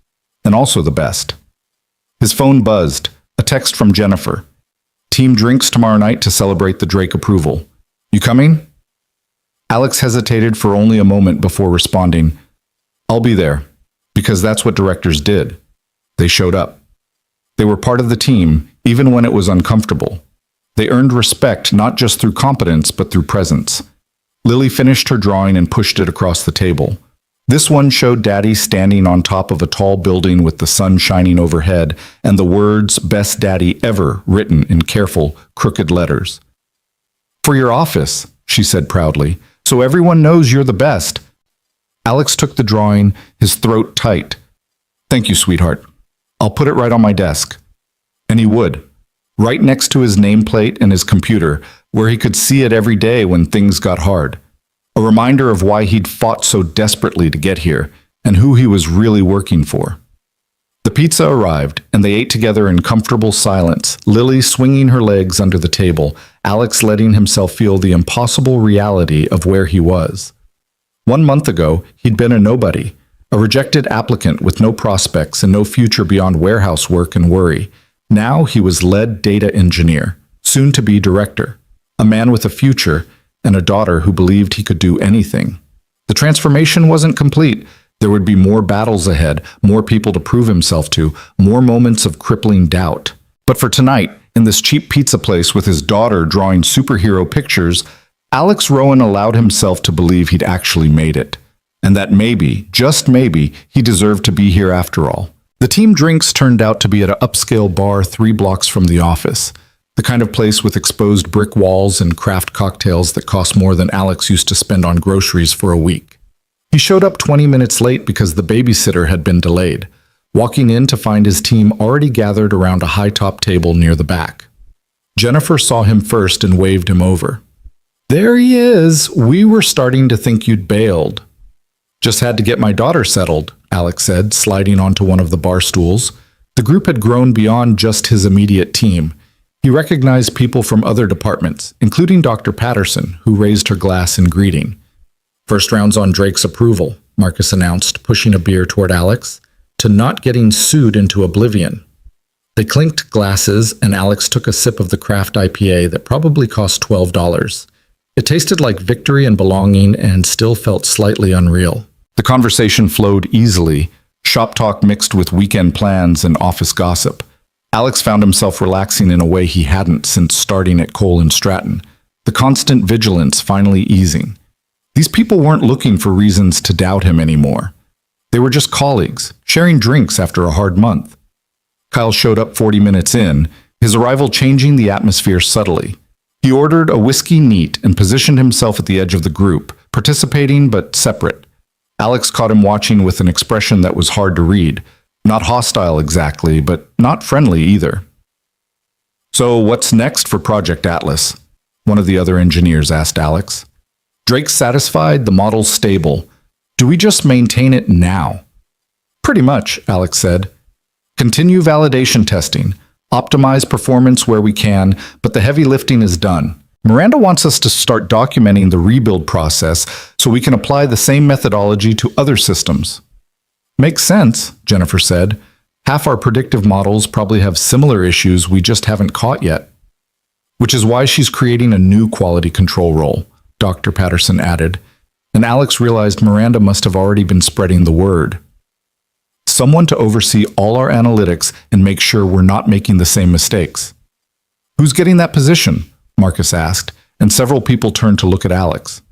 and also the best. His phone buzzed, a text from Jennifer. Team drinks tomorrow night to celebrate the Drake approval. You coming? Alex hesitated for only a moment before responding, I'll be there, because that's what directors did. They showed up. They were part of the team, even when it was uncomfortable. They earned respect not just through competence, but through presence. Lily finished her drawing and pushed it across the table. This one showed Daddy standing on top of a tall building with the sun shining overhead and the words "Best Daddy Ever" written in careful, crooked letters. For your office, she said proudly, so everyone knows you're the best. Alex took the drawing, his throat tight. Thank you, sweetheart. I'll put it right on my desk. And he would, right next to his nameplate and his computer, where he could see it every day when things got hard. A reminder of why he'd fought so desperately to get here and who he was really working for. The pizza arrived, and they ate together in comfortable silence, Lily swinging her legs under the table, Alex letting himself feel the impossible reality of where he was. 1 month ago, he'd been a nobody, a rejected applicant with no prospects and no future beyond warehouse work and worry. Now he was lead data engineer, soon to be director, a man with a future and a daughter who believed he could do anything. The transformation wasn't complete. There would be more battles ahead, more people to prove himself to, more moments of crippling doubt. But for tonight, in this cheap pizza place with his daughter drawing superhero pictures, Alex Rowan allowed himself to believe he'd actually made it, and that maybe, just maybe, he deserved to be here after all. The team drinks turned out to be at an upscale bar 3 blocks from the office, the kind of place with exposed brick walls and craft cocktails that cost more than Alex used to spend on groceries for a week. He showed up 20 minutes late because the babysitter had been delayed, walking in to find his team already gathered around a high-top table near the back. Jennifer saw him first and waved him over. There he is. We were starting to think you'd bailed. Just had to get my daughter settled, Alex said, sliding onto one of the bar stools. The group had grown beyond just his immediate team. He recognized people from other departments, including Dr. Patterson, who raised her glass in greeting. First round's on Drake's approval, Marcus announced, pushing a beer toward Alex, to not getting sued into oblivion. They clinked glasses, and Alex took a sip of the craft IPA that probably cost $12. It tasted like victory and belonging and still felt slightly unreal. The conversation flowed easily, shop talk mixed with weekend plans and office gossip. Alex found himself relaxing in a way he hadn't since starting at Cole and Stratton, the constant vigilance finally easing. These people weren't looking for reasons to doubt him anymore. They were just colleagues, sharing drinks after a hard month. Kyle showed up 40 minutes in, his arrival changing the atmosphere subtly. He ordered a whiskey neat and positioned himself at the edge of the group, participating but separate. Alex caught him watching with an expression that was hard to read. Not hostile exactly, but not friendly either. So what's next for Project Atlas? One of the other engineers asked Alex. Drake's satisfied, the model's stable. Do we just maintain it now? Pretty much, Alex said. Continue validation testing. Optimize performance where we can, but the heavy lifting is done. Miranda wants us to start documenting the rebuild process so we can apply the same methodology to other systems. Makes sense, Jennifer said. Half our predictive models probably have similar issues we just haven't caught yet. Which is why she's creating a new quality control role, Dr. Patterson added, and Alex realized Miranda must have already been spreading the word. Someone to oversee all our analytics and make sure we're not making the same mistakes. Who's getting that position? Marcus asked, and several people turned to look at Alex.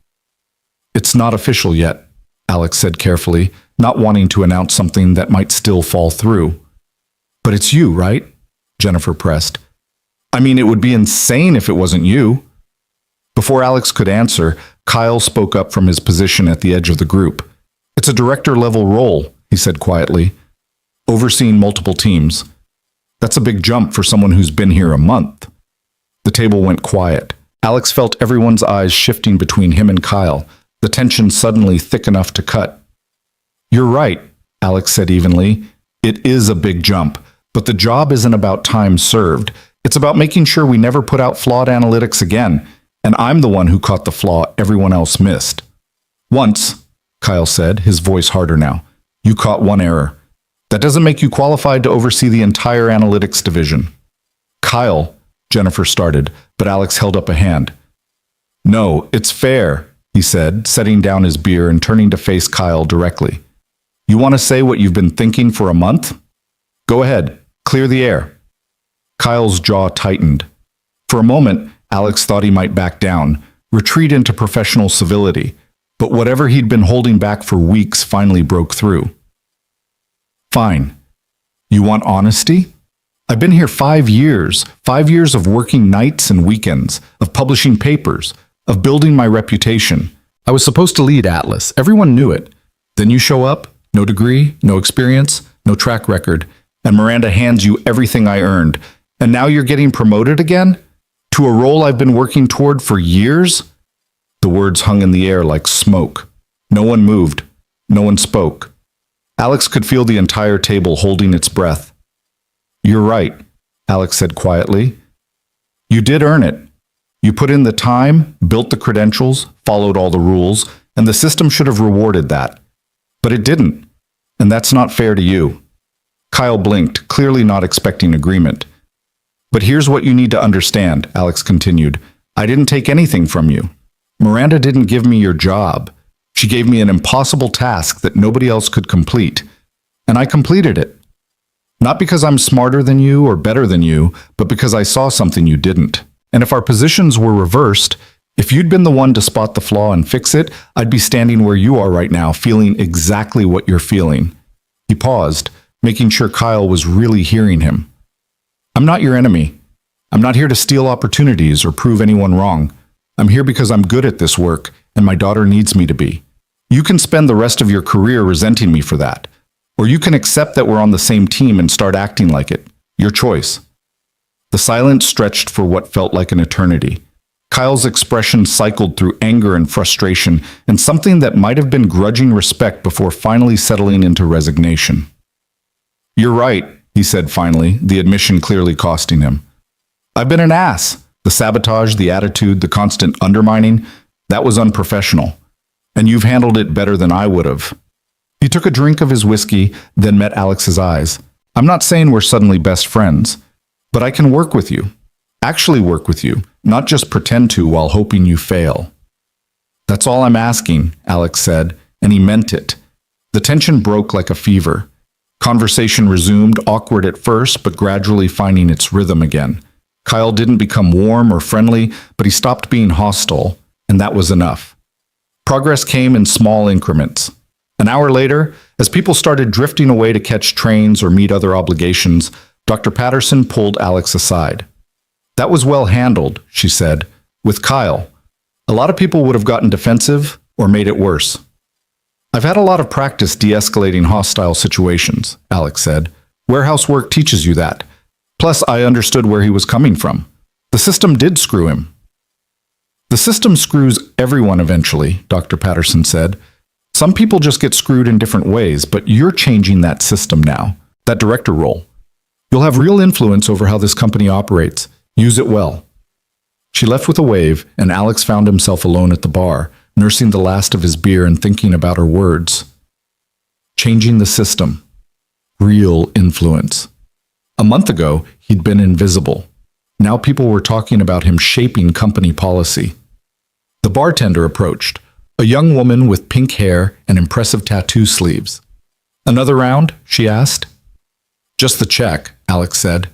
It's not official yet, Alex said carefully, not wanting to announce something that might still fall through. But it's you, right? Jennifer pressed. I mean, it would be insane if it wasn't you. Before Alex could answer, Kyle spoke up from his position at the edge of the group. It's a director-level role, he said quietly, overseeing multiple teams. That's a big jump for someone who's been here a month. The table went quiet. Alex felt everyone's eyes shifting between him and Kyle, the tension suddenly thick enough to cut. You're right, Alex said evenly. It is a big jump, but the job isn't about time served. It's about making sure we never put out flawed analytics again, and I'm the one who caught the flaw everyone else missed. Once, Kyle said, his voice harder now, you caught one error. That doesn't make you qualified to oversee the entire analytics division. Kyle, Jennifer started, but Alex held up a hand. No, it's fair, he said, setting down his beer and turning to face Kyle directly. You want to say what you've been thinking for a month? Go ahead, clear the air. Kyle's jaw tightened. For a moment, Alex thought he might back down, retreat into professional civility, but whatever he'd been holding back for weeks finally broke through. Fine. You want honesty? I've been here 5 years, 5 years of working nights and weekends, of publishing papers, of building my reputation. I was supposed to lead Atlas. Everyone knew it. Then you show up, no degree, no experience, no track record, and Miranda hands you everything I earned. And now you're getting promoted again? To a role I've been working toward for years? The words hung in the air like smoke. No one moved. No one spoke. Alex could feel the entire table holding its breath. You're right, Alex said quietly. You did earn it. You put in the time, built the credentials, followed all the rules, and the system should have rewarded that. But it didn't. And that's not fair to you. Kyle blinked, clearly not expecting agreement. But here's what you need to understand, Alex continued. I didn't take anything from you. Miranda didn't give me your job. She gave me an impossible task that nobody else could complete. And I completed it. Not because I'm smarter than you or better than you, but because I saw something you didn't. And if our positions were reversed, if you'd been the one to spot the flaw and fix it, I'd be standing where you are right now, feeling exactly what you're feeling. He paused, making sure Kyle was really hearing him. I'm not your enemy. I'm not here to steal opportunities or prove anyone wrong. I'm here because I'm good at this work, and my daughter needs me to be. You can spend the rest of your career resenting me for that, or you can accept that we're on the same team and start acting like it. Your choice. The silence stretched for what felt like an eternity. Kyle's expression cycled through anger and frustration, and something that might have been grudging respect before finally settling into resignation. You're right, he said finally, the admission clearly costing him. I've been an ass. The sabotage, the attitude, the constant undermining, that was unprofessional. And you've handled it better than I would have. He took a drink of his whiskey, then met Alex's eyes. I'm not saying we're suddenly best friends, but I can work with you. Actually work with you, not just pretend to while hoping you fail. That's all I'm asking, Alex said, and he meant it. The tension broke like a fever. Conversation resumed, awkward at first, but gradually finding its rhythm again. Kyle didn't become warm or friendly, but he stopped being hostile, and that was enough. Progress came in small increments. An hour later, as people started drifting away to catch trains or meet other obligations, Dr. Patterson pulled Alex aside. That was well handled, she said, with Kyle. A lot of people would have gotten defensive or made it worse. I've had a lot of practice de-escalating hostile situations, Alex said. Warehouse work teaches you that. Plus, I understood where he was coming from. The system did screw him. The system screws everyone eventually, Dr. Patterson said. Some people just get screwed in different ways, but you're changing that system now, that director role. You'll have real influence over how this company operates. Use it well. She left with a wave, and Alex found himself alone at the bar, nursing the last of his beer and thinking about her words. Changing the system. Real influence. A month ago, he'd been invisible. Now people were talking about him shaping company policy. The bartender approached, a young woman with pink hair and impressive tattoo sleeves. Another round? She asked. Just the check, Alex said.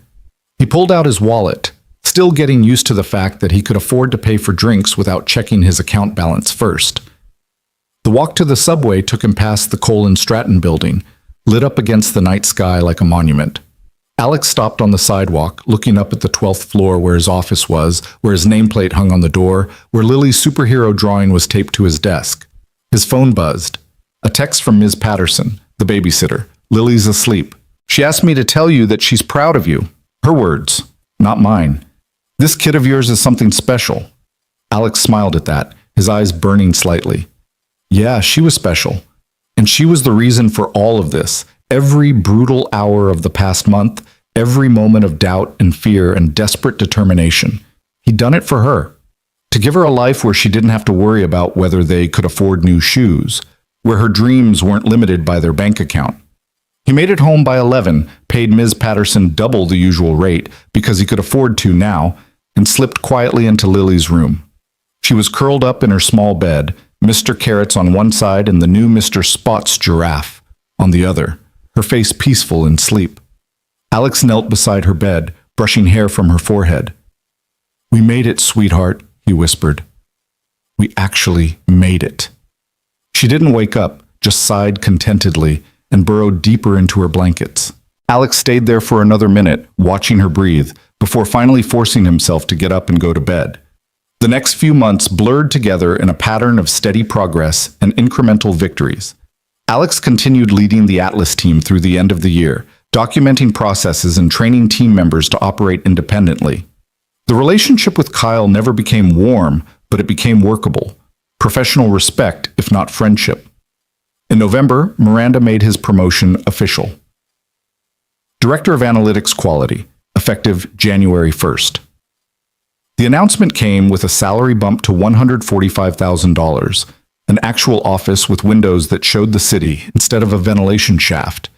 He pulled out his wallet, still getting used to the fact that he could afford to pay for drinks without checking his account balance first. The walk to the subway took him past the Cole and Stratton building, lit up against the night sky like a monument. Alex stopped on the sidewalk, looking up at the 12th floor where his office was, where his nameplate hung on the door, where Lily's superhero drawing was taped to his desk. His phone buzzed. A text from Ms. Patterson, the babysitter. Lily's asleep. She asked me to tell you that she's proud of you. Her words, not mine. This kid of yours is something special. Alex smiled at that, his eyes burning slightly. Yeah, she was special. And she was the reason for all of this. Every brutal hour of the past month, every moment of doubt and fear and desperate determination. He'd done it for her. To give her a life where she didn't have to worry about whether they could afford new shoes, where her dreams weren't limited by their bank account. He made it home by 11, paid Ms. Patterson double the usual rate because he could afford to now, and slipped quietly into Lily's room. She was curled up in her small bed, Mr. Carrots on one side and the new Mr. Spot's giraffe on the other, her face peaceful in sleep. Alex knelt beside her bed, brushing hair from her forehead. "We made it, sweetheart," he whispered. "We actually made it." She didn't wake up, just sighed contentedly and burrowed deeper into her blankets. Alex stayed there for another minute, watching her breathe, before finally forcing himself to get up and go to bed. The next few months blurred together in a pattern of steady progress and incremental victories. Alex continued leading the Atlas team through the end of the year, documenting processes and training team members to operate independently. The relationship with Kyle never became warm, but it became workable. Professional respect, if not friendship. In November, Miranda made his promotion official. Director of Analytics Quality, effective January 1st. The announcement came with a salary bump to $145,000, an actual office with windows that showed the city instead of a ventilation shaft,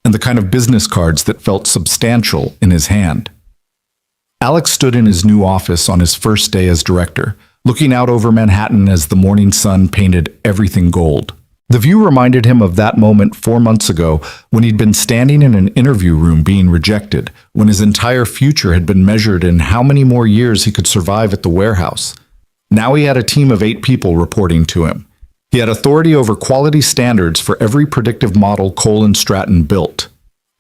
and the kind of business cards that felt substantial in his hand. Alex stood in his new office on his first day as director, looking out over Manhattan as the morning sun painted everything gold. The view reminded him of that moment 4 months ago when he'd been standing in an interview room being rejected, when his entire future had been measured in how many more years he could survive at the warehouse. Now he had a team of 8 people reporting to him. He had authority over quality standards for every predictive model Cole and Stratton built.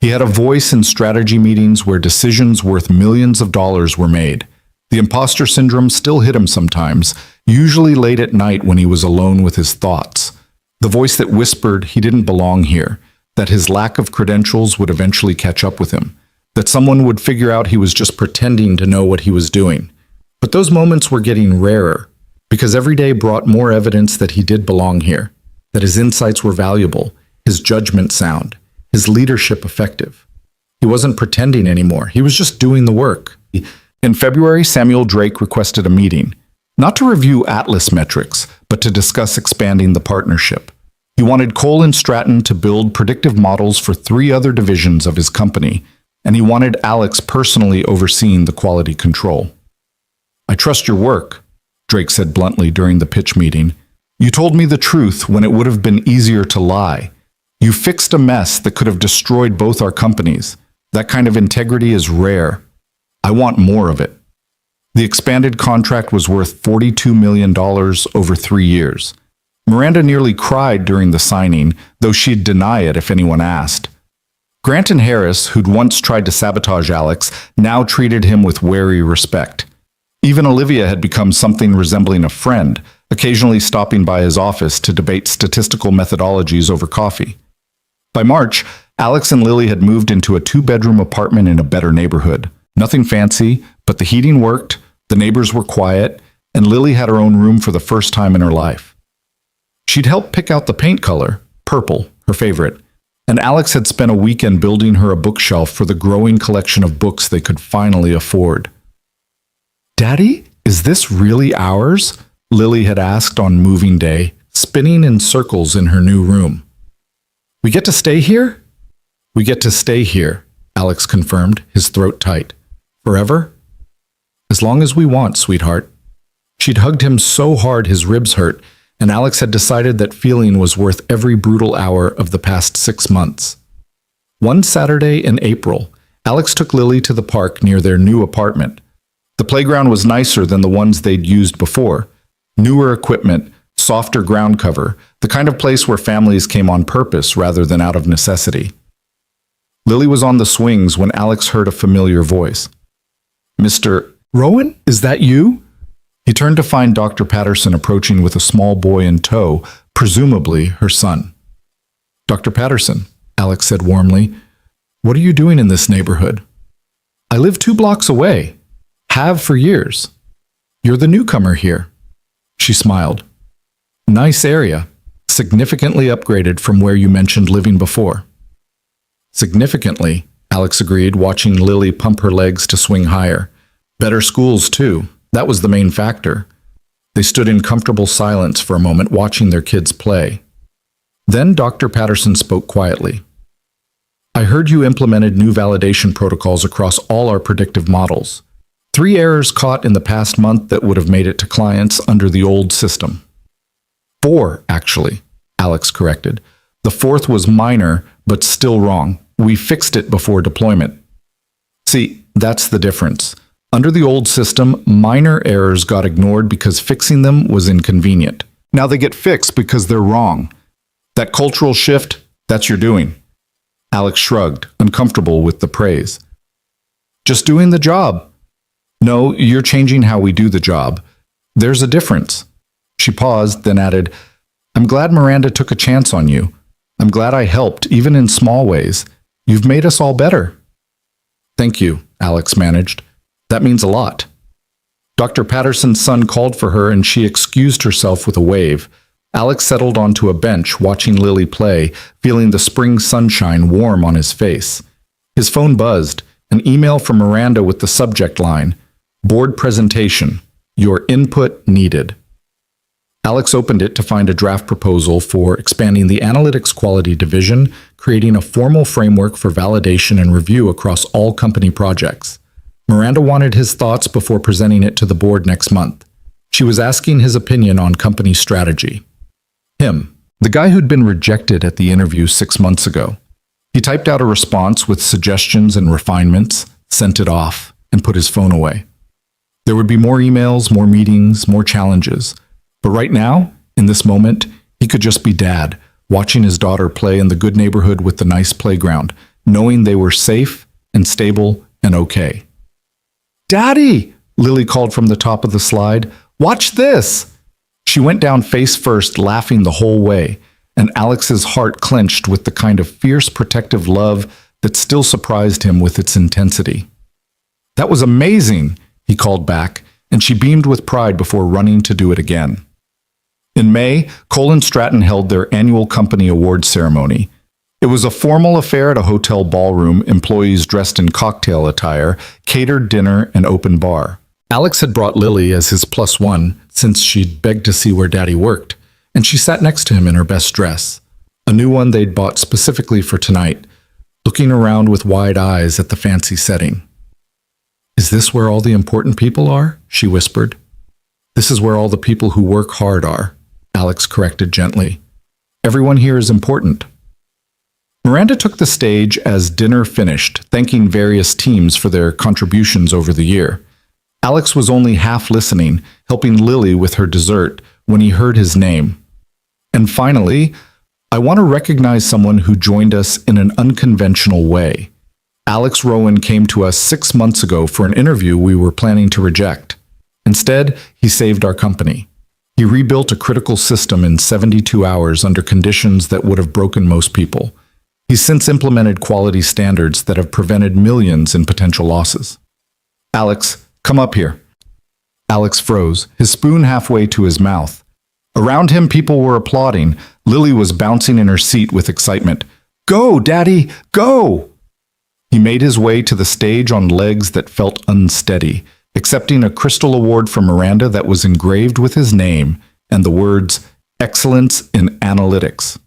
He had a voice in strategy meetings where decisions worth millions of dollars were made. The imposter syndrome still hit him sometimes, usually late at night when he was alone with his thoughts. The voice that whispered he didn't belong here, that his lack of credentials would eventually catch up with him, that someone would figure out he was just pretending to know what he was doing. But those moments were getting rarer, because every day brought more evidence that he did belong here, that his insights were valuable, his judgment sound, his leadership effective. He wasn't pretending anymore, he was just doing the work. In February, Samuel Drake requested a meeting, not to review Atlas metrics, but to discuss expanding the partnership. He wanted Cole and Stratton to build predictive models for 3 other divisions of his company, and he wanted Alex personally overseeing the quality control. "I trust your work," Drake said bluntly during the pitch meeting. "You told me the truth when it would have been easier to lie. You fixed a mess that could have destroyed both our companies. That kind of integrity is rare. I want more of it." The expanded contract was worth $42 million over 3 years. Miranda nearly cried during the signing, though she'd deny it if anyone asked. Grant and Harris, who'd once tried to sabotage Alex, now treated him with wary respect. Even Olivia had become something resembling a friend, occasionally stopping by his office to debate statistical methodologies over coffee. By March, Alex and Lily had moved into a 2-bedroom apartment in a better neighborhood. Nothing fancy, but the heating worked, the neighbors were quiet, and Lily had her own room for the first time in her life. She'd helped pick out the paint color, purple, her favorite, and Alex had spent a weekend building her a bookshelf for the growing collection of books they could finally afford. "Daddy, is this really ours?" Lily had asked on moving day, spinning in circles in her new room. "We get to stay here?" "We get to stay here," Alex confirmed, his throat tight. "Forever?" "As long as we want, sweetheart." She'd hugged him so hard his ribs hurt, and Alex had decided that feeling was worth every brutal hour of the past 6 months. One Saturday in April, Alex took Lily to the park near their new apartment. The playground was nicer than the ones they'd used before. Newer equipment, softer ground cover, the kind of place where families came on purpose rather than out of necessity. Lily was on the swings when Alex heard a familiar voice. "Mr. Rowan, is that you?" He turned to find Dr. Patterson approaching with a small boy in tow, presumably her son. "Dr. Patterson," Alex said warmly, "what are you doing in this neighborhood?" "I live 2 blocks away. Have for years. You're the newcomer here." She smiled. "Nice area. Significantly upgraded from where you mentioned living before." "Significantly," Alex agreed, watching Lily pump her legs to swing higher. "Better schools, too. That was the main factor." They stood in comfortable silence for a moment, watching their kids play. Then Dr. Patterson spoke quietly. I heard you implemented new validation protocols across all our predictive models. 3 errors caught in the past month that would have made it to clients under the old system. 4, actually, Alex corrected. The 4th was minor, but still wrong. We fixed it before deployment. See, that's the difference. Under the old system, minor errors got ignored because fixing them was inconvenient. Now they get fixed because they're wrong. That cultural shift, that's your doing. Alex shrugged, uncomfortable with the praise. Just doing the job. No, you're changing how we do the job. There's a difference. She paused, then added, I'm glad Miranda took a chance on you. I'm glad I helped, even in small ways. You've made us all better. Thank you, Alex managed. That means a lot. Dr. Patterson's son called for her and she excused herself with a wave. Alex settled onto a bench, watching Lily play, feeling the spring sunshine warm on his face. His phone buzzed, an email from Miranda with the subject line, Board presentation. Your input needed. Alex opened it to find a draft proposal for expanding the Analytics Quality Division, creating a formal framework for validation and review across all company projects. Miranda wanted his thoughts before presenting it to the board next month. She was asking his opinion on company strategy. Him, the guy who'd been rejected at the interview 6 months ago. He typed out a response with suggestions and refinements, sent it off, and put his phone away. There would be more emails, more meetings, more challenges. But right now, in this moment, he could just be dad, watching his daughter play in the good neighborhood with the nice playground, knowing they were safe and stable and okay. Daddy, Lily called from the top of the slide. Watch this. She went down face first, laughing the whole way, and Alex's heart clenched with the kind of fierce protective love that still surprised him with its intensity. That was amazing, he called back, and she beamed with pride before running to do it again. In May, Cole and Stratton held their annual company awards ceremony. It was a formal affair at a hotel ballroom, employees dressed in cocktail attire, catered dinner, and open bar. Alex had brought Lily as his +1 since she'd begged to see where Daddy worked, and she sat next to him in her best dress, a new one they'd bought specifically for tonight, looking around with wide eyes at the fancy setting. Is this where all the important people are? She whispered. This is where all the people who work hard are, Alex corrected gently. Everyone here is important. Miranda took the stage as dinner finished, thanking various teams for their contributions over the year. Alex was only half listening, helping Lily with her dessert, when he heard his name. And finally, I want to recognize someone who joined us in an unconventional way. Alex Rowan came to us 6 months ago for an interview we were planning to reject. Instead, he saved our company. He rebuilt a critical system in 72 hours under conditions that would have broken most people. He's since implemented quality standards that have prevented millions in potential losses. Alex, come up here. Alex froze, his spoon halfway to his mouth. Around him, people were applauding. Lily was bouncing in her seat with excitement. Go, Daddy, go! He made his way to the stage on legs that felt unsteady, accepting a crystal award from Miranda that was engraved with his name and the words, Excellence in Analytics.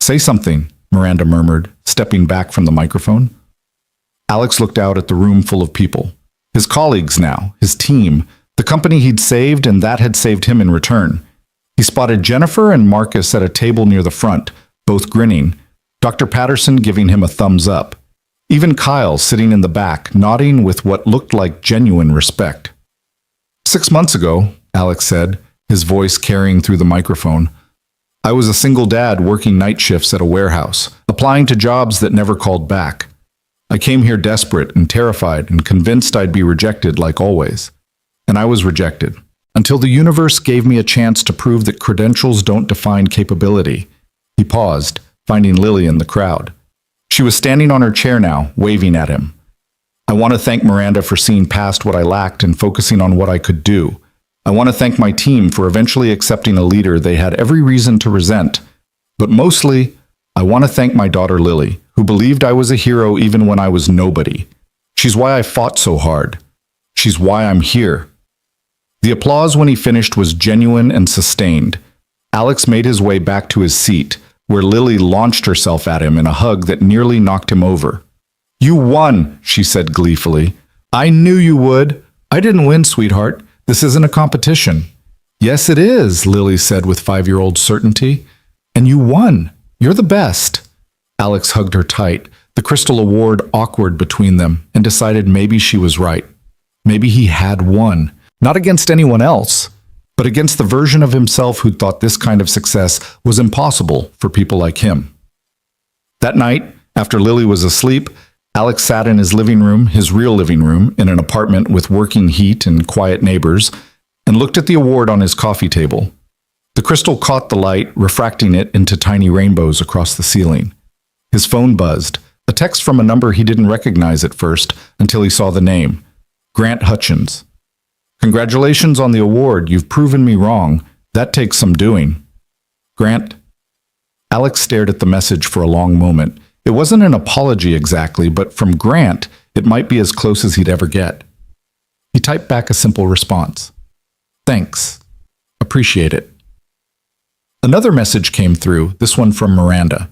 Say something, Miranda murmured, stepping back from the microphone. Alex looked out at the room full of people. His colleagues now, his team, the company he'd saved and that had saved him in return. He spotted Jennifer and Marcus at a table near the front, both grinning, Dr. Patterson giving him a thumbs up. Even Kyle sitting in the back, nodding with what looked like genuine respect. 6 months ago, Alex said, his voice carrying through the microphone, I was a single dad working night shifts at a warehouse, applying to jobs that never called back. I came here desperate and terrified and convinced I'd be rejected like always. And I was rejected, until the universe gave me a chance to prove that credentials don't define capability. He paused, finding Lily in the crowd. She was standing on her chair now, waving at him. I want to thank Miranda for seeing past what I lacked and focusing on what I could do. I want to thank my team for eventually accepting a leader they had every reason to resent. But mostly, I want to thank my daughter Lily, who believed I was a hero even when I was nobody. She's why I fought so hard. She's why I'm here. The applause when he finished was genuine and sustained. Alex made his way back to his seat, where Lily launched herself at him in a hug that nearly knocked him over. "You won," she said gleefully. "I knew you would." "I didn't win, sweetheart. This isn't a competition." "Yes, it is," Lily said with 5-year-old certainty. "And you won. You're the best." Alex hugged her tight, the crystal award awkward between them, and decided maybe she was right. Maybe he had won, not against anyone else, but against the version of himself who thought this kind of success was impossible for people like him. That night, after Lily was asleep, Alex sat in his living room, his real living room, in an apartment with working heat and quiet neighbors, and looked at the award on his coffee table. The crystal caught the light, refracting it into tiny rainbows across the ceiling. His phone buzzed, a text from a number he didn't recognize at first until he saw the name, Grant Hutchins. "Congratulations on the award. You've proven me wrong. That takes some doing." "Grant?" Alex stared at the message for a long moment. It wasn't an apology exactly, but from Grant, it might be as close as he'd ever get. He typed back a simple response. "Thanks. Appreciate it." Another message came through, this one from Miranda.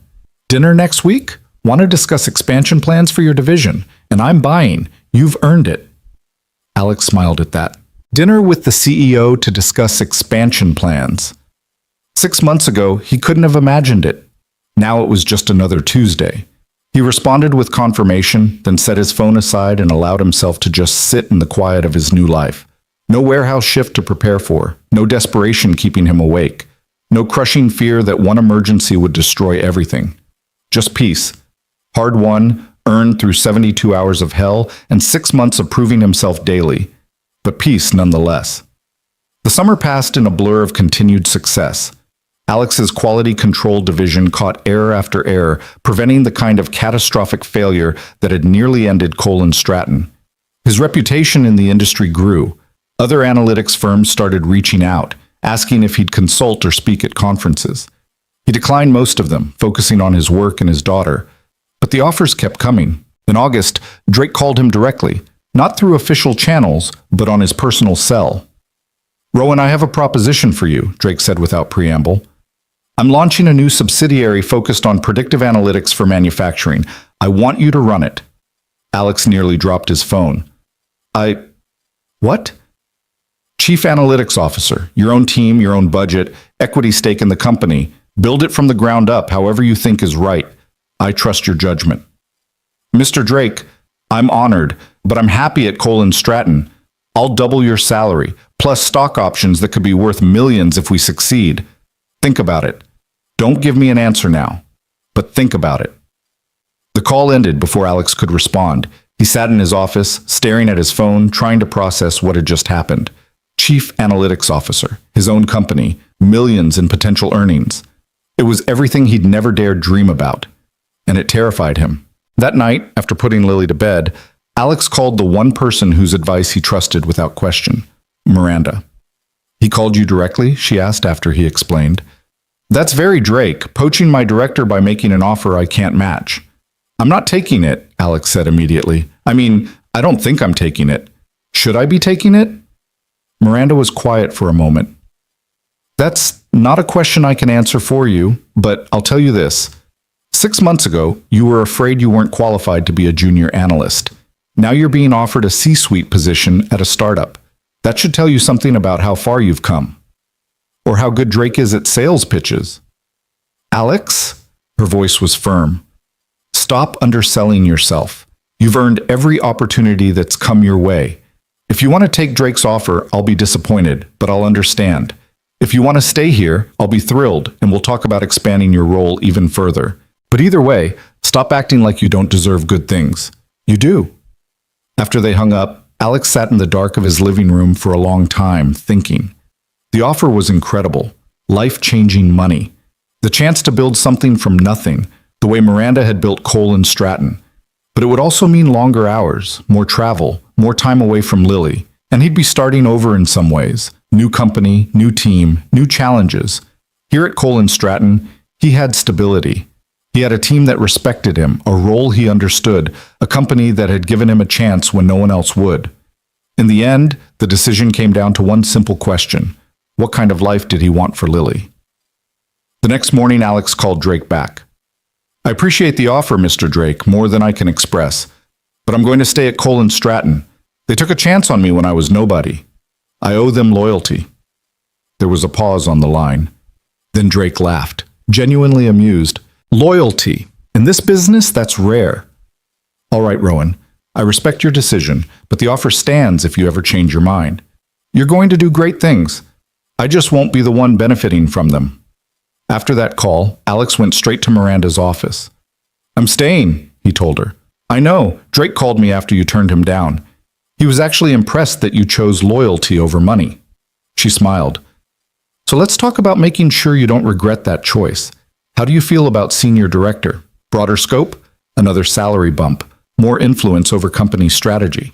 "Dinner next week? Want to discuss expansion plans for your division, and I'm buying. You've earned it." Alex smiled at that. Dinner with the CEO to discuss expansion plans. 6 months ago, he couldn't have imagined it. Now it was just another Tuesday. He responded with confirmation, then set his phone aside and allowed himself to just sit in the quiet of his new life. No warehouse shift to prepare for, no desperation keeping him awake, no crushing fear that one emergency would destroy everything. Just peace. Hard-won, earned through 72 hours of hell and 6 months of proving himself daily, but peace nonetheless. The summer passed in a blur of continued success. Alex's quality control division caught error after error, preventing the kind of catastrophic failure that had nearly ended Cole & Stratton. His reputation in the industry grew. Other analytics firms started reaching out, asking if he'd consult or speak at conferences. He declined most of them, focusing on his work and his daughter. But the offers kept coming. In August, Drake called him directly, not through official channels, but on his personal cell. "Rowan, I have a proposition for you," Drake said without preamble. "I'm launching a new subsidiary focused on predictive analytics for manufacturing. I want you to run it." Alex nearly dropped his phone. What?" "Chief Analytics Officer, your own team, your own budget, equity stake in the company. Build it from the ground up however you think is right. I trust your judgment." "Mr. Drake, I'm honored, but I'm happy at Cole & Stratton. I'll double your salary, plus stock options that could be worth millions if we succeed. Think about it. Don't give me an answer now, but think about it." The call ended before Alex could respond. He sat in his office, staring at his phone, trying to process what had just happened. Chief Analytics Officer, his own company, millions in potential earnings. It was everything he'd never dared dream about, and it terrified him. That night, after putting Lily to bed, Alex called the one person whose advice he trusted without question, Miranda. "He called you directly?" she asked after he explained. "That's very Drake, poaching my director by making an offer I can't match." "I'm not taking it," Alex said immediately. I don't think I'm taking it. Should I be taking it?" Miranda was quiet for a moment. "That's not a question I can answer for you, but I'll tell you this. 6 months ago, you were afraid you weren't qualified to be a junior analyst. Now you're being offered a C-suite position at a startup. That should tell you something about how far you've come. Or how good Drake is at sales pitches." "Alex?" Her voice was firm. "Stop underselling yourself. You've earned every opportunity that's come your way. If you want to take Drake's offer, I'll be disappointed, but I'll understand. If you want to stay here, I'll be thrilled, and we'll talk about expanding your role even further. But either way, stop acting like you don't deserve good things. You do." After they hung up, Alex sat in the dark of his living room for a long time, thinking. The offer was incredible. Life-changing money. The chance to build something from nothing, the way Miranda had built Cole & Stratton. But it would also mean longer hours, more travel, more time away from Lily, and he'd be starting over in some ways. New company, new team, new challenges. Here at Cole & Stratton, he had stability. He had a team that respected him, a role he understood, a company that had given him a chance when no one else would. In the end, the decision came down to one simple question. What kind of life did he want for Lily? The next morning, Alex called Drake back. I appreciate the offer, Mr. Drake, more than I can express, but I'm going to stay at Cole & Stratton. They took a chance on me when I was nobody. I owe them loyalty. There was a pause on the line. Then Drake laughed, genuinely amused. Loyalty. In this business, that's rare. All right, Rowan, I respect your decision, but the offer stands if you ever change your mind. You're going to do great things. I just won't be the one benefiting from them. After that call, Alex went straight to Miranda's office. I'm staying, he told her. I know, Drake called me after you turned him down. He was actually impressed that you chose loyalty over money. She smiled. So let's talk about making sure you don't regret that choice. How do you feel about senior director? Broader scope? Another salary bump? More influence over company strategy?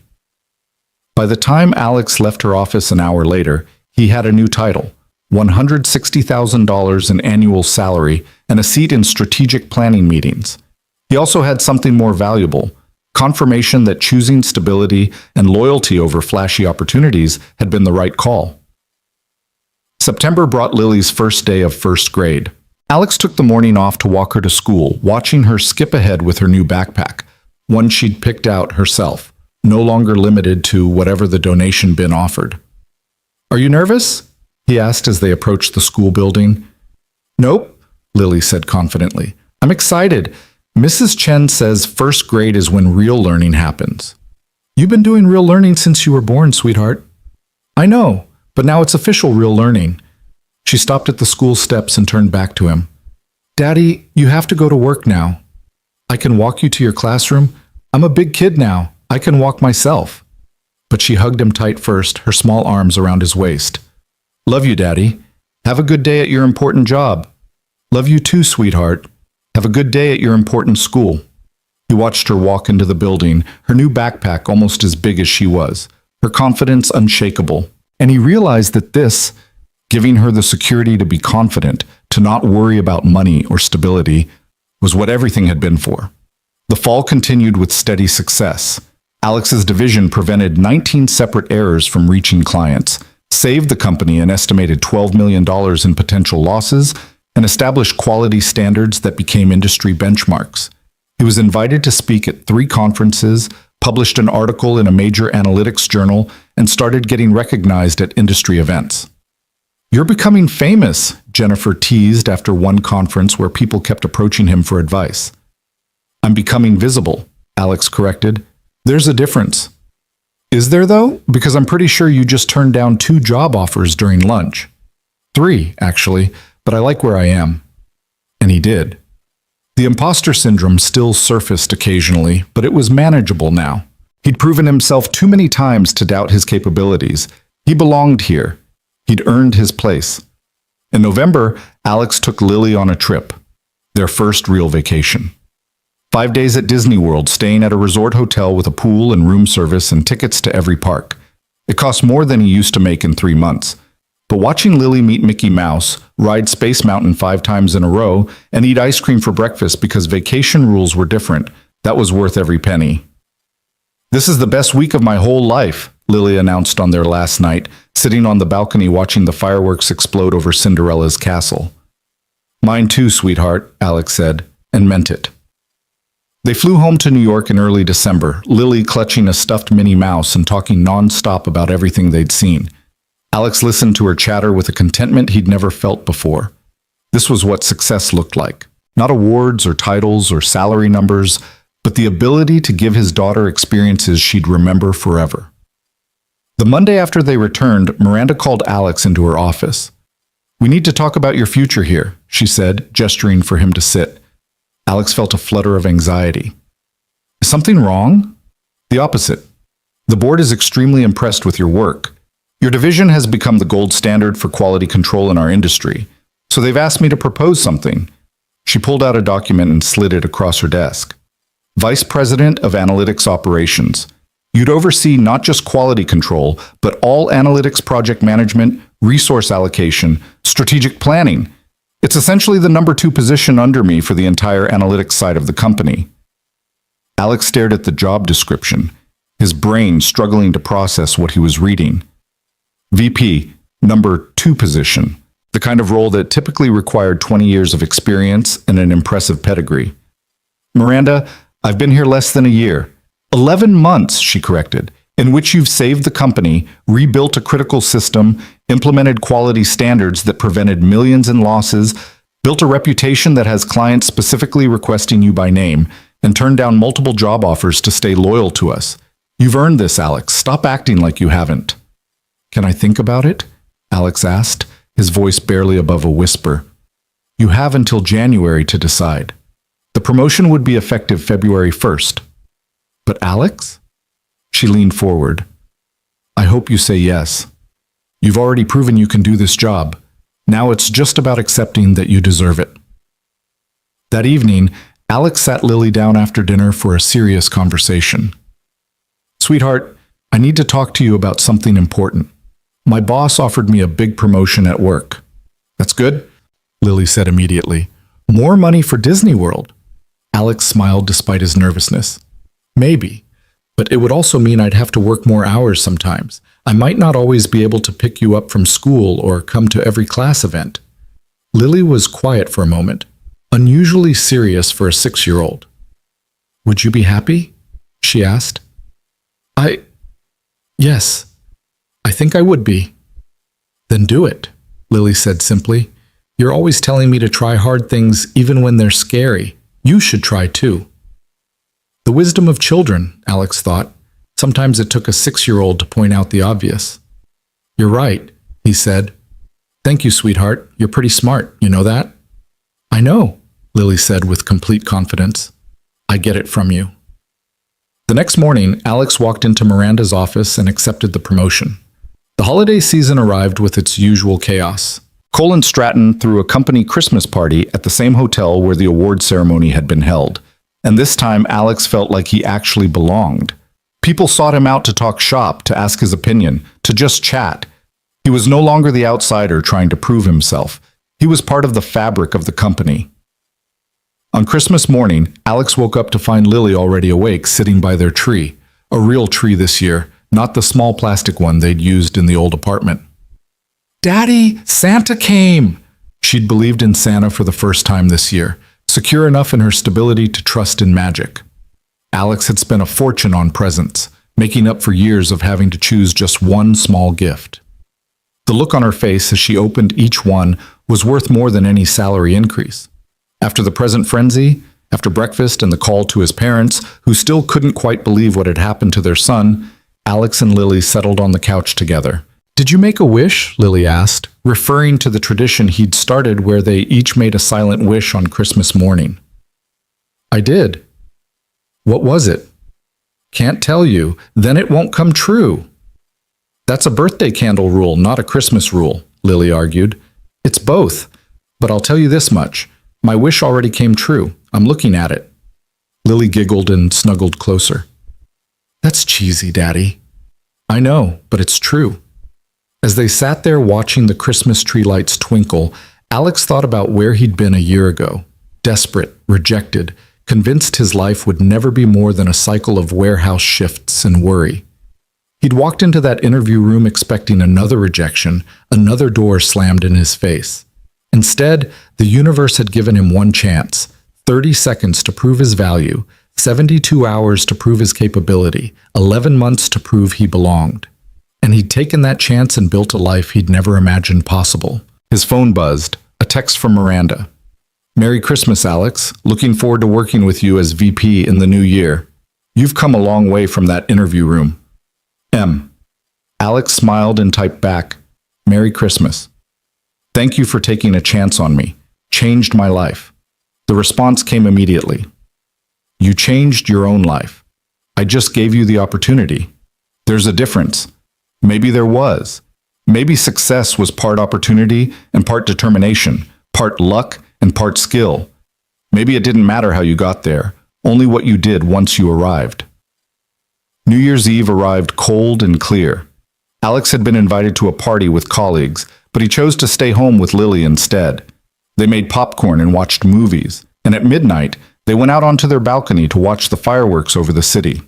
By the time Alex left her office an hour later, he had a new title, $160,000 in annual salary and a seat in strategic planning meetings. He also had something more valuable, confirmation that choosing stability and loyalty over flashy opportunities had been the right call. September brought Lily's first day of first grade. Alex took the morning off to walk her to school, watching her skip ahead with her new backpack, one she'd picked out herself, no longer limited to whatever the donation bin offered. Are you nervous? He asked as they approached the school building. Nope, Lily said confidently. I'm excited. Mrs. Chen says first grade is when real learning happens. You've been doing real learning since you were born, sweetheart. I know, but now it's official real learning. She stopped at the school steps and turned back to him. Daddy, you have to go to work now. I can walk you to your classroom. I'm a big kid now. I can walk myself. But she hugged him tight first, her small arms around his waist. Love you, Daddy. Have a good day at your important job. Love you too, sweetheart. Have a good day at your important school. He watched her walk into the building, her new backpack almost as big as she was, her confidence unshakable. And he realized that this, giving her the security to be confident, to not worry about money or stability, was what everything had been for. The fall continued with steady success. Alex's division prevented 19 separate errors from reaching clients, saved the company an estimated $12 million in potential losses, and established quality standards that became industry benchmarks. He was invited to speak at 3 conferences, published an article in a major analytics journal, and started getting recognized at industry events. You're becoming famous, Jennifer teased after one conference where people kept approaching him for advice. I'm becoming visible, Alex corrected. There's a difference. Is there, though? Because I'm pretty sure you just turned down 2 job offers during lunch. 3, actually, but I like where I am. And he did. The imposter syndrome still surfaced occasionally, but it was manageable now. He'd proven himself too many times to doubt his capabilities. He belonged here. He'd earned his place. In November, Alex took Lily on a trip, their first real vacation. 5 days at Disney World, staying at a resort hotel with a pool and room service and tickets to every park. It cost more than he used to make in 3 months. But watching Lily meet Mickey Mouse, ride Space Mountain 5 times in a row, and eat ice cream for breakfast because vacation rules were different, that was worth every penny. This is the best week of my whole life, Lily announced on their last night, sitting on the balcony watching the fireworks explode over Cinderella's castle. Mine too, sweetheart, Alex said, and meant it. They flew home to New York in early December, Lily clutching a stuffed Minnie Mouse and talking non-stop about everything they'd seen. Alex listened to her chatter with a contentment he'd never felt before. This was what success looked like. Not awards or titles or salary numbers, but the ability to give his daughter experiences she'd remember forever. The Monday after they returned, Miranda called Alex into her office. We need to talk about your future here, she said, gesturing for him to sit. Alex felt a flutter of anxiety. Is something wrong? The opposite. The board is extremely impressed with your work. Your division has become the gold standard for quality control in our industry, so they've asked me to propose something. She pulled out a document and slid it across her desk. Vice President of Analytics Operations. You'd oversee not just quality control, but all analytics project management, resource allocation, strategic planning. It's essentially the number 2 position under me for the entire analytics side of the company. Alex stared at the job description, his brain struggling to process what he was reading. VP, number 2 position. the kind of role that typically required 20 years of experience and an impressive pedigree. Miranda, I've been here less than a year. 11 months, she corrected, in which you've saved the company, rebuilt a critical system, implemented quality standards that prevented millions in losses, built a reputation that has clients specifically requesting you by name, and turned down multiple job offers to stay loyal to us. You've earned this, Alex. Stop acting like you haven't. Can I think about it? Alex asked, his voice barely above a whisper. You have until January to decide. The promotion would be effective February 1st. But Alex? She leaned forward. I hope you say yes. You've already proven you can do this job. Now it's just about accepting that you deserve it. That evening, Alex sat Lily down after dinner for a serious conversation. Sweetheart, I need to talk to you about something important. My boss offered me a big promotion at work. That's good, Lily said immediately. More money for Disney World. Alex smiled despite his nervousness. Maybe, but it would also mean I'd have to work more hours sometimes. I might not always be able to pick you up from school or come to every class event. Lily was quiet for a moment, unusually serious for a 6-year-old. Would you be happy? She asked. Yes, I think I would be. Then do it, Lily said simply. You're always telling me to try hard things even when they're scary. You should try too. The wisdom of children, Alex thought. Sometimes it took a 6-year-old to point out the obvious. You're right, he said. Thank you, sweetheart. You're pretty smart, you know that? I know, Lily said with complete confidence. I get it from you. The next morning, Alex walked into Miranda's office and accepted the promotion. The holiday season arrived with its usual chaos. Cole and Stratton threw a company Christmas party at the same hotel where the award ceremony had been held. And this time, Alex felt like he actually belonged. People sought him out to talk shop, to ask his opinion, to just chat. He was no longer the outsider trying to prove himself. He was part of the fabric of the company. On Christmas morning, Alex woke up to find Lily already awake, sitting by their tree. A real tree this year, not the small plastic one they'd used in the old apartment. Daddy, Santa came! She'd believed in Santa for the first time this year, secure enough in her stability to trust in magic. Alex had spent a fortune on presents, making up for years of having to choose just one small gift. The look on her face as she opened each one was worth more than any salary increase. After the present frenzy, after breakfast and the call to his parents, who still couldn't quite believe what had happened to their son, Alex and Lily settled on the couch together. Did you make a wish? Lily asked, referring to the tradition he'd started where they each made a silent wish on Christmas morning. I did. What was it? Can't tell you. Then it won't come true. That's a birthday candle rule, not a Christmas rule, Lily argued. It's both. But I'll tell you this much. My wish already came true. I'm looking at it. Lily giggled and snuggled closer. That's cheesy, Daddy. I know, but it's true. As they sat there watching the Christmas tree lights twinkle, Alex thought about where he'd been a year ago. Desperate, rejected, convinced his life would never be more than a cycle of warehouse shifts and worry. He'd walked into that interview room expecting another rejection, another door slammed in his face. Instead, the universe had given him one chance, 30 seconds to prove his value, 72 hours to prove his capability, 11 months to prove he belonged. And he'd taken that chance and built a life he'd never imagined possible. His phone buzzed, a text from Miranda. Merry Christmas, Alex. Looking forward to working with you as VP in the new year. You've come a long way from that interview room. M. Alex smiled and typed back, Merry Christmas. Thank you for taking a chance on me. Changed my life. The response came immediately. You changed your own life. I just gave you the opportunity. There's a difference. Maybe there was. Maybe success was part opportunity and part determination, part luck and part skill. Maybe it didn't matter how you got there, only what you did once you arrived. New Year's Eve arrived cold and clear. Alex had been invited to a party with colleagues, but he chose to stay home with Lily instead. They made popcorn and watched movies, and at midnight, they went out onto their balcony to watch the fireworks over the city.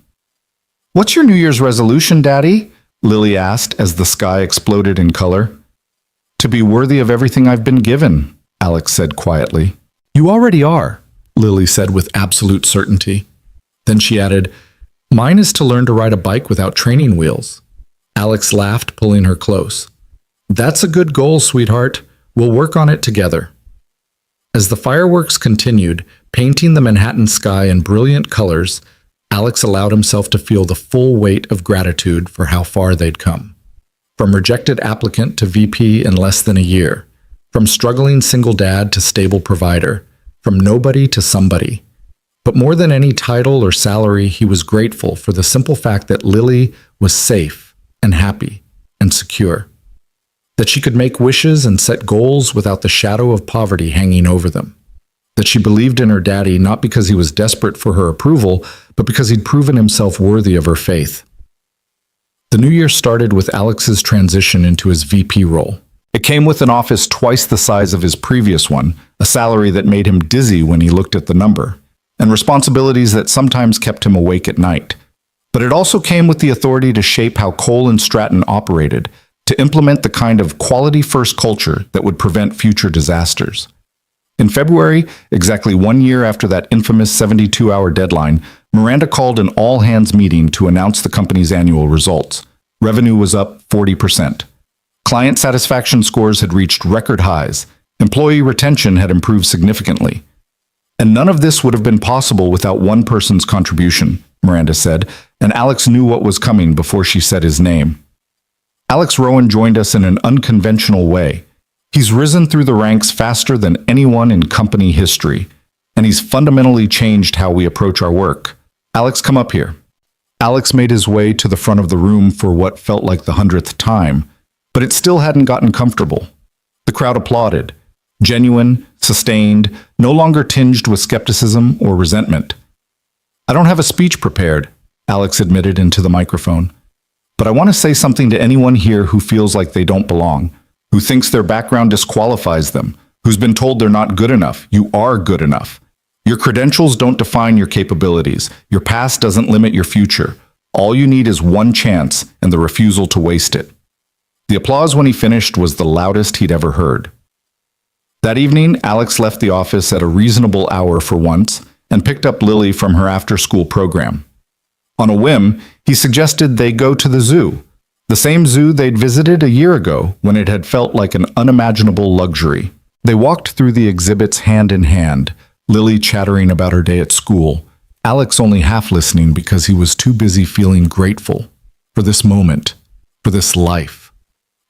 What's your New Year's resolution, Daddy? Lily asked as the sky exploded in color. to be worthy of everything I've been given, Alex said quietly. You already are, Lily said with absolute certainty. Then she added, Mine is to learn to ride a bike without training wheels. Alex laughed, pulling her close. That's a good goal, sweetheart. We'll work on it together. As the fireworks continued, painting the Manhattan sky in brilliant colors, Alex allowed himself to feel the full weight of gratitude for how far they'd come. From rejected applicant to VP in less than a year, from struggling single dad to stable provider, from nobody to somebody. But more than any title or salary, he was grateful for the simple fact that Lily was safe and happy and secure. That she could make wishes and set goals without the shadow of poverty hanging over them. That she believed in her daddy not because he was desperate for her approval, but because he'd proven himself worthy of her faith. The new year started with Alex's transition into his VP role. It came with an office twice the size of his previous one, a salary that made him dizzy when he looked at the number, and responsibilities that sometimes kept him awake at night. But it also came with the authority to shape how Cole and Stratton operated, to implement the kind of quality-first culture that would prevent future disasters. In February, exactly 1 year after that infamous 72-hour deadline, Miranda called an all-hands meeting to announce the company's annual results. Revenue was up 40%. Client satisfaction scores had reached record highs. Employee retention had improved significantly. And none of this would have been possible without one person's contribution, Miranda said, and Alex knew what was coming before she said his name. Alex Rowan joined us in an unconventional way. He's risen through the ranks faster than anyone in company history, and he's fundamentally changed how we approach our work. Alex, come up here. Alex made his way to the front of the room for what felt like the 100th time, but it still hadn't gotten comfortable. The crowd applauded, genuine, sustained, no longer tinged with skepticism or resentment. I don't have a speech prepared, Alex admitted into the microphone, but I want to say something to anyone here who feels like they don't belong, who thinks their background disqualifies them, who's been told they're not good enough. You are good enough. Your credentials don't define your capabilities. Your past doesn't limit your future. All you need is one chance and the refusal to waste it. The applause when he finished was the loudest he'd ever heard. That evening, Alex left the office at a reasonable hour for once and picked up Lily from her after-school program. On a whim, he suggested they go to the zoo, the same zoo they'd visited a year ago when it had felt like an unimaginable luxury. They walked through the exhibits hand in hand, Lily chattering about her day at school, Alex only half listening because he was too busy feeling grateful for this moment, for this life,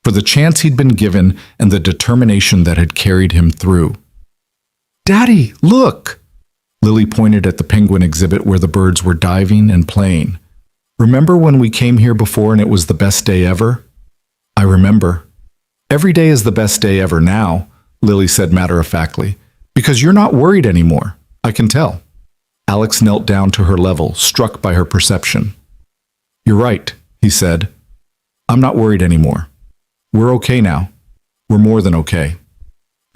for the chance he'd been given and the determination that had carried him through. "Daddy, look!" Lily pointed at the penguin exhibit where the birds were diving and playing. "Remember when we came here before and it was the best day ever?" "I remember." "Every day is the best day ever now," Lily said matter-of-factly, "because you're not worried anymore. I can tell." Alex knelt down to her level, struck by her perception. "You're right," he said. "I'm not worried anymore. We're okay now. We're more than okay."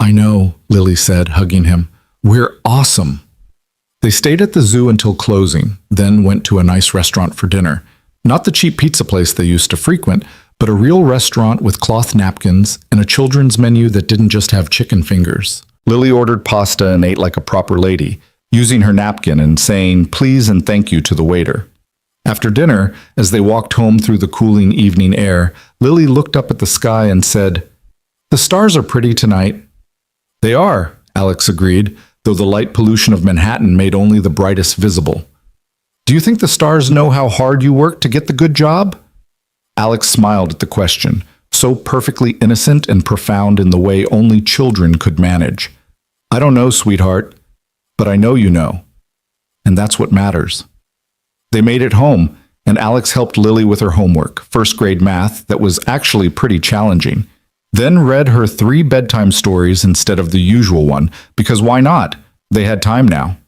"I know," Lily said, hugging him. "We're awesome." They stayed at the zoo until closing, then went to a nice restaurant for dinner. Not the cheap pizza place they used to frequent, but a real restaurant with cloth napkins and a children's menu that didn't just have chicken fingers. Lily ordered pasta and ate like a proper lady, using her napkin and saying please and thank you to the waiter. After dinner, as they walked home through the cooling evening air, Lily looked up at the sky and said, "The stars are pretty tonight." "They are," Alex agreed, though the light pollution of Manhattan made only the brightest visible. "Do you think the stars know how hard you work to get the good job?" Alex smiled at the question, so perfectly innocent and profound in the way only children could manage. "I don't know, sweetheart, but I know you know. And that's what matters." They made it home, and Alex helped Lily with her homework, first-grade math that was actually pretty challenging, then read her 3 bedtime stories instead of the usual one, because why not? They had time now.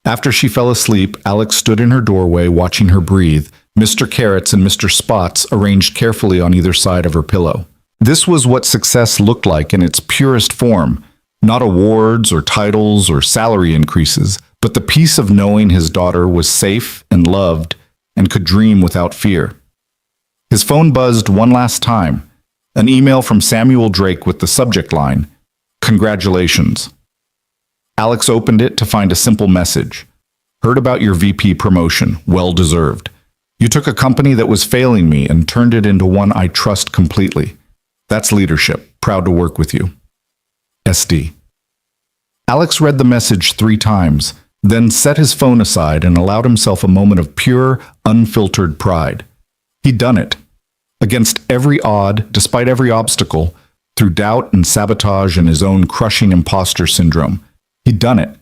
After she fell asleep, Alex stood in her doorway watching her breathe, Mr. Carrots and Mr. Spots arranged carefully on either side of her pillow. This was what success looked like in its purest form, not awards or titles or salary increases, but the peace of knowing his daughter was safe and loved and could dream without fear. His phone buzzed one last time, An email from Samuel Drake with the subject line, "Congratulations." Alex opened it to find a simple message. "Heard about your VP promotion. Well deserved. You took a company that was failing me and turned it into one I trust completely. That's leadership. Proud to work with you. SD." Alex read the message 3 times, then set his phone aside and allowed himself a moment of pure, unfiltered pride. He'd done it. Against every odd, despite every obstacle, through doubt and sabotage and his own crushing imposter syndrome. He'd done it.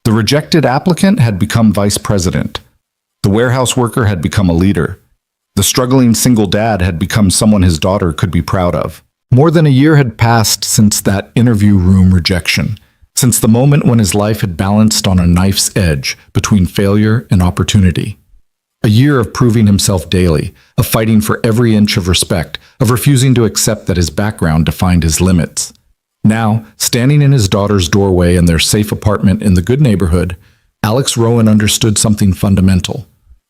The rejected applicant had become vice president. The warehouse worker had become a leader. The struggling single dad had become someone his daughter could be proud of. More than a year had passed since that interview room rejection, since the moment when his life had balanced on a knife's edge between failure and opportunity. A year of proving himself daily, of fighting for every inch of respect, of refusing to accept that his background defined his limits. Now, standing in his daughter's doorway in their safe apartment in the good neighborhood, Alex Rowan understood something fundamental.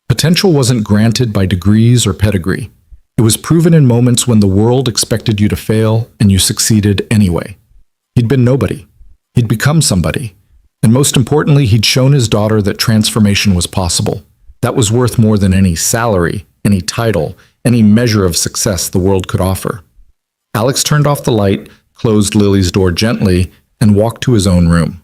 Potential wasn't granted by degrees or pedigree. It was proven in moments when the world expected you to fail and you succeeded anyway. He'd been nobody. He'd become somebody. And most importantly, he'd shown his daughter that transformation was possible. That was worth more than any salary, any title, any measure of success the world could offer. Alex turned off the light, closed Lily's door gently, and walked to his own room.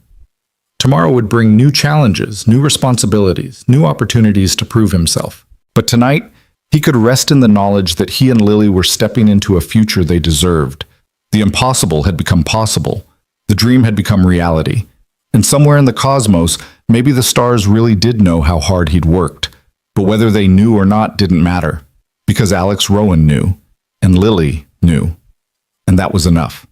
Tomorrow would bring new challenges, new responsibilities, new opportunities to prove himself. But tonight, he could rest in the knowledge that he and Lily were stepping into a future they deserved. The impossible had become possible. The dream had become reality. And somewhere in the cosmos, maybe the stars really did know how hard he'd worked. But whether they knew or not didn't matter, because Alex Rowan knew, and Lily knew. And that was enough.